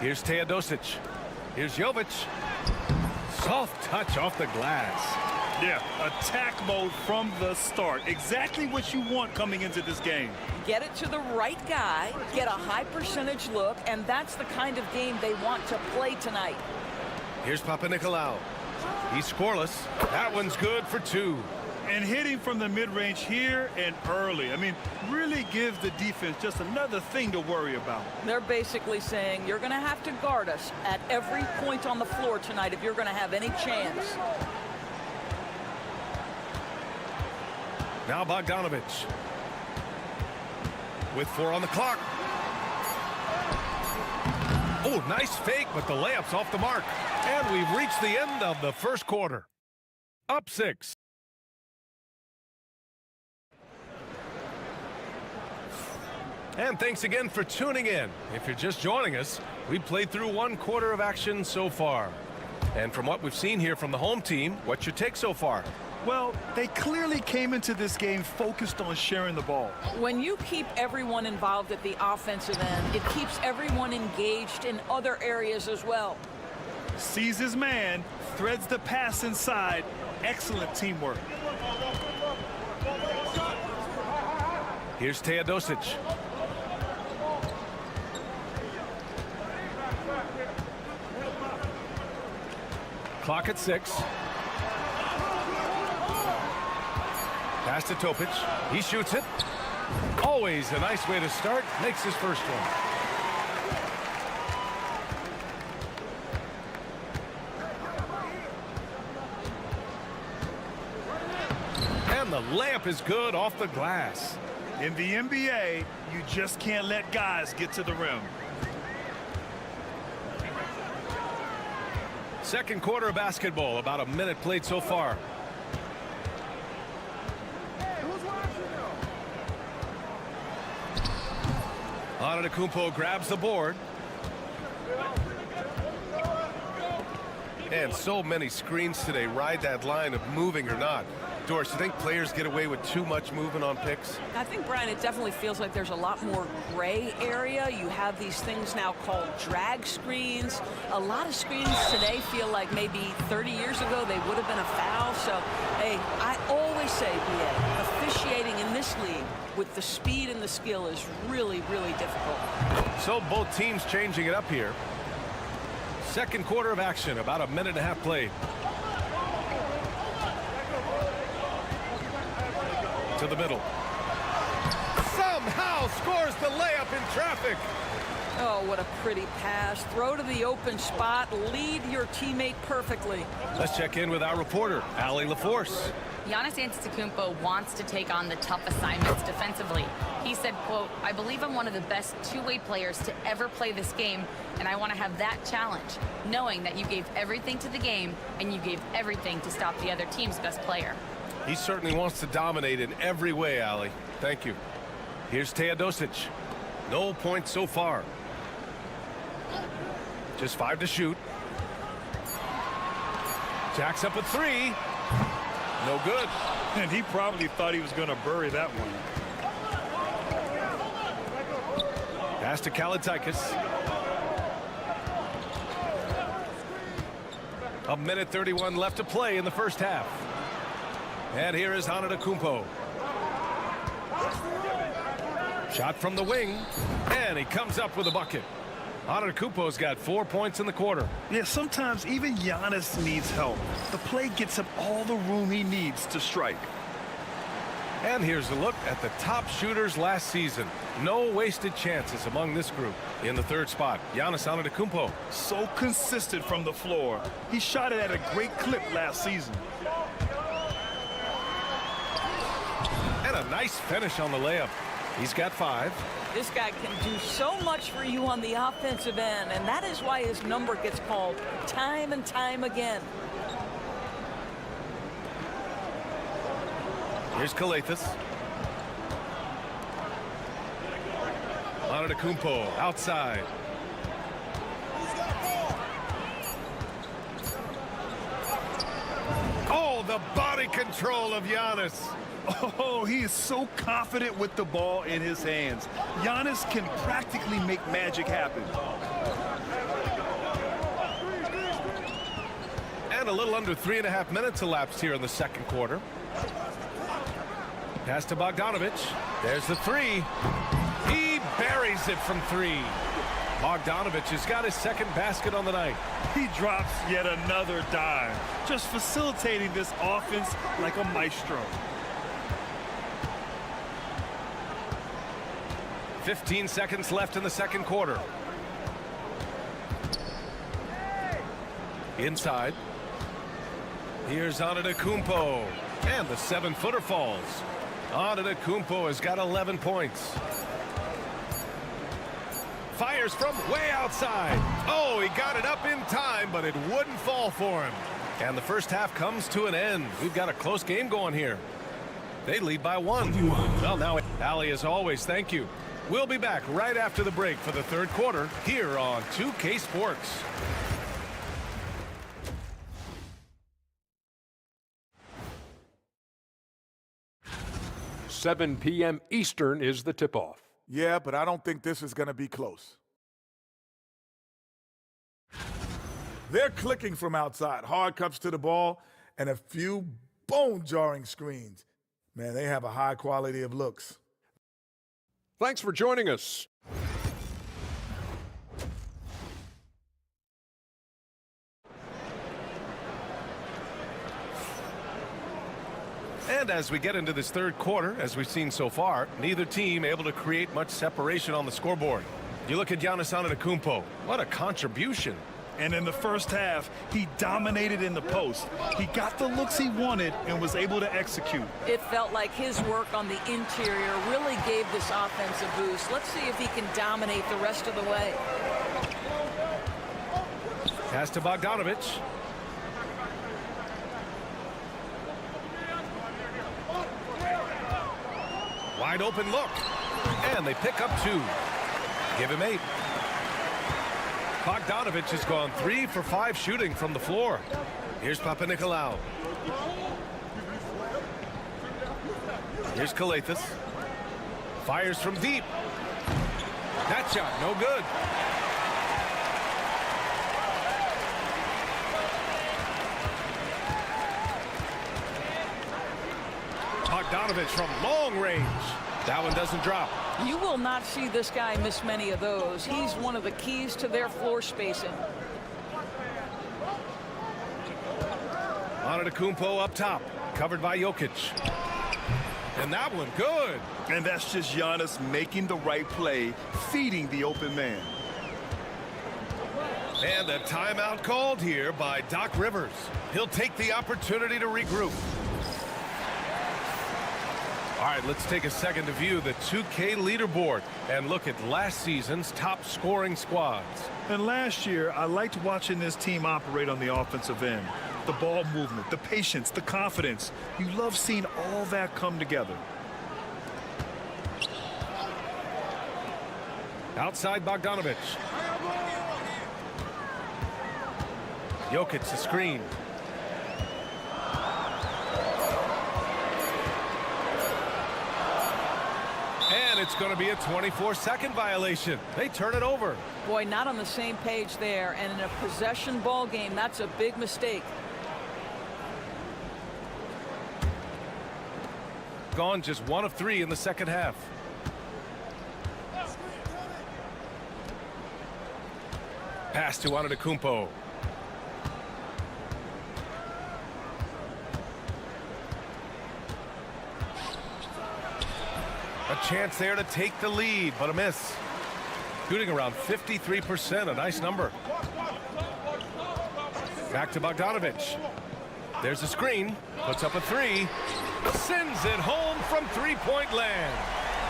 Here's Teodosic. Here's Jovic. Soft touch off the glass. Yeah, attack mode from the start. Exactly what you want coming into this game. Get it to the right guy, get a high percentage look, and that's the kind of game they want to play tonight. Here's Papanikolaou. He's scoreless. That one's good for 2. And hitting from the mid-range here and early. I mean, really gives the defense just another thing to worry about. They're basically saying you're going to have to guard us at every point on the floor tonight if you're going to have any chance. Now Bogdanovic. With 4 on the clock. Oh, nice fake, but the layup's off the mark. And we've reached the end of the first quarter. Up 6. And thanks again for tuning in. If you're just joining us, we played through 1 quarter of action so far. And from what we've seen here from the home team, what's your take so far? Well, they clearly came into this game focused on sharing the ball. When you keep everyone involved at the offensive end, it keeps everyone engaged in other areas as well. Sees his man, threads the pass inside. Excellent teamwork. Here's Teodosic. Clock at 6. Pass to Topic. He shoots it. Always a nice way to start. Makes his first one. And the layup is good off the glass. In the NBA, you just can't let guys get to the rim. Second quarter of basketball. About a minute played so far. Antetokounmpo grabs the board. And so many screens today ride that line of moving or not. Doris, you think players get away with too much movement on picks? I think, Brian, it definitely feels like there's a lot more gray area. You have these things now called drag screens. A lot of screens today feel like maybe 30 years ago they would have been a foul. So, hey, I always say, BA, officiating in this league with the speed and the skill is really, really difficult. So both teams changing it up here. Second quarter of action, about a minute and a half played. To the middle. Somehow scores the layup in traffic. Oh, what a pretty pass. Throw to the open spot. Lead your teammate perfectly. Let's check in with our reporter, Allie LaForce. Giannis Antetokounmpo wants to take on the tough assignments defensively. He said, quote, "I believe I'm one of the best two-way players to ever play this game, and I want to have that challenge, knowing that you gave everything to the game and you gave everything to stop the other team's best player." He certainly wants to dominate in every way, Ali. Thank you. Here's Teodosic. No points so far. Just 5 to shoot. Jacks up a 3. No good. And he probably thought he was going to bury that one. Pass to Kalitakis. A minute 31 left to play in the first half. And here is Antetokounmpo. Shot from the wing. And he comes up with a bucket. Antetokounmpo's got 4 points in the quarter. Yeah, sometimes even Giannis needs help. The play gets him all the room he needs to strike. And here's a look at the top shooters last season. No wasted chances among this group. In the third spot, Giannis Antetokounmpo. So consistent from the floor. He shot it at a great clip last season. And a nice finish on the layup. He's got 5. This guy can do so much for you on the offensive end, and that is why his number gets called time and time again. Here's Kalathis. Antetokounmpo outside. Oh, the body control of Giannis. Oh, he is so confident with the ball in his hands. Giannis can practically make magic happen. And a little under 3.5 minutes elapsed here in the second quarter. Pass to Bogdanovic. There's the 3. He buries it from 3. Bogdanovic has got his second basket on the night. He drops yet another dime, just facilitating this offense like a maestro. 15 seconds left in the second quarter. Inside. Here's Antetokounmpo. And the 7-footer falls. Antetokounmpo has got 11 points. Fires from way outside. Oh, he got it up in time, but it wouldn't fall for him. And the first half comes to an end. We've got a close game going here. They lead by 1. Well, now, Ali, as always, thank you. We'll be back right after the break for the third quarter here on 2K Sports. $7 p.m. Eastern is the tip-off. Yeah, but I don't think this is going to be close. They're clicking from outside. Hard cuts to the ball and a few bone-jarring screens. Man, they have a high quality of looks. Thanks for joining us. And as we get into this third quarter, as we've seen so far, neither team able to create much separation on the scoreboard. You look at Giannis Antetokounmpo. What a contribution. And in the first half, he dominated in the post. He got the looks he wanted and was able to execute. It felt like his work on the interior really gave this offense a boost. Let's see if he can dominate the rest of the way. Pass to Bogdanovic. Wide open look. And they pick up 2. Give him 8. Bogdanovic has gone 3 for 5 shooting from the floor. Here's Papanikolaou. Here's Kalathis. Fires from deep. That shot, no good. Bogdanovic from long range. That one doesn't drop. You will not see this guy miss many of those. He's one of the keys to their floor spacing. Antetokounmpo up top, covered by Jokic. And that one good. And that's just Giannis making the right play, feeding the open man. And a timeout called here by Doc Rivers. He'll take the opportunity to regroup. All right, let's take a second to view the 2K leaderboard and look at last season's top scoring squads. And last year, I liked watching this team operate on the offensive end. The ball movement, the patience, the confidence. You love seeing all that come together. Outside Bogdanovic. Jokic the screen. And it's going to be a 24-second violation. They turn it over. Boy, not on the same page there. And in a possession ball game, that's a big mistake. Gone just 1 of 3 in the second half. Pass to Antetokounmpo. A chance there to take the lead, but a miss. Shooting around 53%, a nice number. Back to Bogdanovic. There's a screen, puts up a 3, sends it home from three-point land.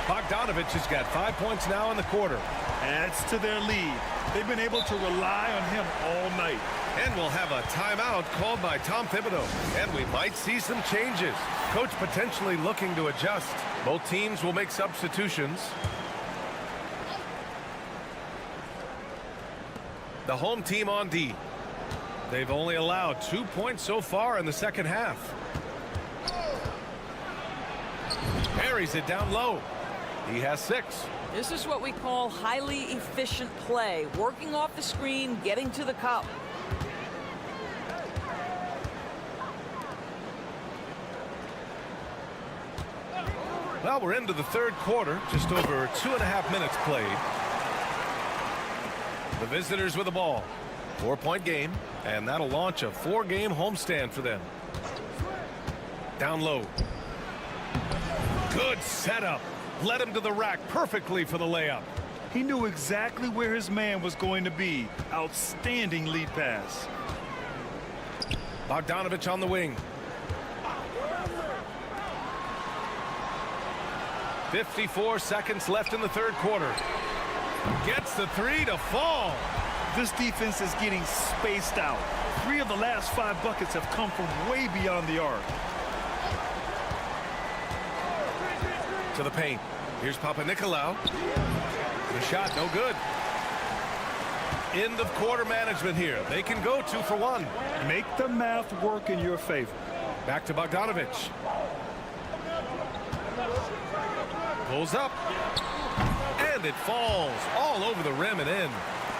Bogdanovic has got 5 points now in the quarter. Adds to their lead. They've been able to rely on him all night. And we'll have a timeout called by Tom Thibodeau. And we might see some changes. Coach potentially looking to adjust. Both teams will make substitutions. The home team on D. They've only allowed 2 points so far in the second half. Buries it down low. He has 6. This is what we call highly efficient play. Working off the screen, getting to the cup. Well, we're into the third quarter. Just over 2.5 minutes played. The visitors with the ball. 4-point game, and that'll launch a 4-game homestand for them. Down low. Good setup. Led him to the rack perfectly for the layup. He knew exactly where his man was going to be. Outstanding lead pass. Bogdanovic on the wing. 54 seconds left in the third quarter. Gets the 3 to fall. This defense is getting spaced out. 3 of the last 5 buckets have come from way beyond the arc. To the paint. Here's Papanikolaou. The shot no good. End of quarter management here. They can go 2 for 1. Make the math work in your favor. Back to Bogdanovic. Pulls up. And it falls all over the rim and in.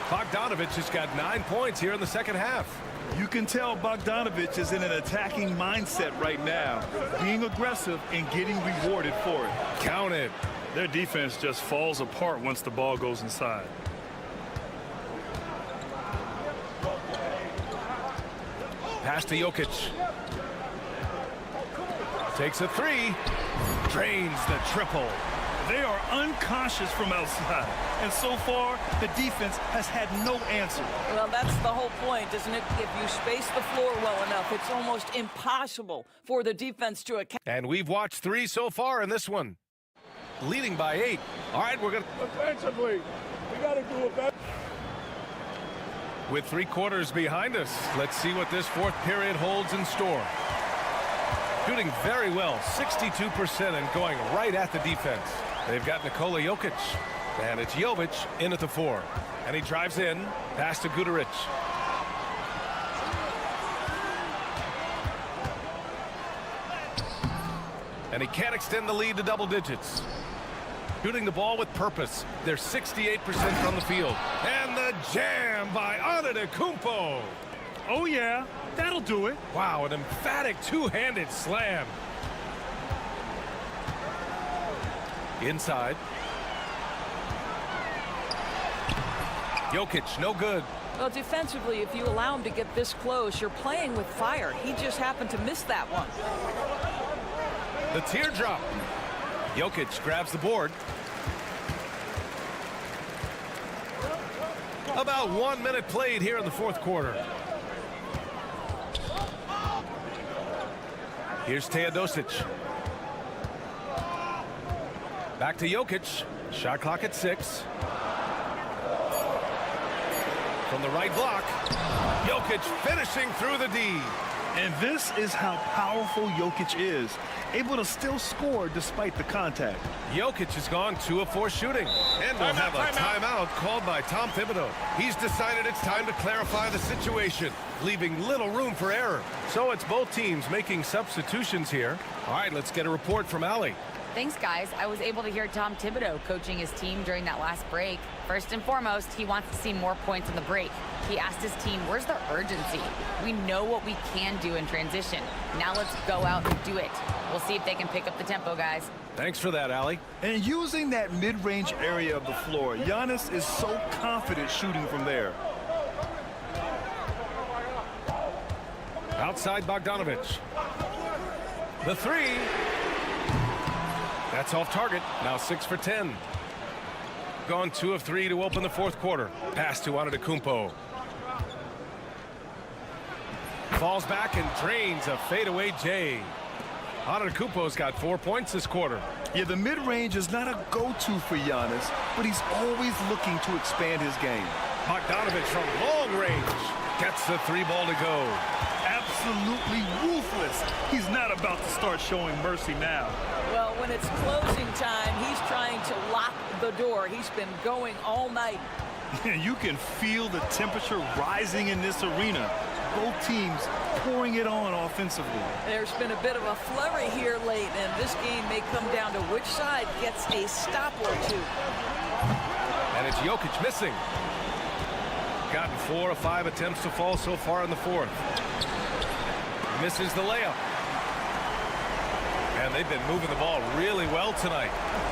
Bogdanovic has got 9 points here in the second half. You can tell Bogdanovic is in an attacking mindset right now, being aggressive and getting rewarded for it. Count it. Their defense just falls apart once the ball goes inside. Pass to Jokic. Takes a 3. Drains the triple. They are unconscious from outside, and so far the defense has had no answer. Well, that's the whole point, isn't it? If you space the floor well enough, it's almost impossible for the defense to account. And we've watched 3 so far in this one. Leading by 8. All right, we're going to... Offensively, we got to do a better... With 3 quarters behind us, let's see what this fourth period holds in store. Shooting very well, 62%, and going right at the defense. They've got Nikola Jokic, and it's Jovic in at the 4. And he drives in, pass to Guduric. And he can't extend the lead to double digits. Shooting the ball with purpose. They're 68% from the field. And the jam by Antetokounmpo. Oh, yeah, that'll do it. Wow, an emphatic two-handed slam. Inside. Jokic, no good. Well, defensively, if you allow him to get this close, you're playing with fire. He just happened to miss that one. The teardrop. Jokic grabs the board. About 1 minute played here in the fourth quarter. Here's Teodosic. Back to Jokic. Shot clock at 6. From the right block. Jokic finishing through the D. And this is how powerful Jokic is, able to still score despite the contact. Jokic has gone 2 of 4 shooting. And we'll have a timeout called by Tom Thibodeau. He's decided it's time to clarify the situation, leaving little room for error. So it's both teams making substitutions here. All right, let's get a report from Allie. Thanks, guys. I was able to hear Tom Thibodeau coaching his team during that last break. First and foremost, he wants to see more points in the break. He asked his team, where's the urgency? We know what we can do in transition. Now let's go out and do it. We'll see if they can pick up the tempo, guys. Thanks for that, Allie. And using that mid-range area of the floor, Giannis is so confident shooting from there. Outside Bogdanovic. The 3. That's off target. Now 6 for 10. Gone 2 of 3 to open the 4th quarter. Pass to Antetokounmpo. Falls back and drains a fadeaway J. Antetokounmpo's got 4 points this quarter. Yeah, the mid-range is not a go-to for Giannis, but he's always looking to expand his game. Bogdanovic from long range gets the 3 ball to go. Absolutely ruthless. He's not about to start showing mercy now. Well, when it's closing time, he's trying to lock the door. He's been going all night. You can feel the temperature rising in this arena. Both teams pouring it on offensively. There's been a bit of a flurry here late, and this game may come down to which side gets a stop or 2. And it's Jokic missing. Gotten 4 of 5 attempts to fall so far in the 4th. Misses the layup. And they've been moving the ball really well tonight.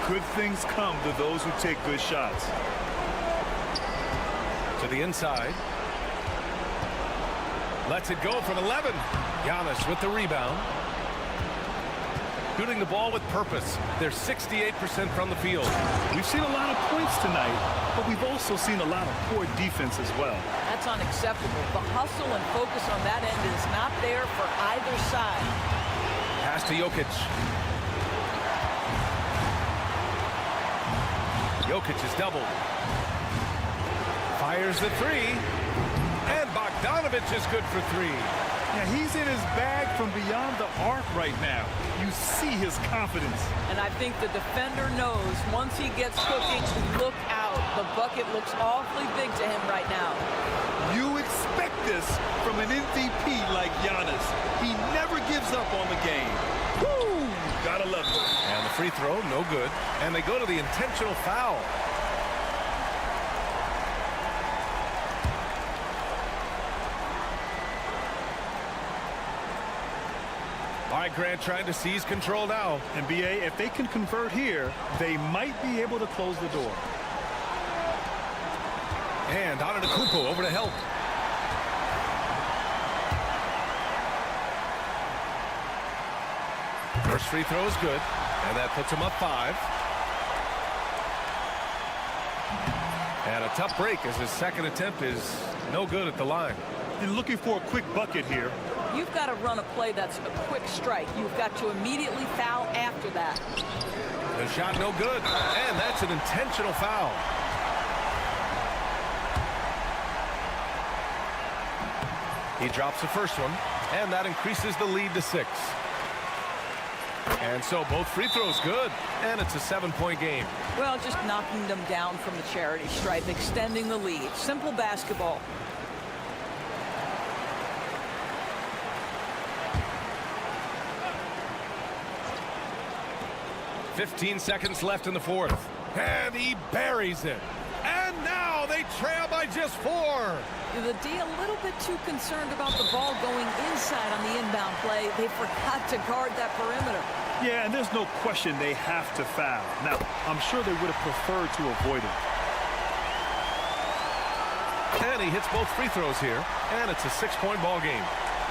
Good things come to those who take good shots. To the inside. Lets it go from 11. Giannis with the rebound. Shooting the ball with purpose. They're 68% from the field. We've seen a lot of points tonight, but we've also seen a lot of poor defense as well. That's unacceptable. The hustle and focus on that end is not there for either side. Pass to Jokic. Jokic is doubled. Fires the 3. And Bogdanovic is good for 3. Yeah, he's in his bag from beyond the arc right now. You see his confidence. And I think the defender knows once he gets cooking, look out. The bucket looks awfully big to him right now. You expect this from an MVP like Giannis. He never gives up on the game. Woo! Gotta love it. And the free throw, no good. And they go to the intentional foul. All right, Grant trying to seize control now. And BA, if they can convert here, they might be able to close the door. And Antetokounmpo over to help. First free throw is good, and that puts him up 5. And a tough break as his second attempt is no good at the line. And looking for a quick bucket here. You've got to run a play that's a quick strike. You've got to immediately foul after that. The shot no good, and that's an intentional foul. He drops the first one, and that increases the lead to 6. And so both free throws good, and it's a 7-point game. Well, just knocking them down from the charity stripe, extending the lead. Simple basketball. .15 seconds left in the 4th. And he buries it. And now they trail by just 4. The D a little bit too concerned about the ball going inside on the inbound play. They forgot to guard that perimeter. Yeah, and there's no question they have to foul. Now, I'm sure they would have preferred to avoid it. And he hits both free throws here, and it's a 6-point ball game.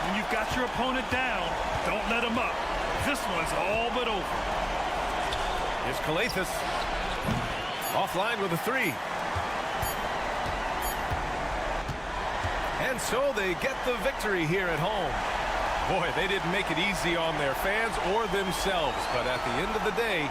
When you've got your opponent down, don't let him up. This one's all but over. Here's Kalathis. Offline with a 3. And so they get the victory here at home. Boy, they didn't make it easy on their fans or themselves, but at the end of the day,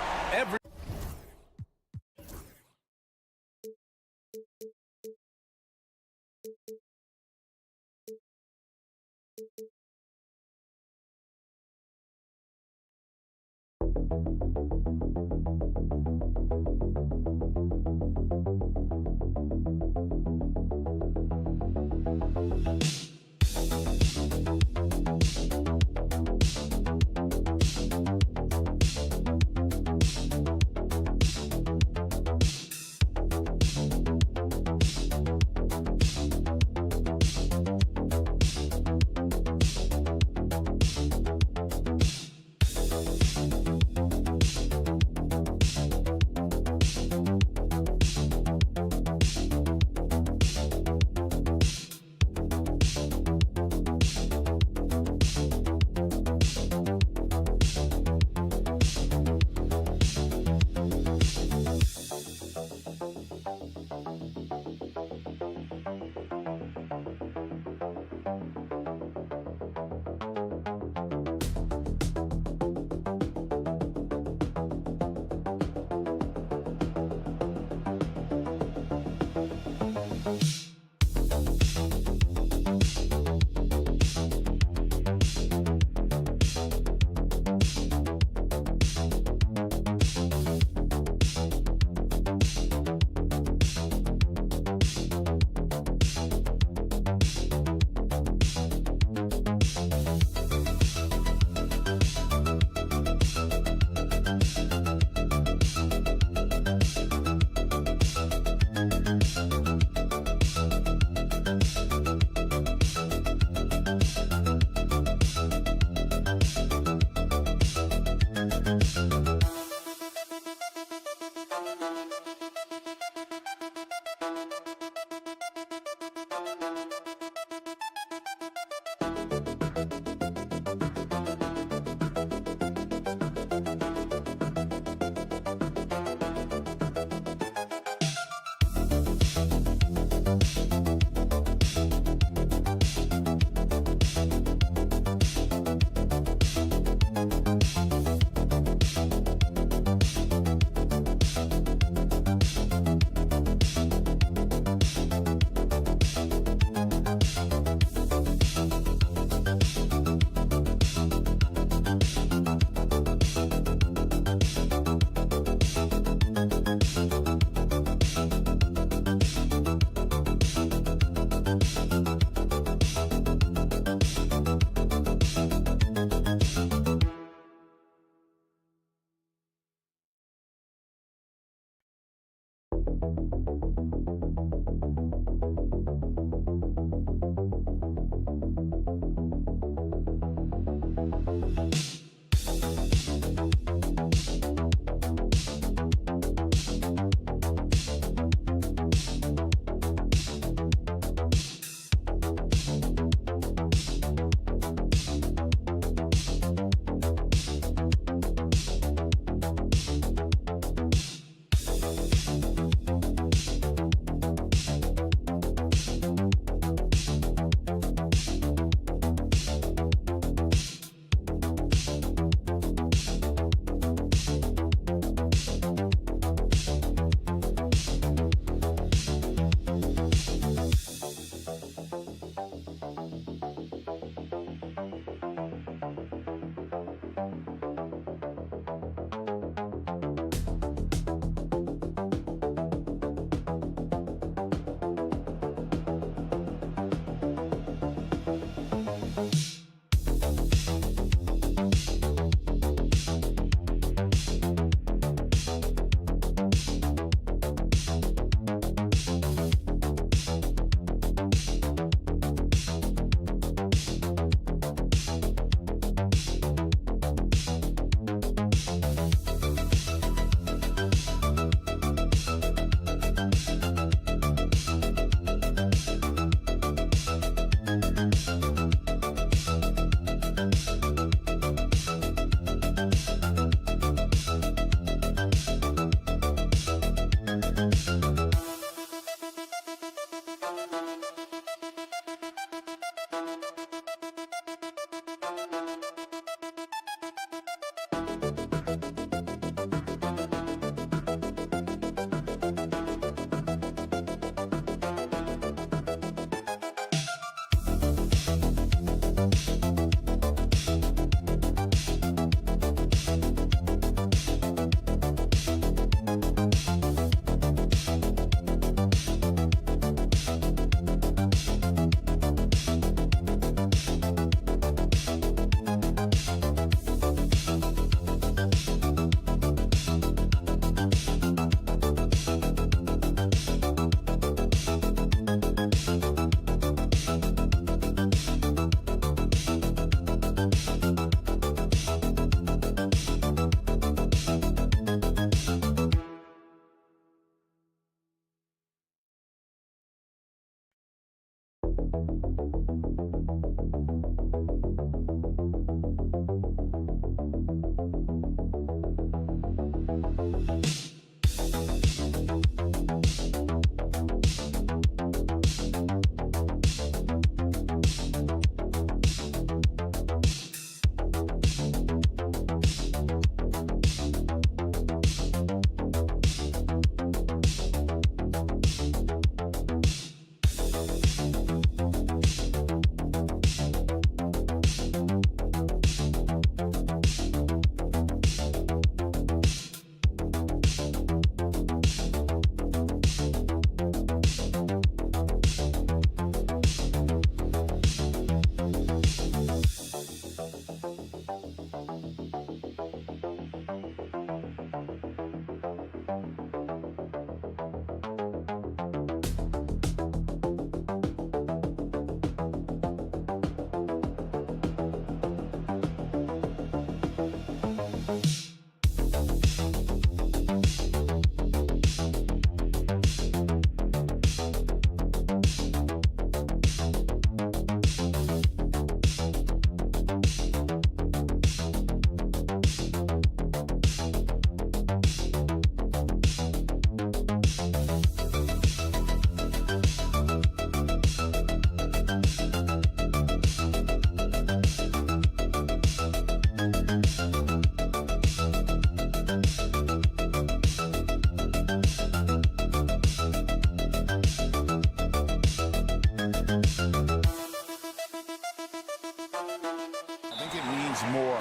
more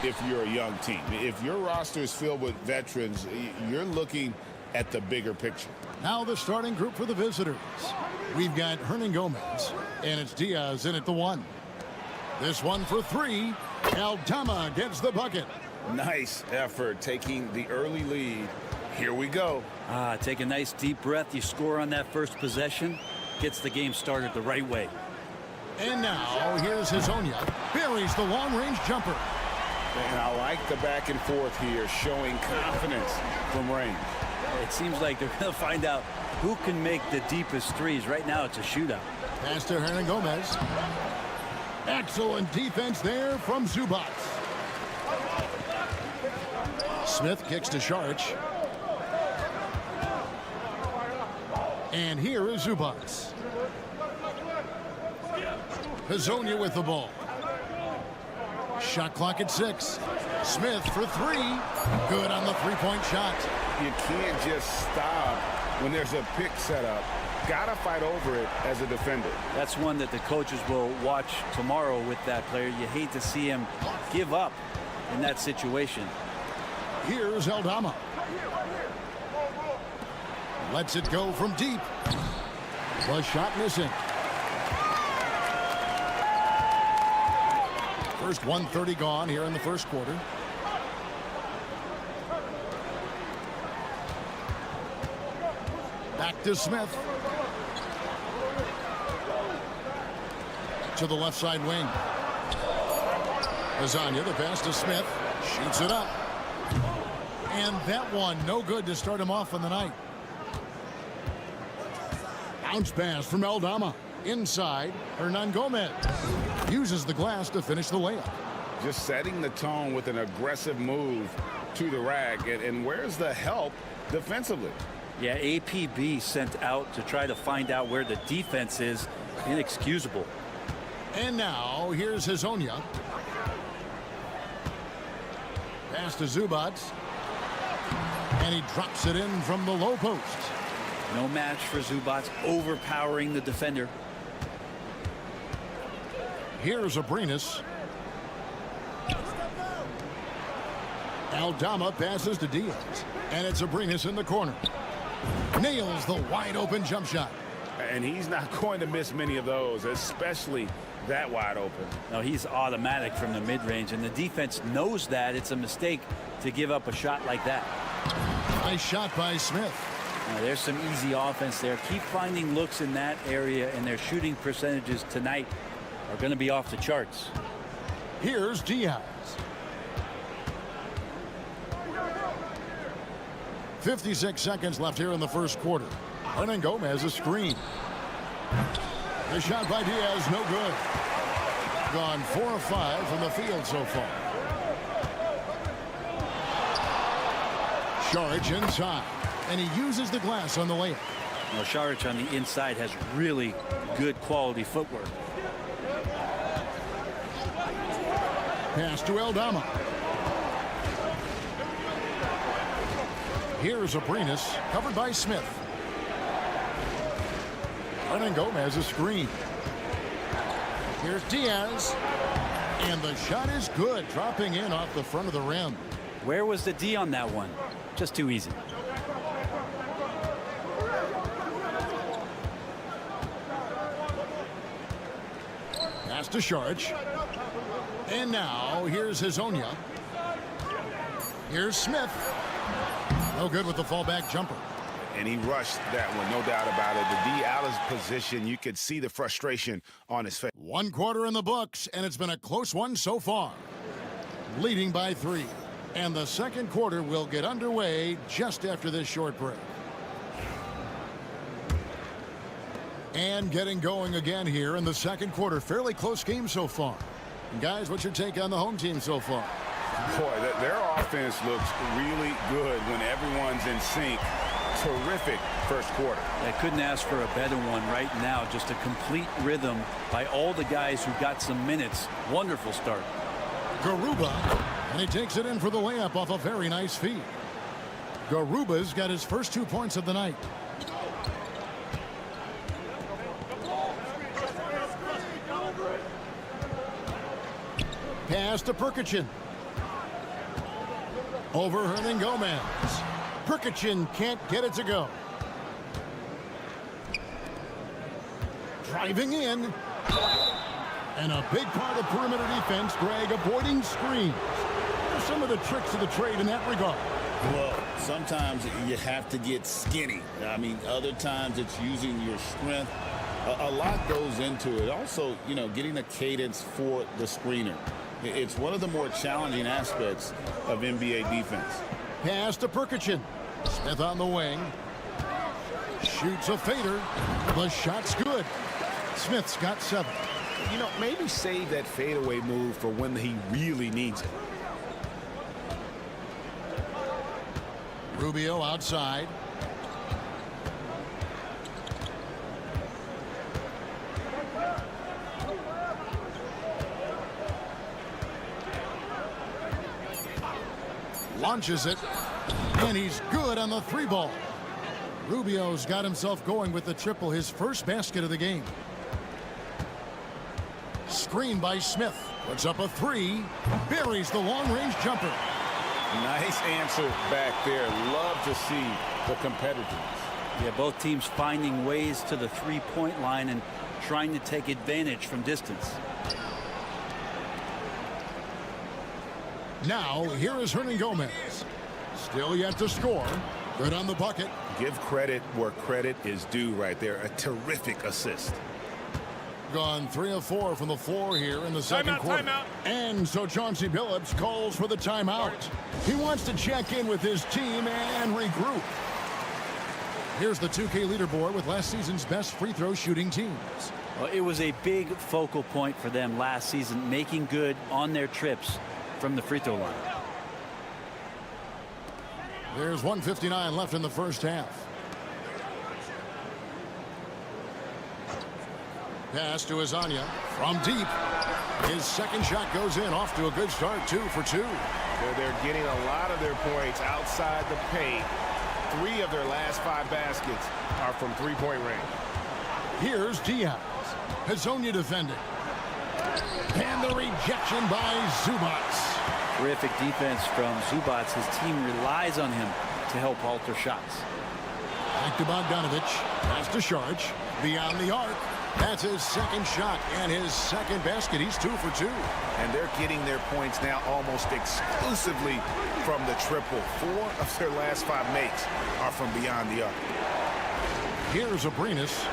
if you're a young team. If your roster is filled with veterans, you're looking at the bigger picture. Now the starting group for the visitors. We've got Hernan Gomez, and it's Diaz in at the 1. This one for 3. Aldama gets the bucket. Nice effort taking the early lead Here we go. Take a nice deep breath. You score on that first possession. Gets the game started the right way. And now, here's Hazonia. Buries the long-range jumper. And I like the back and forth here, showing confidence from range. It seems like they're going to find out who can make the deepest threes. Right now, it's a shootout. Pass to Hernangomez. Excellent defense there from Zubac. Smith kicks to Saric. And here is Zubac. Hazonia with the ball. Shot clock at 6. Smith for 3. Good on the three-point shot. You can't just stop when there's a pick set up. Gotta fight over it as a defender. That's one that the coaches will watch tomorrow with that player. You hate to see him give up in that situation. Here's Aldama. Lets it go from deep. Was shot missing. First 1:30 gone here in the first quarter. Back to Smith. To the left side wing. Hazonia, the pass to Smith. Shoots it up. And that one, no good to start him off on the night. Bounce pass from Aldama. Inside, Hernangomez uses the glass to finish the layup. Just setting the tone with an aggressive move to the rack. And where's the help defensively? Yeah, APB sent out to try to find out where the defense is. Inexcusable. And now, here's Hazonia. Pass to Zubac. And he drops it in from the low post. No match for Zubac, overpowering the defender. Here's Abrinas. Aldama passes to Diaz. And it's Abrinas in the corner. Nails the wide open jump shot. And he's not going to miss many of those, especially that wide open. No, he's automatic from the mid-range, and the defense knows that. It's a mistake to give up a shot like that. Nice shot by Smith. Now, there's some easy offense there. Keep finding looks in that area, and their shooting percentages tonight are going to be off the charts. Here's Diaz. 56 seconds left here in the first quarter. Hernangomez a screen. The shot by Diaz, no good. Gone 4 of 5 from the field so far. Saric inside, and he uses the glass on the layup. Now, Saric on the inside has really good quality footwork. Pass to Aldama. Here's Abrinas, covered by Smith. Hernangomez a screen. Here's Diaz. And the shot is good, dropping in off the front of the rim. Where was the D on that one? Just too easy. Pass to Saric. And now, here's Hazonia. Here's Smith. No good with the fallback jumper. And he rushed that one, no doubt about it. The D out of position, you could see the frustration on his face. 1 quarter in the books, and it's been a close one so far. Leading by 3. And the second quarter will get underway just after this short break. And getting going again here in the second quarter. Fairly close game so far. And guys, what's your take on the home team so far? Boy, their offense looks really good when everyone's in sync. Terrific first quarter. I couldn't ask for a better one right now. Just a complete rhythm by all the guys who got some minutes. Wonderful start. Garuba, and he takes it in for the layup off a very nice feed. Garuba's got his first 2 points of the night. Pass to Perkichin. Over Hernangomez. Perkichin can't get it to go. Driving in. And a big part of perimeter defense, Greg, avoiding screens. There's some of the tricks of the trade in that regard. Well, sometimes you have to get skinny. I mean, other times it's using your strength. A lot goes into it. Also, you know, getting a cadence for the screener. It's one of the more challenging aspects of NBA defense. Pass to Perkichin. Smith on the wing. Shoots a fader. The shot's good. Smith's got 7. You know, maybe save that fadeaway move for when he really needs it. Rubio outside. Launches it, and he's good on the 3-ball. Rubio's got himself going with the triple, his first basket of the game. Screen by Smith. Puts up a 3. Buries the long-range jumper. Nice answer back there. Love to see the competitiveness. Yeah, both teams finding ways to the three-point line and trying to take advantage from distance. Now, here is Hernan Gomez. Still yet to score. Good on the bucket. Give credit where credit is due right there. A terrific assist. Gone 3 of 4 from the floor here in the second quarter. Timeout. And so Chauncey Billups calls for the timeout. He wants to check in with his team and regroup. Here's the 2K leaderboard with last season's best free throw shooting teams. Well, it was a big focal point for them last season, making good on their trips from the free throw line. There's 1:59 left in the first half. Pass to Azania from deep. His second shot goes in, off to a good start. 2 for 2. They're getting a lot of their points outside the paint. 3 of their last 5 baskets are from three-point range. Here's Diaz. Hazonia defending. And the rejection by Zubats. Terrific defense from Zubats. His team relies on him to help alter shots. Back to Bogdanovich. Pass to Sharch. Beyond the arc. That's his second shot and his second basket. He's 2 for 2. And they're getting their points now almost exclusively from the triple. 4 of their last 5 makes are from beyond the arc. Here's Abrinas.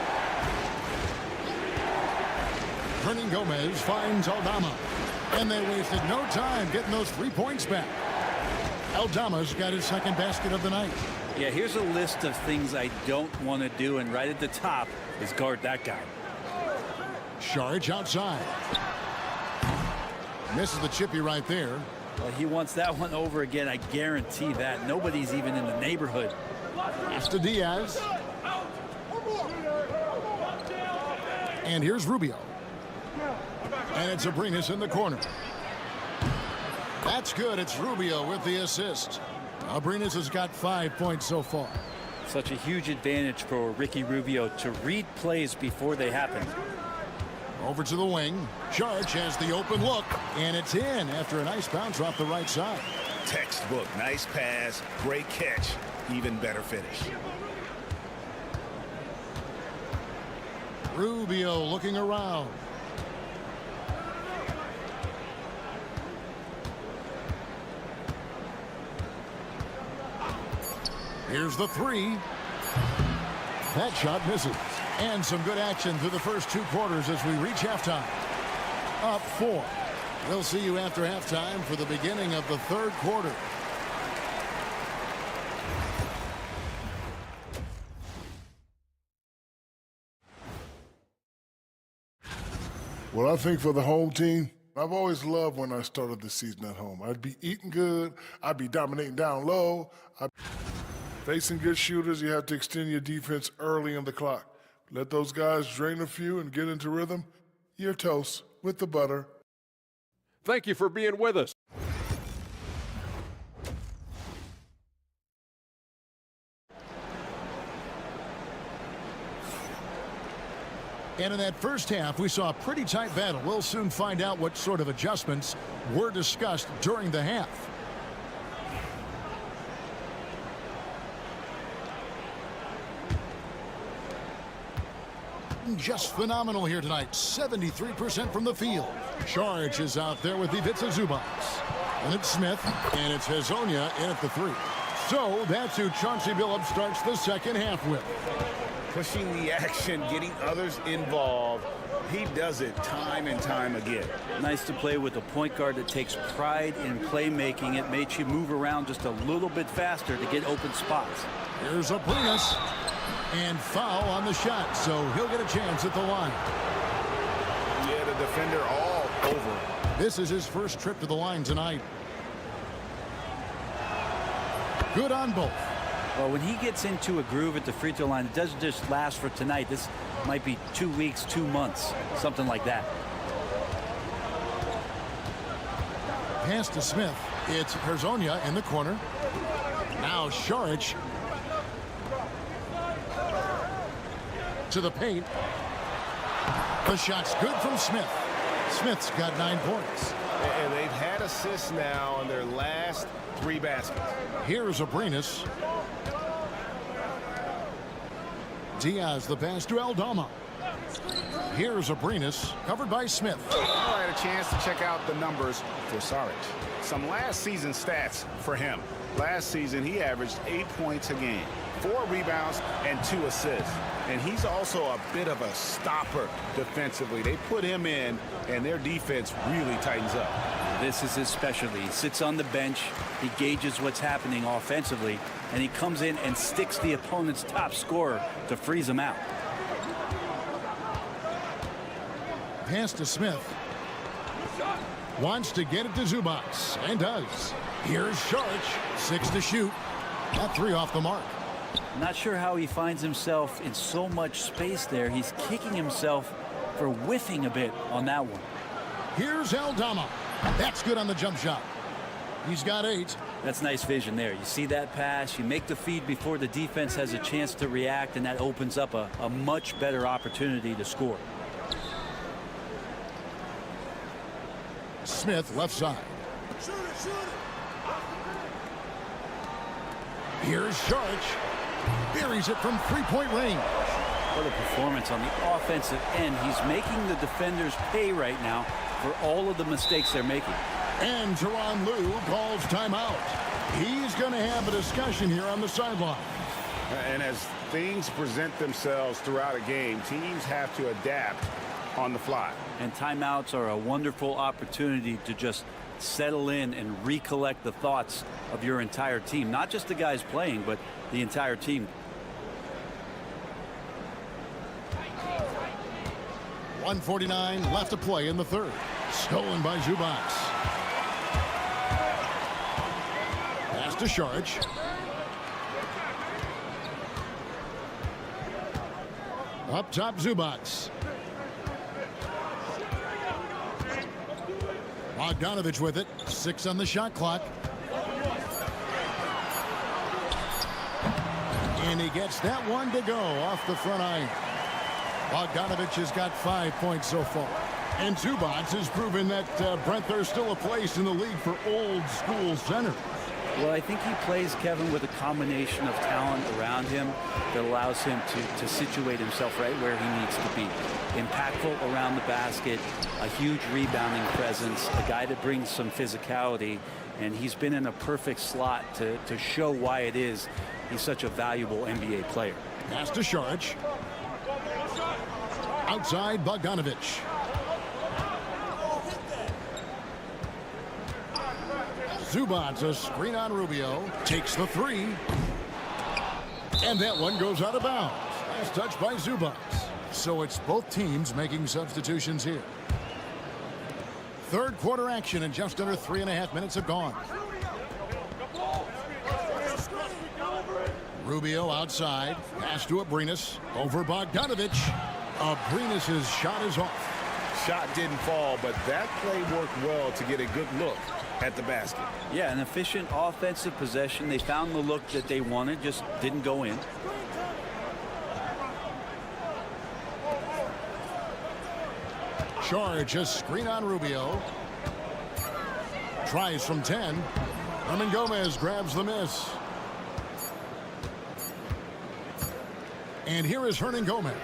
Hernan Gomez finds Aldama. And they wasted no time getting those 3 points back. Aldama's got his second basket of the night. Yeah, here's a list of things I don't want to do, and right at the top is guard that guy. Sharge outside. Misses the chippy right there. Well, he wants that one over again. I guarantee that. Nobody's even in the neighborhood. Pass to Diaz. And here's Rubio. And it's Abrinas in the corner. That's good. It's Rubio with the assist. Abrinas has got 5 points so far. Such a huge advantage for Ricky Rubio to read plays before they happen. Over to the wing. Sharch has the open look, and it's in after a nice bounce off the right side. Textbook. Nice pass. Great catch. Even better finish. Rubio looking around. Here's the 3. That shot misses. And some good action through the first 2 quarters as we reach halftime. Up 4. We'll see you after halftime for the beginning of the 3rd quarter. Well, I think for the home team, I've always loved when I started the season at home. I'd be eating good. I'd be dominating down low. Facing good shooters, you have to extend your defense early in the clock. Let those guys drain a few and get into rhythm. You're toast with the butter. Thank you for being with us. And in that first half, we saw a pretty tight battle. We'll soon find out what sort of adjustments were discussed during the half. Just phenomenal here tonight. 73% from the field. Sharge is out there with Ivica Zubats. And it's Smith, and it's Hazonia in at the 3. So that's who Chauncey Billups starts the second half with. Pushing the action, getting others involved. He does it time and time again. Nice to play with a point guard that takes pride in playmaking. It makes you move around just a little bit faster to get open spots. Here's Abrinas. And foul on the shot, so he'll get a chance at the line. Yeah, the defender all over. This is his first trip to the line tonight. Good on both. Well, when he gets into a groove at the free throw line, it doesn't just last for tonight. This might be 2 weeks, 2 months, something like that. Pass to Smith. It's Herzonia in the corner. Now Šarić to the paint. The shot's good from Smith. Smith's got 9 points. And they've had assists now on their last 3 baskets. Here's Abrinas. Diaz the pass to Aldama. Here's Abrinas, covered by Smith. I had a chance to check out the numbers for Šarić. Some last season stats for him. Last season, he averaged 8 points a game, 4 rebounds, and 2 assists. And he's also a bit of a stopper defensively. They put him in, and their defense really tightens up. This is his specialty. He sits on the bench, he gauges what's happening offensively, and he comes in and sticks the opponent's top scorer to freeze him out. Pass to Smith. Wants to get it to Zubac, and does. Here's Šarić, 6 to shoot. Got 3 off the mark. Not sure how he finds himself in so much space there. He's kicking himself for whiffing a bit on that one. Here's Aldama. That's good on the jump shot. He's got 8. That's nice vision there. You see that pass, you make the feed before the defense has a chance to react, and that opens up a much better opportunity to score. Smith left side. Here's Šarić. Buries it from 3-point range. What a performance on the offensive end. He's making the defenders pay right now for all of the mistakes they're making. And Tyronn Lue calls timeout. He's going to have a discussion here on the sideline. And as things present themselves throughout a game, teams have to adapt on the fly. And timeouts are a wonderful opportunity to just settle in and recollect the thoughts of your entire team. Not just the guys playing, but the entire team. 1:49 left to play in the third. Stolen by Zubac. Pass to Šarić. Up top, Zubac. Bogdanović with it. 6 on the shot clock. And he gets that one to go off the front iron. Bogdanović has got 5 points so far. And Zubac has proven that, Brent, there's still a place in the league for old school centers. Well, I think he plays, Kevin, with a combination of talent around him that allows him to situate himself right where he needs to be. Impactful around the basket, a huge rebounding presence, a guy that brings some physicality, and he's been in a perfect slot to show why it is he's such a valuable NBA player. Pass to Šarić. Outside, Bogdanović. Zubac, a screen on Rubio, takes the 3. And that one goes out of bounds. Nice touch by Zubac. So it's both teams making substitutions here. Third quarter action, and just under 3.5 minutes have gone. Rubio outside. Pass to Abrinas. Over Bogdanović. Abrinas' shot is off. Shot didn't fall, but that play worked well to get a good look at the basket. Yeah, an efficient offensive possession. They found the look that they wanted, just didn't go in. Šarić, a screen on Rubio. Tries from 10. Hernan Gomez grabs the miss. And here is Hernan Gomez.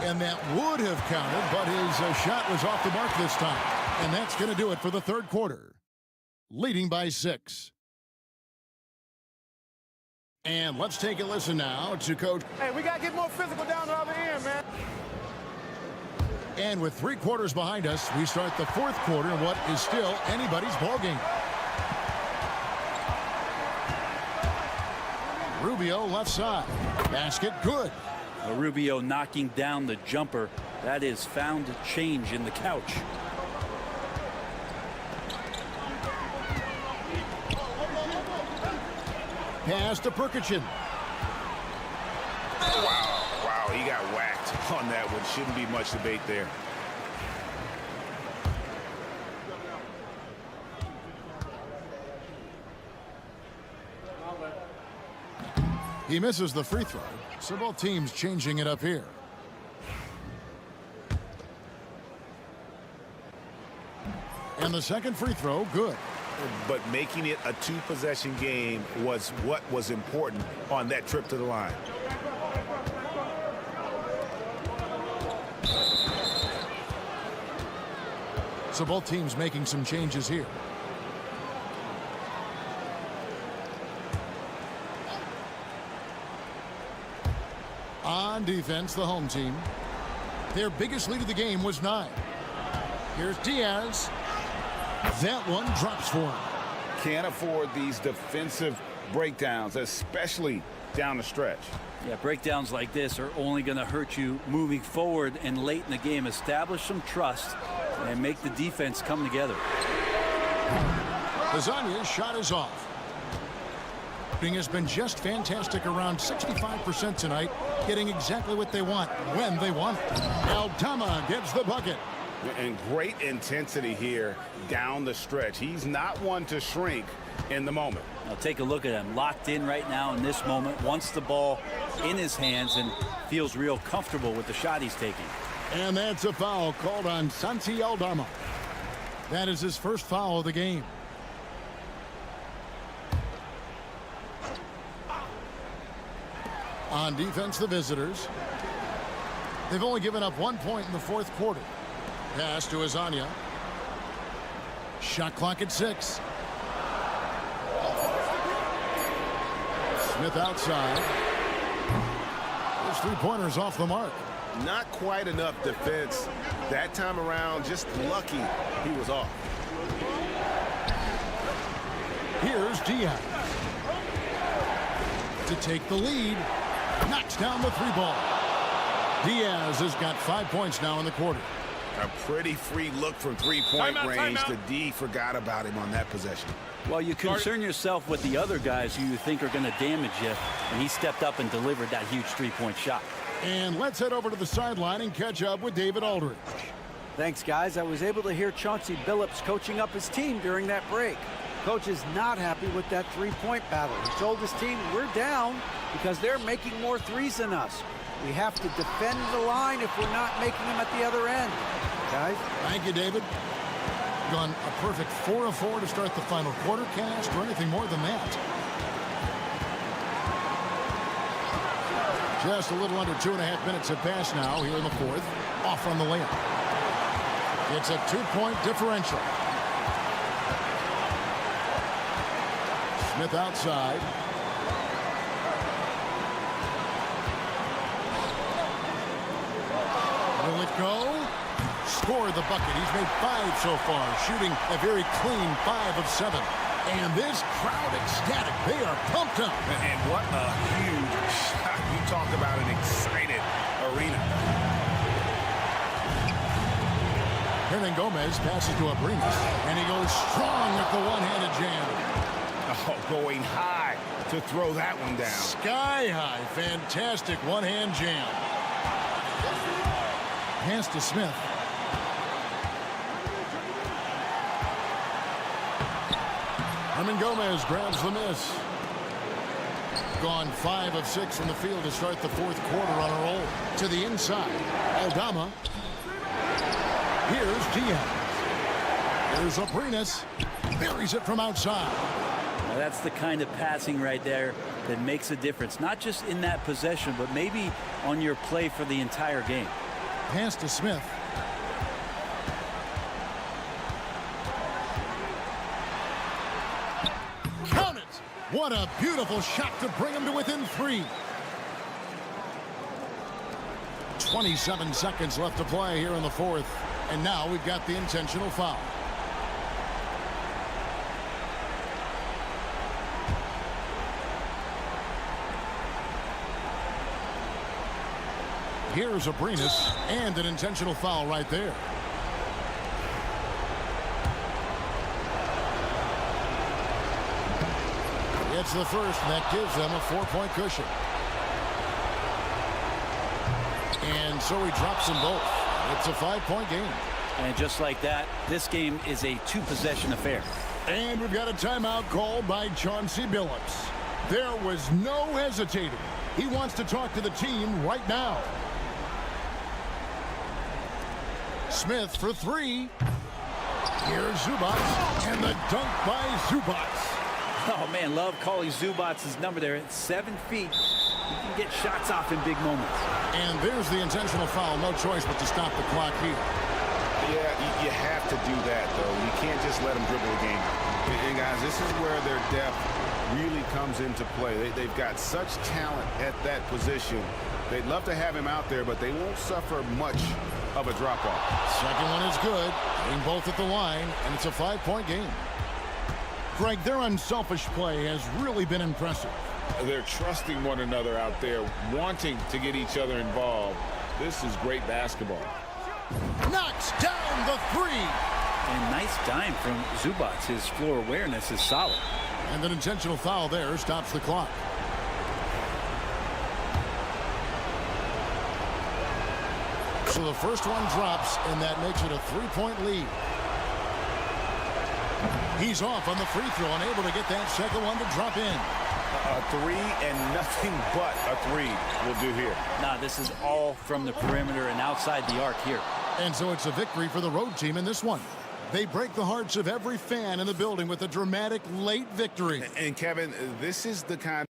And that would have counted, but his shot was off the mark this time. And that's going to do it for the third quarter. Leading by 6. And let's take a listen now to Coach. Hey, we got to get more physical down the other end, man. And with 3 quarters behind us, we start the 4th quarter in what is still anybody's ballgame. Rubio left side. Basket good. Rubio knocking down the jumper. That is found change in the couch. Pass to Perkichin. Wow, he got whacked on that one. Shouldn't be much debate there. He misses the free throw, so both teams changing it up here. And the second free throw, good. But making it a 2-possession game was what was important on that trip to the line. So both teams making some changes here. On defense, the home team. Their biggest lead of the game was 9. Here's Diaz. That one drops for him. Can't afford these defensive breakdowns, especially down the stretch. Yeah, breakdowns like this are only going to hurt you moving forward and late in the game. Establish some trust and make the defense come together. Lasagna's shot is off. Shooting has been just fantastic, around 65% tonight, getting exactly what they want when they want it. Aldama gets the bucket. And great intensity here down the stretch. He's not one to shrink in the moment. Now take a look at him, locked in right now in this moment, wants the ball in his hands and feels real comfortable with the shot he's taking. And that's a foul called on Santi Aldama. That is his first foul of the game. On defense, the visitors. They've only given up 1 point in the 4th quarter. Pass to Azania. Shot clock at 6. Smith outside. Those 3-pointers off the mark. Not quite enough defense that time around. Just lucky he was off. Here's Diaz. To take the lead. Knocks down the 3-ball. Diaz has got 5 points now in the quarter. A pretty free look from 3-point range. The D forgot about him on that possession. Well, you concern yourself with the other guys who you think are going to damage you, and he stepped up and delivered that huge 3-point shot. And let's head over to the sideline and catch up with David Aldridge. Thanks, guys. I was able to hear Chauncey Billups coaching up his team during that break. Coach is not happy with that 3-point battle. He told his team, we're down because they're making more threes than us. We have to defend the line if we're not making them at the other end. Guys? Thank you, David. Gone a perfect 4 of 4 to start the final quarter. Can't ask for anything more than that. Just a little under 2.5 minutes have passed now here in the 4th. Off on the layup. It's a 2-point differential. Smith outside. Will it go? Score the bucket. He's made 5 so far, shooting a very clean 5 of 7. And this crowd ecstatic. They are pumped up. And what a huge shot. You talk about an excited arena. Hernan Gomez passes to Abrinas, and he goes strong with the one-handed jam. Oh, going high to throw that one down. Sky high. Fantastic one-hand jam. Pass to Smith. Hernan Gomez grabs the miss. Gone 5 of 6 from the field to start the 4th quarter on a roll. To the inside. Aldama. Here's Diaz. Here's Abrinas. Buries it from outside. Now that's the kind of passing right there that makes a difference. Not just in that possession, but maybe on your play for the entire game. Pass to Smith. Count it. What a beautiful shot to bring him to within 3. 27 seconds left to play here in the fourth. And now we've got the intentional foul. Here's Abrinas, and an intentional foul right there. It's the first, and that gives them a 4-point cushion. And so he drops them both. It's a 5-point game. And just like that, this game is a 2-possession affair. And we've got a timeout called by Chauncey Billups. There was no hesitating. He wants to talk to the team right now. Smith for 3. Here's Zubats, and the dunk by Zubats. Oh, man, love calling Zubats' number there. At 7 feet, he can get shots off in big moments. And there's the intentional foul. No choice but to stop the clock here. Yeah, you have to do that, though. You can't just let them dribble the game. And guys, this is where their depth really comes into play. They've got such talent at that position. They'd love to have him out there, but they won't suffer much of a drop-off. Second one is good. Getting both at the line, and it's a 5-point game. Greg, their unselfish play has really been impressive. They're trusting one another out there, wanting to get each other involved. This is great basketball. Knocks down the 3. And nice dime from Zubats. His floor awareness is solid. And an intentional foul there stops the clock. So the first one drops, and that makes it a 3-point lead. He's off on the free throw, unable to get that second one to drop in. A 3 and nothing but a 3 will do here. Nah, this is all from the perimeter and outside the arc here. And so it's a victory for the road team in this one. They break the hearts of every fan in the building with a dramatic late victory. And Kevin, this is the kind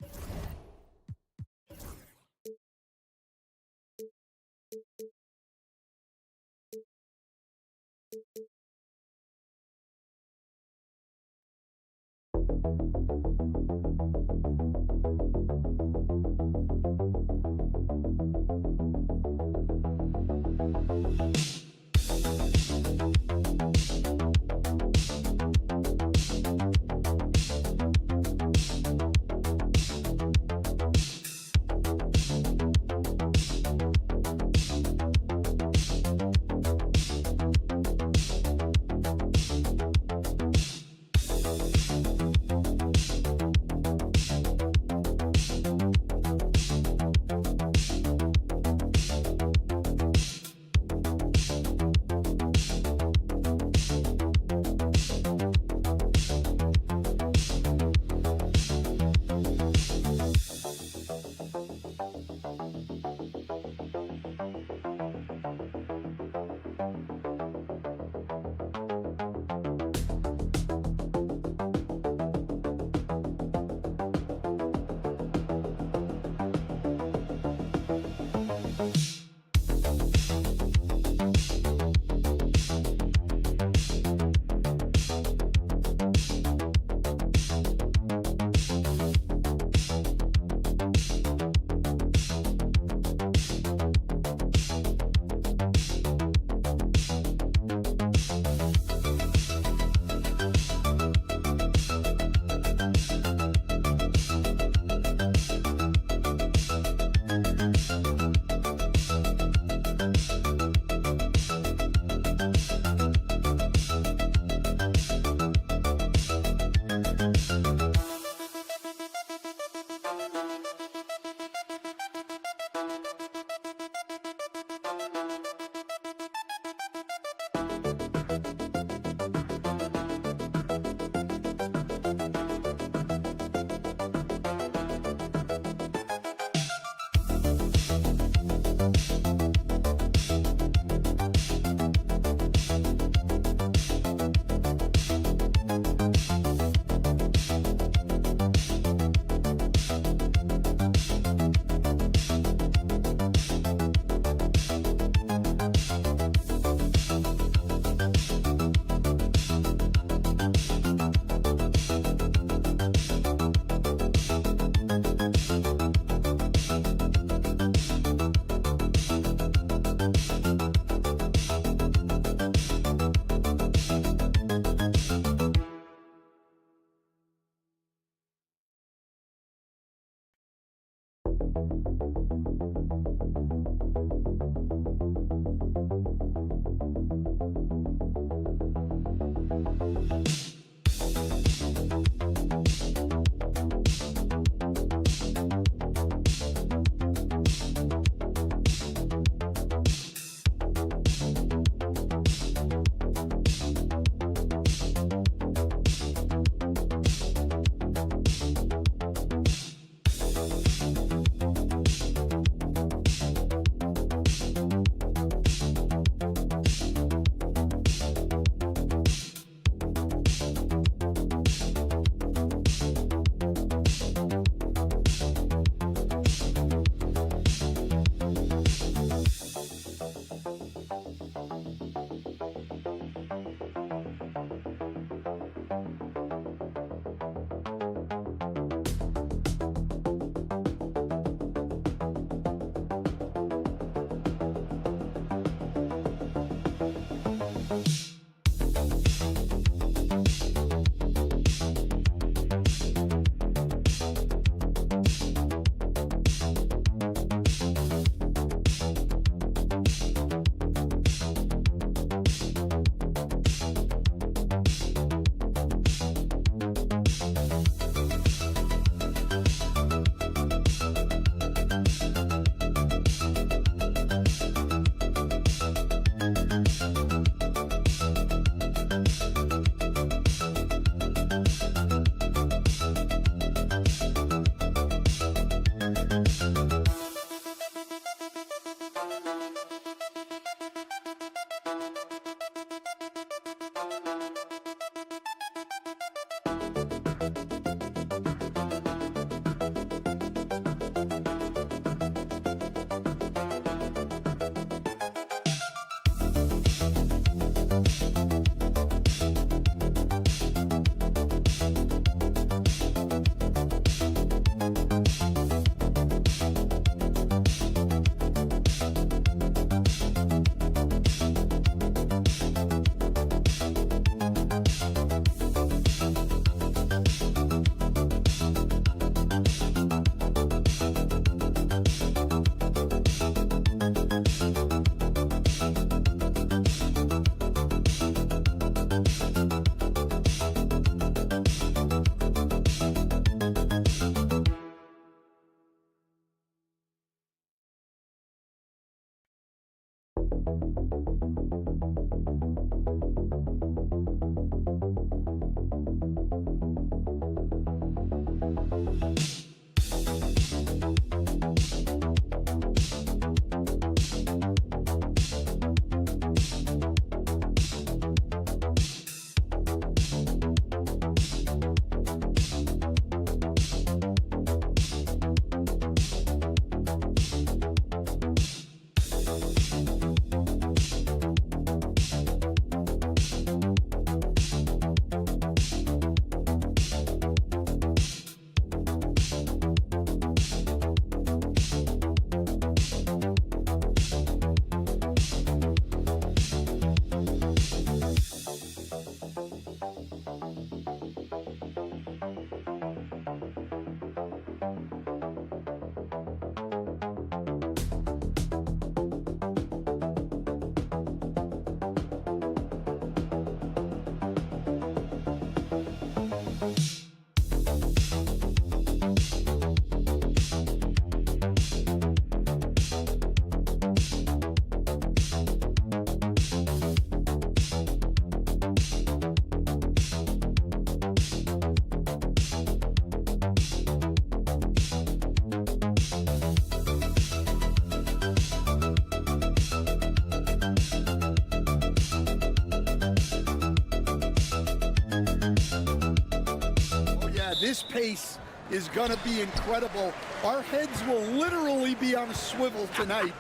This pace is going to be incredible. Our heads will literally be on a swivel tonight,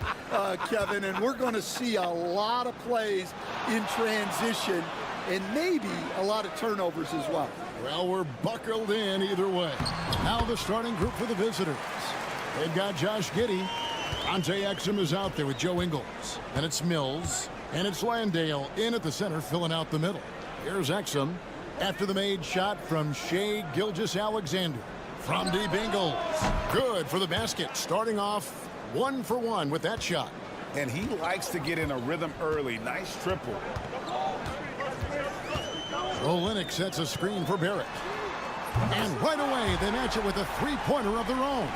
Kevin, and we're going to see a lot of plays in transition and maybe a lot of turnovers as well. Well, we're buckled in either way. Now the starting group for the visitors. They've got Josh Giddey. Dante Exum is out there with Joe Ingles. And it's Mills. And it's Landale in at the center, filling out the middle. Here's Exum after the made shot from Shea Gilgeous-Alexander. From deep, Ingles. Good for the basket. Starting off 1 for 1 with that shot. And he likes to get in a rhythm early. Nice triple. Olynyk sets a screen for Barrett. And right away, they match it with a three-pointer of their own.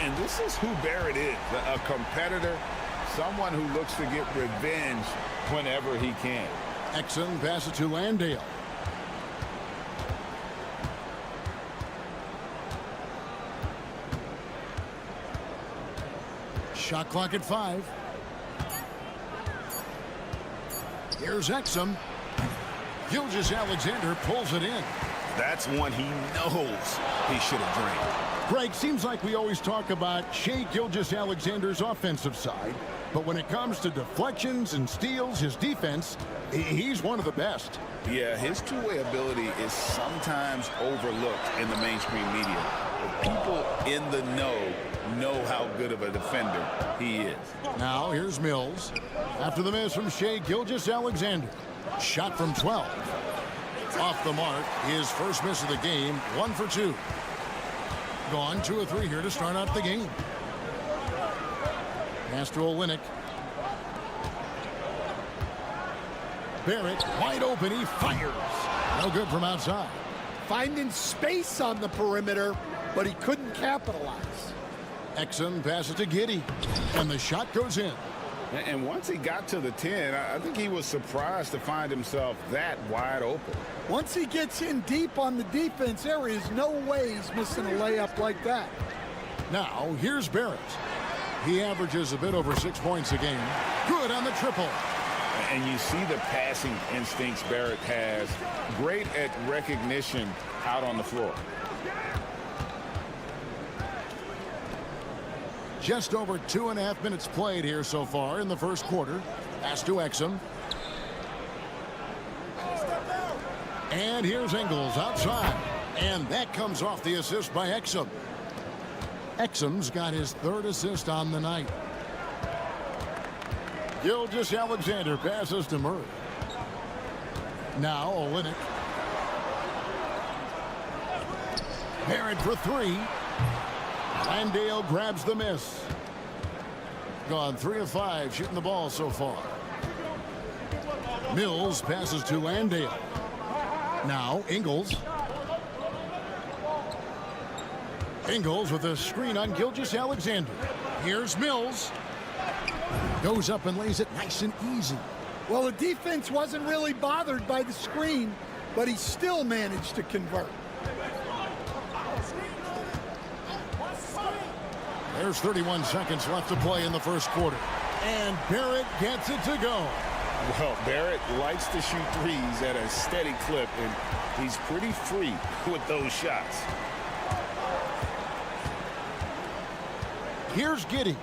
And this is who Barrett is, a competitor, someone who looks to get revenge whenever he can. Exum passes to Landale. Shot clock at 5. Here's Exum. Gilgeous-Alexander pulls it in. That's one he knows he should have drained. Greg, seems like we always talk about Shai Gilgeous-Alexander's offensive side, but when it comes to deflections and steals, his defense, he's one of the best. Yeah, his two-way ability is sometimes overlooked in the mainstream media. But people in the know how good of a defender he is. Now here's Mills. After the miss from Shai Gilgeous-Alexander. Shot from 12. Off the mark, his first miss of the game, 1 for 2. Gone 2 of 3 here to start out the game. Pass to Olynyk. Barrett wide open, he fires. No good from outside. Finding space on the perimeter, but he couldn't capitalize. Exum passes to Giddey, and the shot goes in. And once he got to the 10, I think he was surprised to find himself that wide open. Once he gets in deep on the defense, there is no way he's missing a layup like that. Now, here's Barrett. He averages a bit over 6 points a game. Good on the triple. And you see the passing instincts Barrett has. Great at recognition out on the floor. Just over 2.5 minutes played here so far in the first quarter. Pass to Exum. And here's Ingles outside. And that comes off the assist by Exum. Exum's got his 3rd assist on the night. Gilgeous-Alexander passes to Murray. Now Olynyk. Barrett for 3. Landale grabs the miss. Gone 3 of 5 shooting the ball so far. Mills passes to Landale. Now Ingles. Ingles with a screen on Gilgeous-Alexander. Here's Mills. Goes up and lays it nice and easy. Well, the defense wasn't really bothered by the screen, but he still managed to convert. There's 31 seconds left to play in the first quarter. And Barrett gets it to go. Well, Barrett likes to shoot threes at a steady clip, and he's pretty free with those shots. Here's Giddey.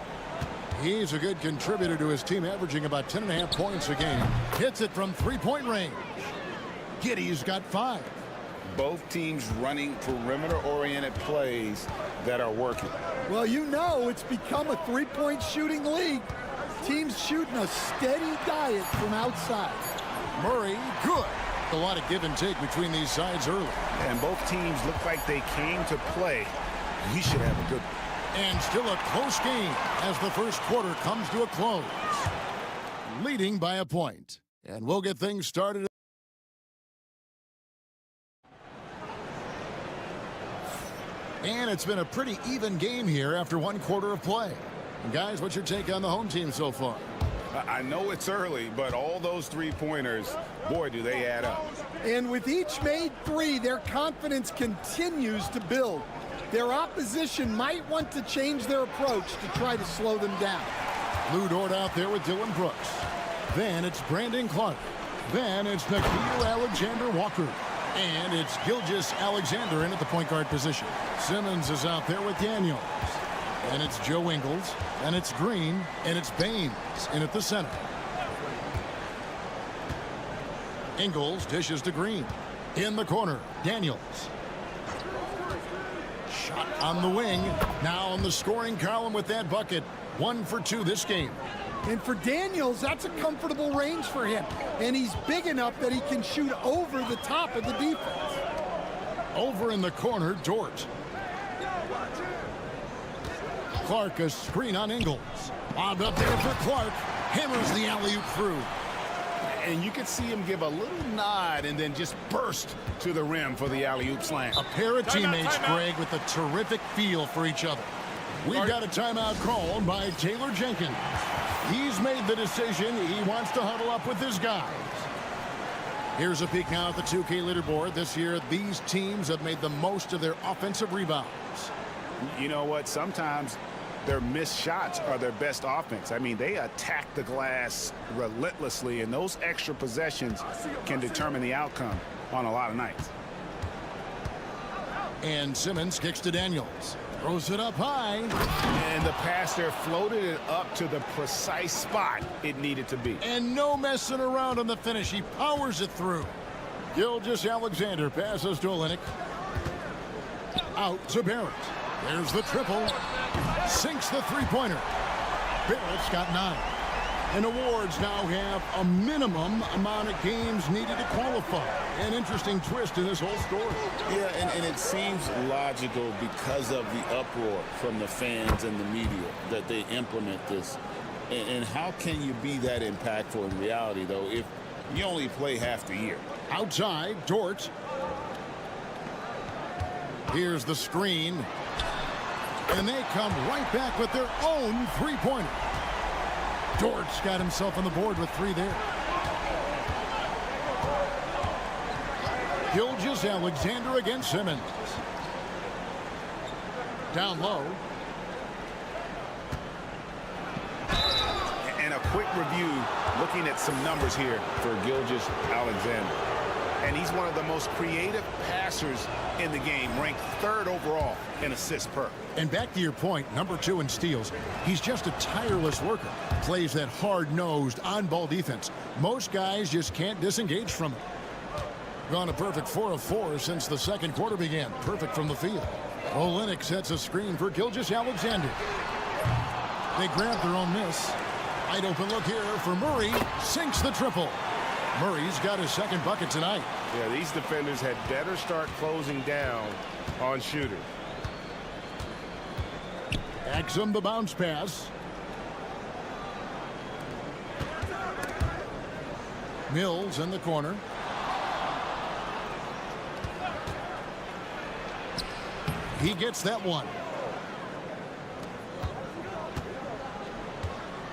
He's a good contributor to his team, averaging about 10.5 points a game. Hits it from three-point range. Giddey's got 5. Both teams running perimeter-oriented plays that are working. Well, you know it's become a three-point shooting league. Teams shooting a steady diet from outside. Murray, good. A lot of give and take between these sides early. And both teams look like they came to play. We should have a good one. And still a close game as the first quarter comes to a close. Leading by a point. And we'll get things started. And it's been a pretty even game here after 1 quarter of play. And guys, what's your take on the home team so far? I know it's early, but all those three-pointers, boy, do they add up. And with each made 3, their confidence continues to build. Their opposition might want to change their approach to try to slow them down. Lou Dort out there with Dylan Brooks. Then it's Brandon Clark. Then it's Nickeil Alexander-Walker. And it's Gilgeous-Alexander in at the point guard position. Simmons is out there with Daniels. And it's Joe Ingles. And it's Green. And it's Baines in at the center. Ingles dishes to Green. In the corner, Daniels. Shot on the wing. Now on the scoring column with that bucket. 1 for 2 this game. And for Daniels, that's a comfortable range for him. And he's big enough that he can shoot over the top of the defense. Over in the corner, Dort. Clark, a screen on Ingles. Lobbed up there for Clark. Hammers the alley-oop through. And you could see him give a little nod and then just burst to the rim for the alley-oop slam. A pair of teammates, Greg, with a terrific feel for each other. We've got a timeout called by Taylor Jenkins. He's made the decision. He wants to huddle up with his guys. Here's a peek now at the 2K leaderboard. This year, these teams have made the most of their offensive rebounds. You know what? Sometimes their missed shots are their best offense. I mean, they attack the glass relentlessly, and those extra possessions can determine the outcome on a lot of nights. And Simmons kicks to Daniels. Throws it up high. And the pass there floated it up to the precise spot it needed to be. And no messing around on the finish. He powers it through. Gilgeous-Alexander passes to Olynyk. Out to Barrett. There's the triple. Sinks the three-pointer. Barrett's got 9. And awards now have a minimum amount of games needed to qualify. An interesting twist in this whole story. Yeah, and it seems logical because of the uproar from the fans and the media that they implement this. And how can you be that impactful in reality, though, if you only play half the year? Outside, Dort. Here's the screen. And they come right back with their own three-pointer. Dort's got himself on the board with 3 there. Gilgeous-Alexander against Simmons. Down low. And a quick review looking at some numbers here for Gilgeous-Alexander. And he's one of the most creative passers in the game, ranked 3rd overall in assists per. And back to your point, number 2 in steals. He's just a tireless worker. Plays that hard-nosed, on-ball defense. Most guys just can't disengage from it. Gone a perfect 4 of 4 since the second quarter began. Perfect from the field. Olynyk sets a screen for Gilgeous-Alexander. They grab their own miss. Wide open look here for Murray. Sinks the triple. Murray's got his second bucket tonight. Yeah, these defenders had better start closing down on shooters. Exum the bounce pass. Mills in the corner. He gets that one.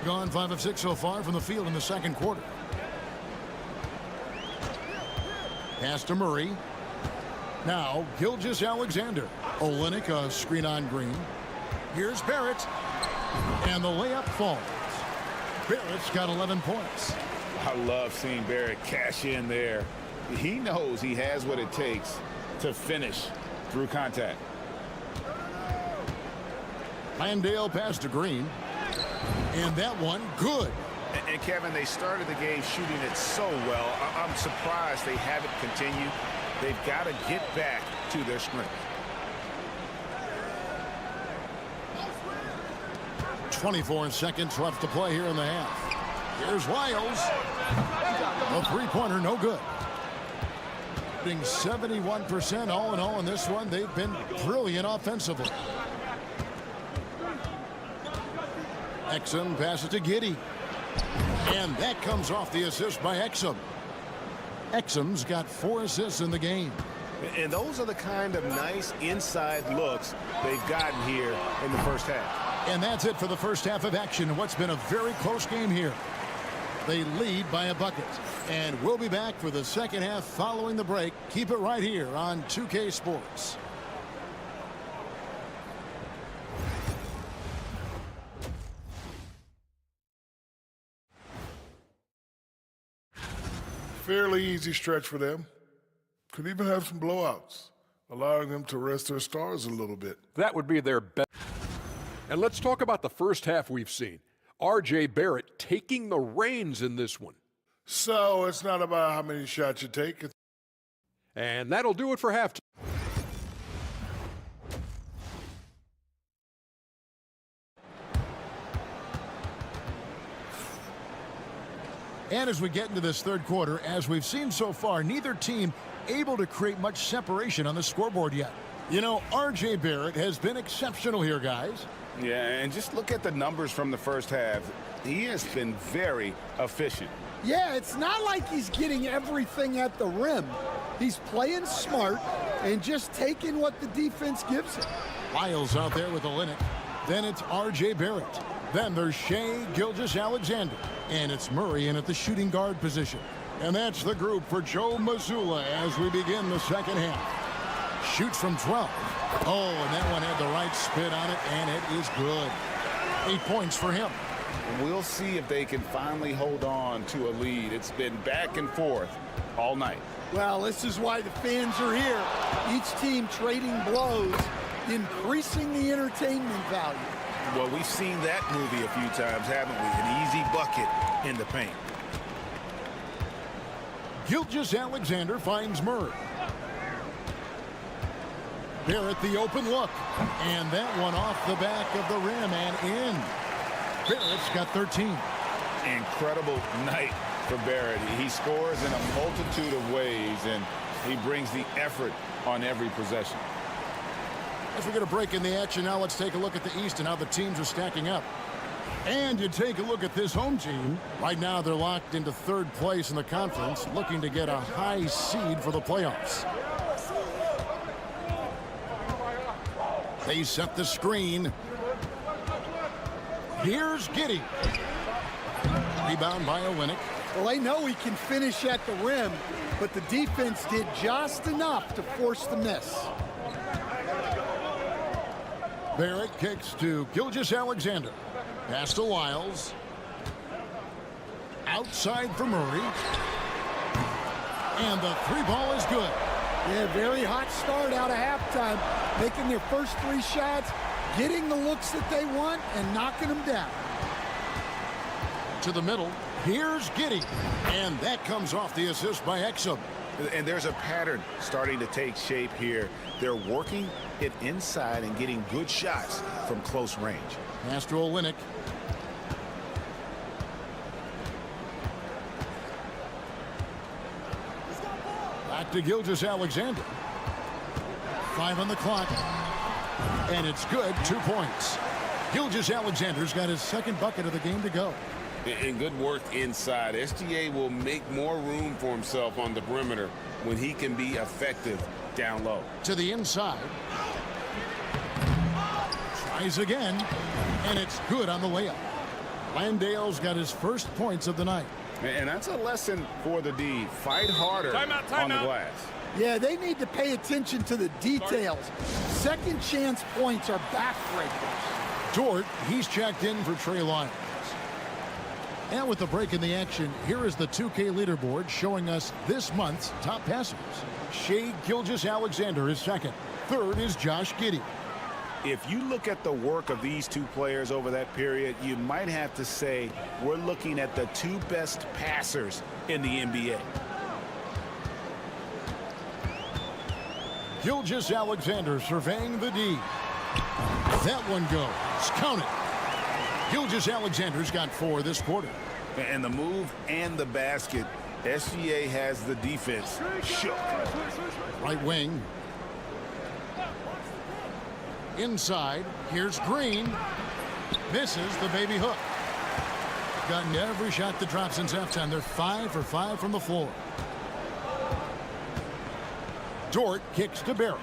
Gone 5 of 6 so far from the field in the second quarter. Pass to Murray. Now Gilgeous-Alexander. Olynyk, a screen on Green. Here's Barrett. And the layup falls. Barrett's got 11 points. I love seeing Barrett cash in there. He knows he has what it takes to finish through contact. Landale pass to Green. And that one good. And Kevin, they started the game shooting it so well. I'm surprised they haven't continued. They've got to get back to their strength. 24 seconds left to play here in the half. Here's Wiles. A three-pointer, no good. Being 71% all in all in this one. They've been brilliant offensively. Exum passes to Giddey. And that comes off the assist by Exum. Exum's got 4 assists in the game. And those are the kind of nice inside looks they've gotten here in the first half. And that's it for the first half of action. What's been a very close game here. They lead by a bucket. And we'll be back for the second half following the break. Keep it right here on 2K Sports. Fairly easy stretch for them. Could even have some blowouts, allowing them to rest their stars a little bit. That would be their best. And let's talk about the first half we've seen. R.J. Barrett taking the reins in this one. So it's not about how many shots you take. And that'll do it for halftime. And as we get into this third quarter, as we've seen so far, neither team able to create much separation on the scoreboard yet. You know, R.J. Barrett has been exceptional here, guys. Yeah, and just look at the numbers from the first half. He has been very efficient. Yeah, it's not like he's getting everything at the rim. He's playing smart and just taking what the defense gives him. Lyles out there with Olynyk. Then it's R.J. Barrett. Then there's Shai Gilgeous-Alexander. And it's Murray in at the shooting guard position. And that's the group for Joe Mazzulla as we begin the second half. Shoots from 12. Oh, and that one had the right spin on it, and it is good. 8 points for him. We'll see if they can finally hold on to a lead. It's been back and forth all night. Well, this is why the fans are here. Each team trading blows, increasing the entertainment value. Well, we've seen that movie a few times, haven't we? An easy bucket in the paint. Gilgeous-Alexander finds Murray. Barrett the open look. And that one off the back of the rim and in. Barrett's got 13. Incredible night for Barrett. He scores in a multitude of ways, and he brings the effort on every possession. As we get a break in the action now, let's take a look at the East and how the teams are stacking up. And you take a look at this home team. Right now, they're locked into third place in the conference, looking to get a high seed for the playoffs. They set the screen. Here's Giddey. Rebound by Olynyk. Well, they know he can finish at the rim, but the defense did just enough to force the miss. Barrett kicks to Gilgeous-Alexander. Pass to Lyles. Outside for Murray. And the three ball is good. Yeah, very hot start out of halftime. Making their first 3 shots, getting the looks that they want, and knocking them down. To the middle. Here's Giddey. And that comes off the assist by Exum. And there's a pattern starting to take shape here. They're working it inside and getting good shots from close range. Pass to Olynyk. Back to Gilgeous-Alexander. 5 on the clock. And it's good. 2 points. Gilgeous-Alexander's got his second bucket of the game to go. And good work inside. SGA will make more room for himself on the perimeter when he can be effective down low. To the inside. Tries again. And it's good on the layup. Landale's got his first points of the night. And that's a lesson for the D. Fight harder on the glass. Yeah, they need to pay attention to the details. Second chance points are backbreakers. Dort, he's checked in for Trey Lyles. And with the break in the action, here is the 2K leaderboard showing us this month's top passers. Shai Gilgeous-Alexander is second. Third is Josh Giddey. If you look at the work of these two players over that period, you might have to say we're looking at the 2 best passers in the NBA. Gilgeous-Alexander surveying the D. That one goes. Count it. Gilgeous-Alexander's got 4 this quarter. And the move and the basket, SGA has the defense shook. Right wing. Inside. Here's Green. Misses the baby hook. Gotten every shot that dropped since halftime. They're 5 for 5 from the floor. Dort kicks to Barrett.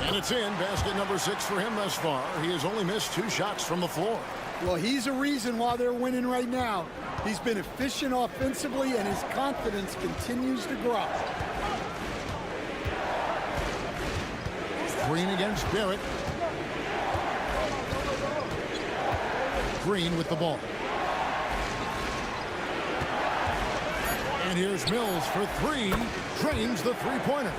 And it's in. Basket number 6 for him thus far. He has only missed 2 shots from the floor. Well, he's a reason why they're winning right now. He's been efficient offensively, and his confidence continues to grow. Green against Barrett. Green with the ball. And here's Mills for 3. Drains the three-pointer.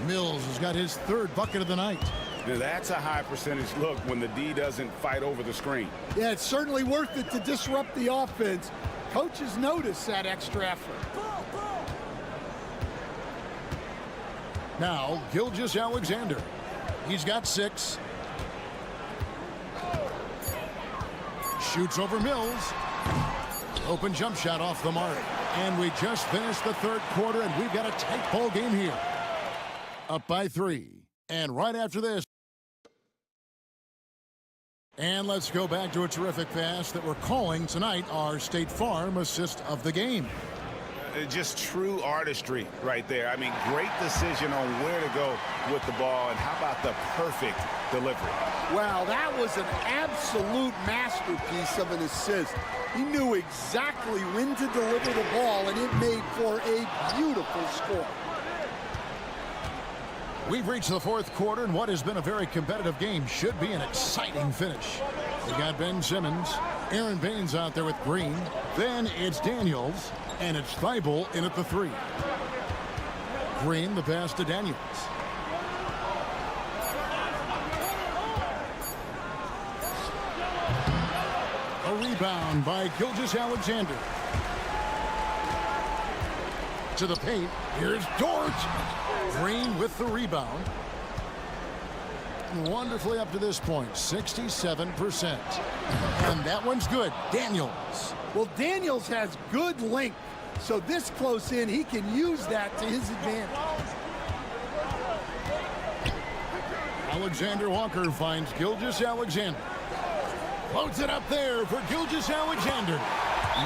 Mills has got his 3rd bucket of the night. That's a high percentage look when the D doesn't fight over the screen. Yeah, it's certainly worth it to disrupt the offense. Coaches notice that extra effort. Now, Gilgeous-Alexander. He's got 6. Shoots over Mills. Open jump shot off the mark. And we just finished the third quarter, and we've got a tight ball game here. Up by 3. And right after this. And let's go back to a terrific pass that we're calling tonight our State Farm assist of the game. Just true artistry right there. I mean, great decision on where to go with the ball, and how about the perfect delivery? Wow, that was an absolute masterpiece of an assist. He knew exactly when to deliver the ball, and it made for a beautiful score. We've reached the fourth quarter, and what has been a very competitive game should be an exciting finish. We got Ben Simmons, Aaron Baines out there with Green. Then it's Daniels, and it's Thibault in at the 3. Green, the pass to Daniels. A rebound by Gilgeous-Alexander. To the paint. Here's Dort. Green with the rebound. Wonderfully up to this point, 67%. And that one's good. Daniels. Well, Daniels has good length, so this close in, he can use that to his advantage. Alexander Walker finds Gilgeous-Alexander. Floats it up there for Gilgeous-Alexander.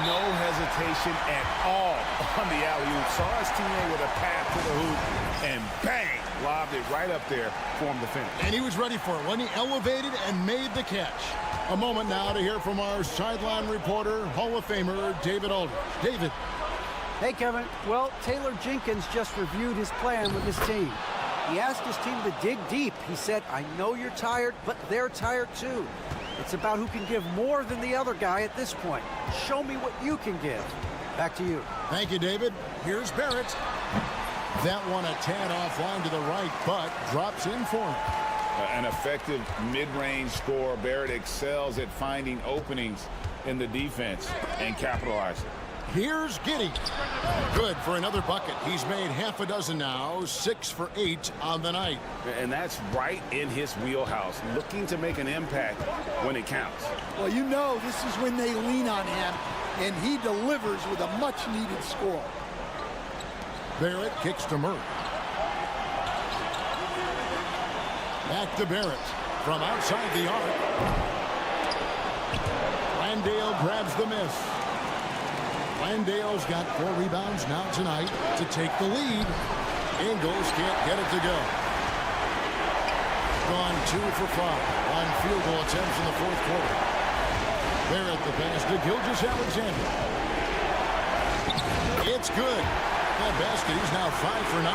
No hesitation at all on the alley-oop. Saw his teammate with a pass to the hoop, and bang, lobbed it right up there for him to finish. And he was ready for it when he elevated and made the catch. A moment now to hear from our sideline reporter, Hall of Famer David Aldridge. David. Hey, Kevin. Well, Taylor Jenkins just reviewed his plan with his team. He asked his team to dig deep. He said, I know you're tired, but they're tired too. It's about who can give more than the other guy at this point. Show me what you can give. Back to you. Thank you, David. Here's Barrett. That one a tad offline to the right, but drops in for him. An effective mid-range scorer. Barrett excels at finding openings in the defense and capitalizing. Here's Giddey. Good for another bucket. He's made half a dozen now, 6 for 8 on the night. And that's right in his wheelhouse, looking to make an impact when it counts. Well, you know this is when they lean on him, and he delivers with a much-needed score. Barrett kicks to Murray. Back to Barrett from outside the arc. Landale grabs the miss. Landale's got 4 rebounds now tonight to take the lead. Ingles can't get it to go. Gone 2 for 5 on field goal attempts in the fourth quarter. Barrett the pass to Gilgeous-Alexander. It's good. That basket, he's now 5 for 9.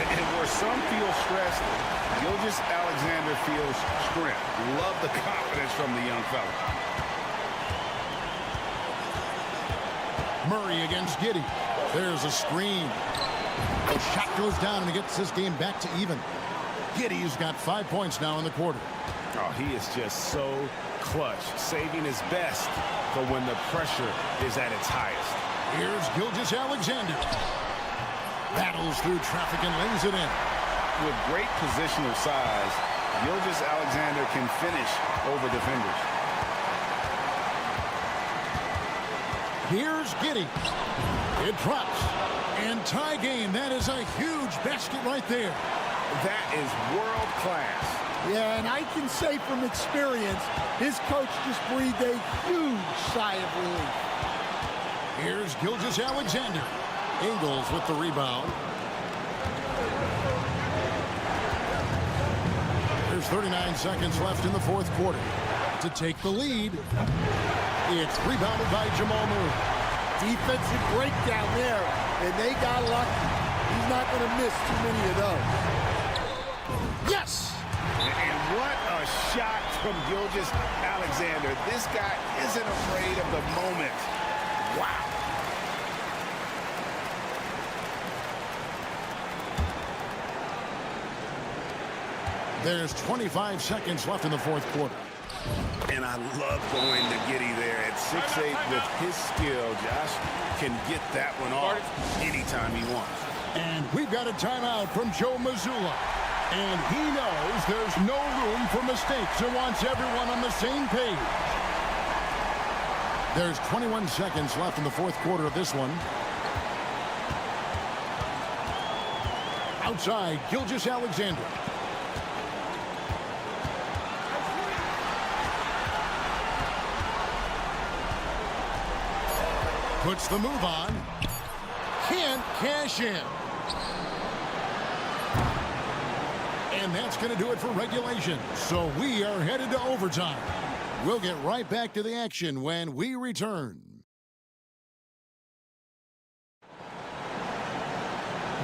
And where some feel stressed, Gilgeous-Alexander feels strength. Love the confidence from the young fella. Murray against Giddey. There's a screen. The shot goes down and it gets this game back to even. Giddey's got 5 points now in the quarter. Oh, he is just so clutch, saving his best for when the pressure is at its highest. Here's Gilgeous-Alexander. Battles through traffic and lays it in. With great positional size, Gilgeous-Alexander can finish over defenders. Here's Giddey. It drops. And tie game. That is a huge basket right there. That is world class. Yeah, and I can say from experience, his coach just breathed a huge sigh of relief. Here's Gilgeous-Alexander. Ingles with the rebound. There's 39 seconds left in the fourth quarter. To take the lead, it's rebounded by Jamal Murray. Defensive breakdown there, and they got lucky. He's not going to miss too many of those. Yes! And what a shot from Gilgeous-Alexander. This guy isn't afraid of the moment. Wow. There's 25 seconds left in the fourth quarter. And I love going to Giddey there at 6'8" with his skill. Josh can get that one off anytime he wants. And we've got a timeout from Joe Mazzulla. And he knows there's no room for mistakes and wants everyone on the same page. There's 21 seconds left in the fourth quarter of this one. Outside, Gilgeous-Alexander. Puts the move on. Can't cash in. And that's going to do it for regulation. So we are headed to overtime. We'll get right back to the action when we return.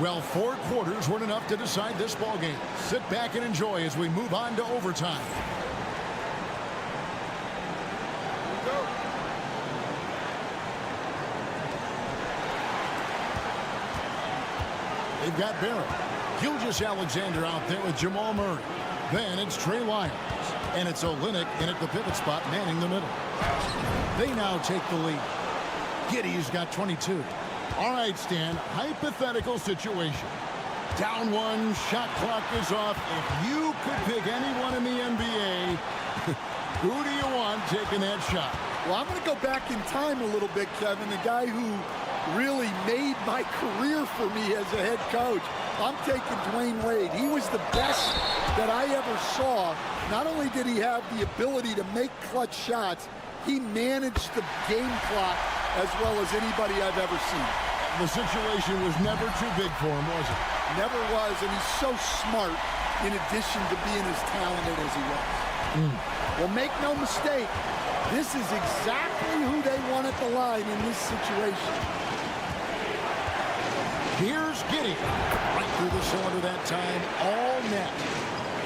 Well, 4 quarters weren't enough to decide this ball game. Sit back and enjoy as we move on to overtime. They've got Barrett. Gilgeous-Alexander out there with Jamal Murray. Then it's Trey Lyons. And it's Olynyk in at the pivot spot, manning the middle. They now take the lead. Giddey's got 22. All right, Stan, hypothetical situation. Down 1, shot clock is off. If you could pick anyone in the NBA, who do you want taking that shot? Well, I'm going to go back in time a little bit, Kevin. The guy who really made my career for me as a head coach. I'm taking Dwayne Wade. He was the best that I ever saw. Not only did he have the ability to make clutch shots, he managed the game clock as well as anybody I've ever seen. The situation was never too big for him, was it? Never was, and he's so smart in addition to being as talented as he was. Well, make no mistake, this is exactly who they want at the line in this situation. Here's Giddey. Right through the cylinder that time, all net.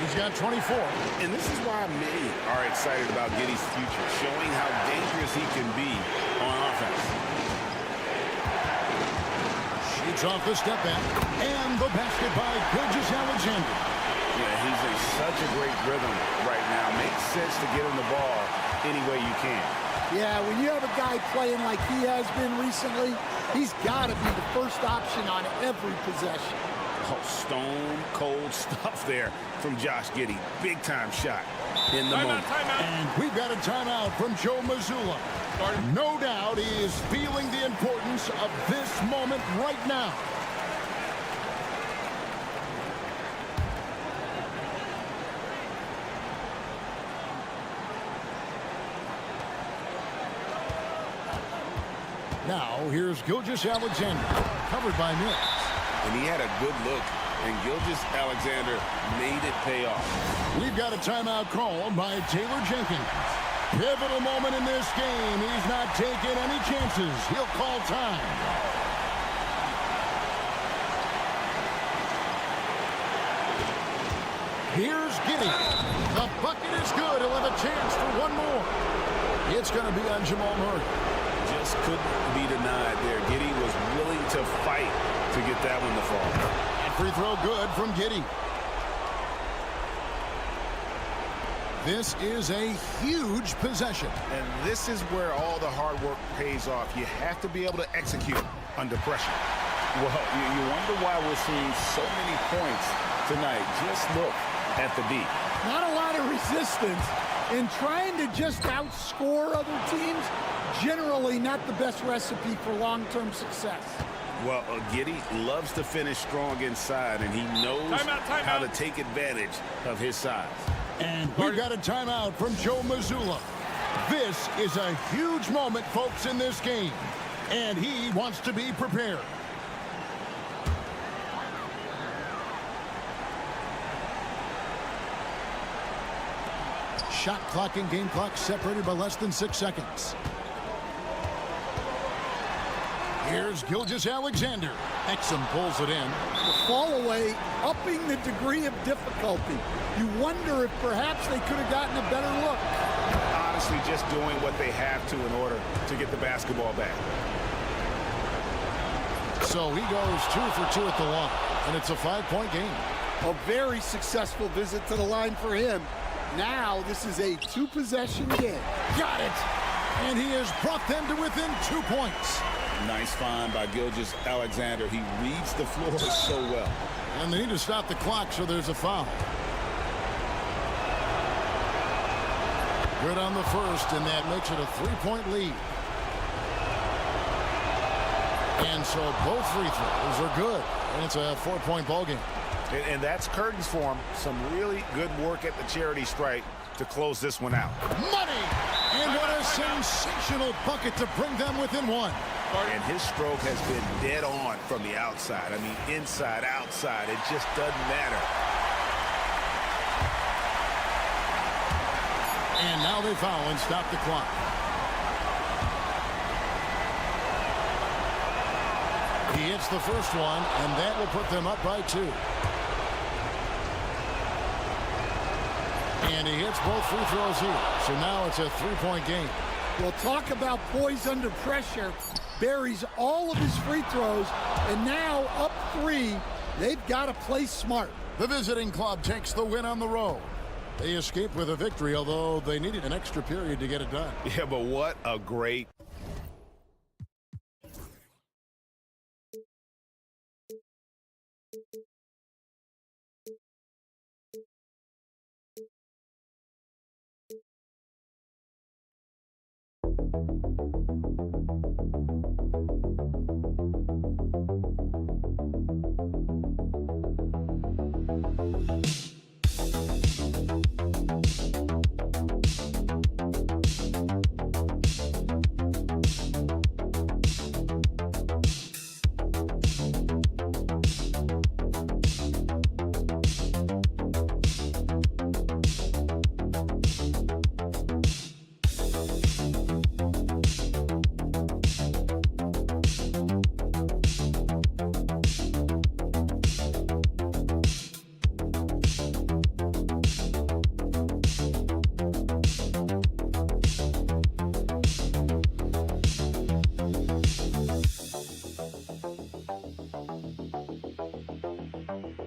He's got 24. And this is why many are excited about Giddey's future, showing how dangerous he can be on offense. Shoots off the step back, and the basket by Gilgeous-Alexander. Yeah, he's in such a great rhythm right now. Makes sense to get him the ball any way you can. Yeah, when you have a guy playing like he has been recently, he's got to be the first option on every possession. Oh, stone cold stuff there from Josh Giddey. Big time shot in the moment. And we've got a timeout from Joe Mazzulla. No doubt he is feeling the importance of this moment right now. Now, here's Gilgeous-Alexander, covered by Mills. And he had a good look, and Gilgeous-Alexander made it pay off. We've got a timeout called by Taylor Jenkins. Pivotal moment in this game. He's not taking any chances. He'll call time. Here's Giddey. The bucket is good. He'll have a chance for one more. It's going to be on Jamal Murray. Just couldn't be denied there. Giddey was willing to fight to get that one to fall. And free throw good from Giddey. This is a huge possession. And this is where all the hard work pays off. You have to be able to execute under pressure. Well, you wonder why we're seeing so many points tonight. Just look at the D. Not a lot of resistance. And trying to just outscore other teams, generally not the best recipe for long-term success. Well, Giddey loves to finish strong inside, and he knows how to take advantage of his size. And we've got a timeout from Joe Mazzulla. This is a huge moment, folks, in this game. And he wants to be prepared. Shot clock and game clock separated by less than 6 seconds. Here's Gilgeous-Alexander. Exum pulls it in. The fall away, upping the degree of difficulty. You wonder if perhaps they could have gotten a better look. Honestly, just doing what they have to in order to get the basketball back. So he goes 2 for 2 at the line, and it's a 5-point game. A very successful visit to the line for him. Now this is a 2-possession game. Got it! And he has brought them to within 2 points. Nice find by Gilgeous-Alexander. He reads the floor so well. And they need to stop the clock, so there's a foul. Good on the first, and that makes it a 3-point lead. And so both free throws are good. And it's a 4-point ball game. And that's curtains for him. Some really good work at the charity stripe to close this one out. Money! And what a sensational bucket to bring them within one. And his stroke has been dead on from the outside. I mean, inside, outside, it just doesn't matter. And now they foul and stop the clock. He hits the first one, and that will put them up by 2. And he hits both free throws here. So now it's a 3-point game. Well, talk about poise under pressure. Buries all of his free throws, and now up 3. They've got to play smart. The visiting club takes the win on the road. They escape with a victory, although they needed an extra period to get it done. Yeah, but what a great...